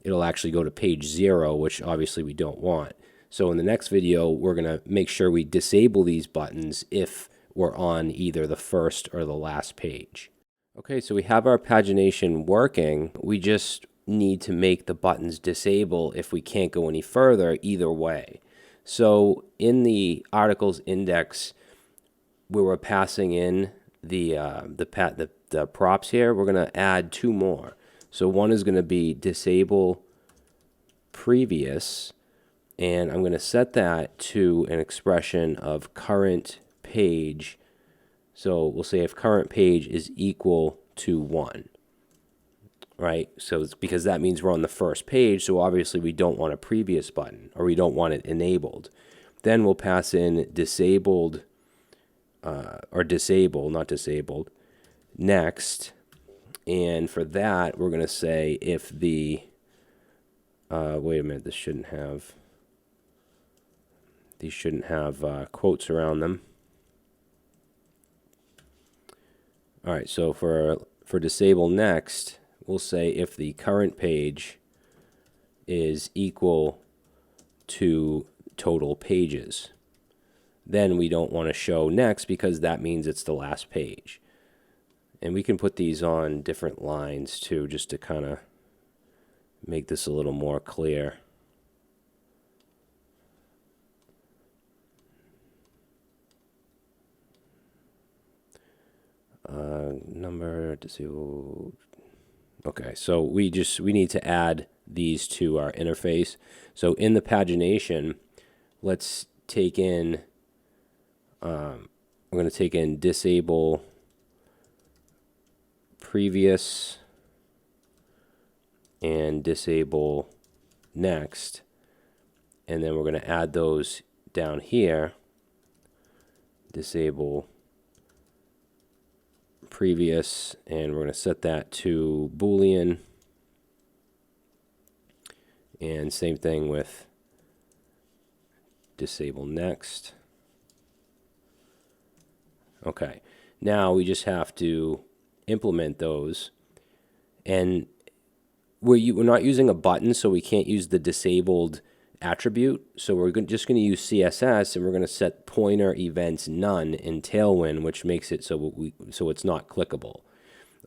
It'll actually go to page 0, which obviously we don't want. So in the next video, we're going to make sure we disable these buttons if we're on either the first or the last page. Okay, so we have our pagination working. We just need to make the buttons disable if we can't go any further either way. So in the articles index, where we're passing in the props here, we're going to add two more. So one is going to be disable previous, and I'm going to set that to an expression of current page. So we'll say if current page is equal to 1, right? So it's because that means we're on the first page, so obviously we don't want a previous button, or we don't want it enabled. Then we'll pass in disabled, or disable, not disabled, next. And for that, we're going to say if the, wait a minute, these shouldn't have quotes around them. All right, so for disable next, we'll say if the current page is equal to total pages. Then we don't want to show next because that means it's the last page. And we can put these on different lines too, just to kind of make this a little more clear. Number disabled. Okay, so we need to add these to our interface. So in the pagination, let's take in, we're going to take in disable previous and disable next, and then we're going to add those down here. Disable previous, and we're going to set that to Boolean, and same thing with disable next. Okay, now we just have to implement those, and we're not using a button, so we can't use the disabled attribute. So we're just going to use CSS, and we're going to set pointer events none in Tailwind, which makes it so it's not clickable.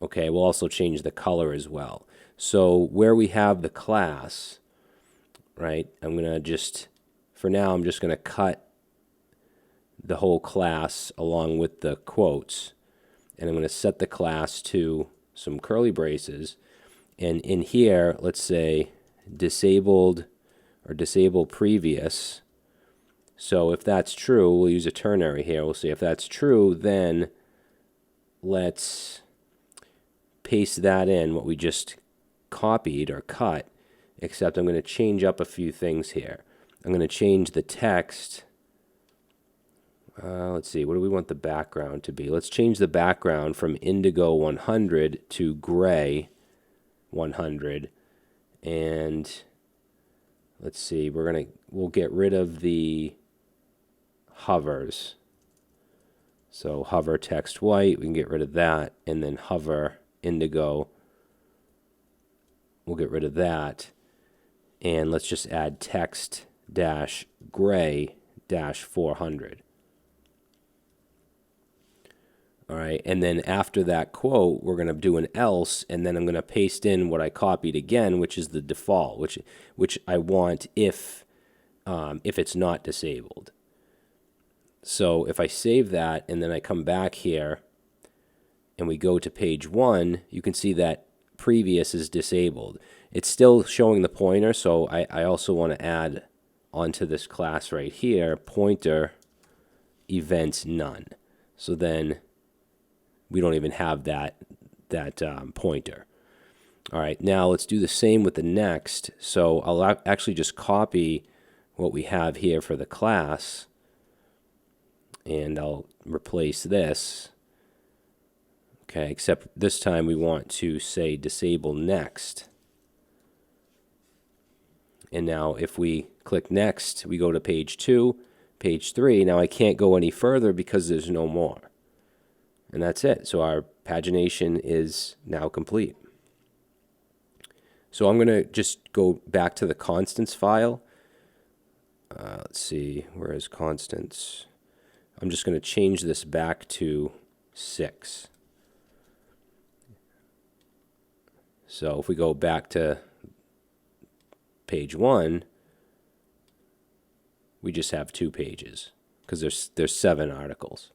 Okay, we'll also change the color as well. So where we have the class, right, I'm going to just, for now, I'm just going to cut the whole class along with the quotes, and I'm going to set the class to some curly braces. And in here, let's say disabled or disable previous. So if that's true, we'll use a ternary here. We'll say if that's true, then let's paste that in, what we just copied or cut, except I'm going to change up a few things here. I'm going to change the text. Let's see, what do we want the background to be? Let's change the background from indigo 100 to gray 100. And let's see, we'll get rid of the hovers. So hover text white, we can get rid of that, and then hover indigo, we'll get rid of that. And let's just add text dash gray dash 400. All right, and then after that quote, we're going to do an else, and then I'm going to paste in what I copied again, which is the default, which I want if it's not disabled. So if I save that and then I come back here and we go to page 1, you can see that previous is disabled. It's still showing the pointer, so I also want to add onto this class right here, pointer events none. So then we don't even have that pointer. All right, now let's do the same with the next. So I'll actually just copy what we have here for the class, and I'll replace this. Okay, except this time we want to say disable next. And now if we click next, we go to page 2, page 3. Now I can't go any further because there's no more. And that's it. So our pagination is now complete. So I'm going to just go back to the constants file. Let's see, where is constants? I'm just going to change this back to 6. So if we go back to page 1, we just have 2 pages because there's 7 articles.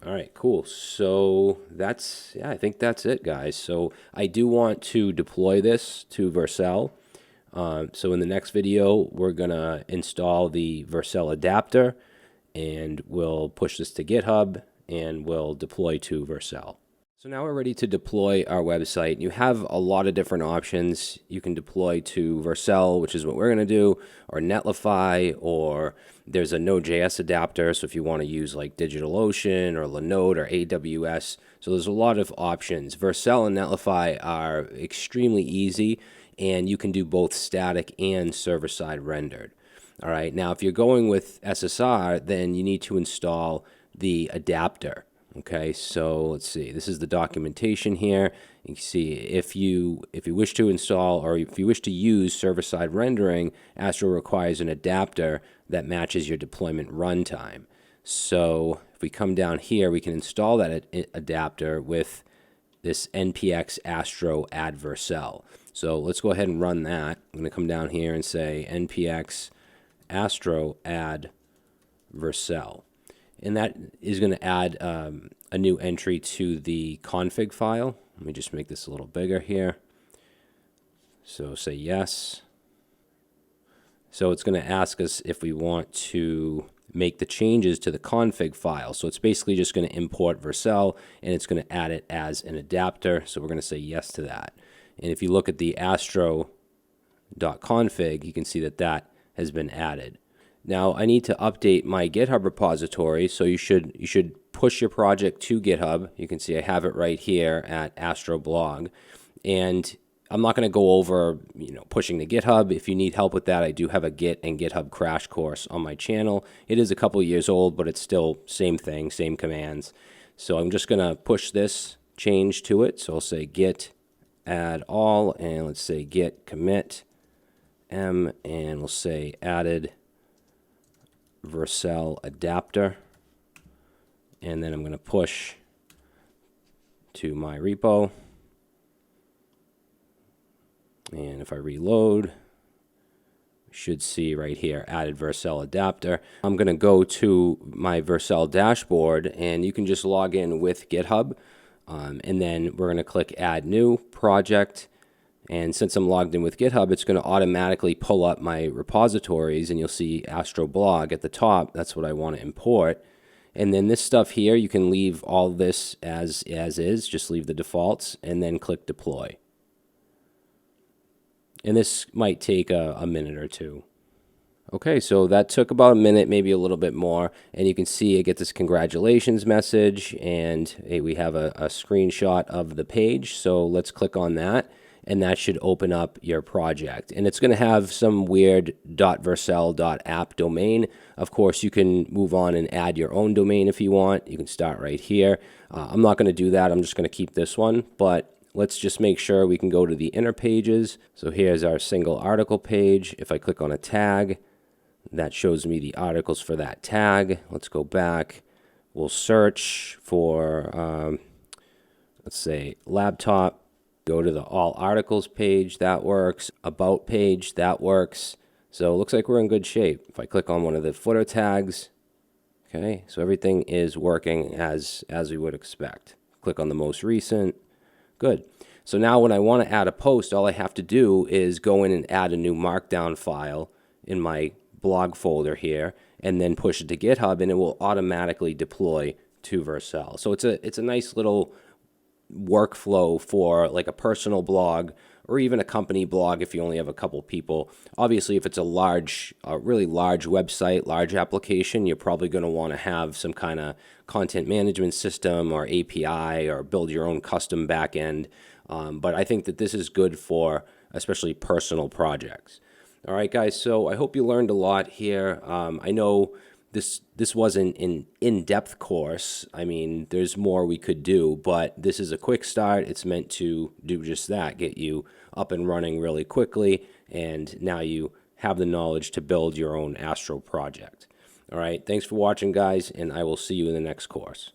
All right, cool. So that's, yeah, I think that's it, guys. So I do want to deploy this to Vercel. So in the next video, we're going to install the Vercel adapter, and we'll push this to GitHub, and we'll deploy to Vercel. So now we're ready to deploy our website. You have a lot of different options. You can deploy to Vercel, which is what we're going to do, or Netlify, or there's a Node.js adapter. So if you want to use like DigitalOcean or Linode or AWS, so there's a lot of options. Vercel and Netlify are extremely easy, and you can do both static and server-side rendered. All right. Now, if you're going with SSR, then you need to install the adapter. Okay, so let's see. This is the documentation here. You can see if you wish to install or if you wish to use server-side rendering, Astro requires an adapter that matches your deployment runtime. So if we come down here, we can install that adapter with this npx astro add Vercel. So let's go ahead and run that. I'm going to come down here and say npx astro add Vercel. And that is going to add a new entry to the config file. Let me just make this a little bigger here. So say yes. So it's going to ask us if we want to make the changes to the config file. So it's basically just going to import Vercel, and it's going to add it as an adapter. So we're going to say yes to that. And if you look at the astro.config, you can see that that has been added. Now I need to update my GitHub repository, so you should push your project to GitHub. You can see I have it right here at Astro blog, and I'm not going to go over pushing to GitHub. If you need help with that, I do have a Git and GitHub crash course on my channel. It is a couple years old, but it's still same thing, same commands. So I'm just going to push this change to it. So I'll say git add all, and let's say git commit m, and we'll say added Vercel adapter, and then I'm going to push to my repo, and if I reload, we should see right here added Vercel adapter. I'm going to go to my Vercel dashboard, and you can just log in with GitHub, and then we're going to click add new project. And since I'm logged in with GitHub, it's going to automatically pull up my repositories, and you'll see Astro blog at the top. That's what I want to import. And then this stuff here, you can leave all this as is, just leave the defaults, and then click deploy. And this might take a minute or two. Okay, so that took about a minute, maybe a little bit more, and you can see I get this congratulations message, and we have a screenshot of the page. So let's click on that, and that should open up your project. And it's going to have some weird .vercel.app domain. Of course, you can move on and add your own domain if you want. You can start right here. I'm not going to do that. I'm just going to keep this one, but let's just make sure we can go to the inner pages. So here's our single article page. If I click on a tag, that shows me the articles for that tag. Let's go back. We'll search for, let's say, laptop. Go to the all articles page, that works. About page, that works. So it looks like we're in good shape. If I click on one of the footer tags, okay, so everything is working as we would expect. Click on the most recent, good. So now when I want to add a post, all I have to do is go in and add a new Markdown file in my blog folder here, and then push it to GitHub, and it will automatically deploy to Vercel. So it's a nice little workflow for like a personal blog or even a company blog if you only have a couple people. Obviously, if it's a really large website, large application, you're probably going to want to have some kind of content management system or API or build your own custom backend. But I think that this is good for especially personal projects. All right, guys, so I hope you learned a lot here. I know this wasn't an in-depth course. I mean, there's more we could do, but this is a quick start. It's meant to do just that, get you up and running really quickly, and now you have the knowledge to build your own Astro project. All right, thanks for watching, guys, and I will see you in the next course.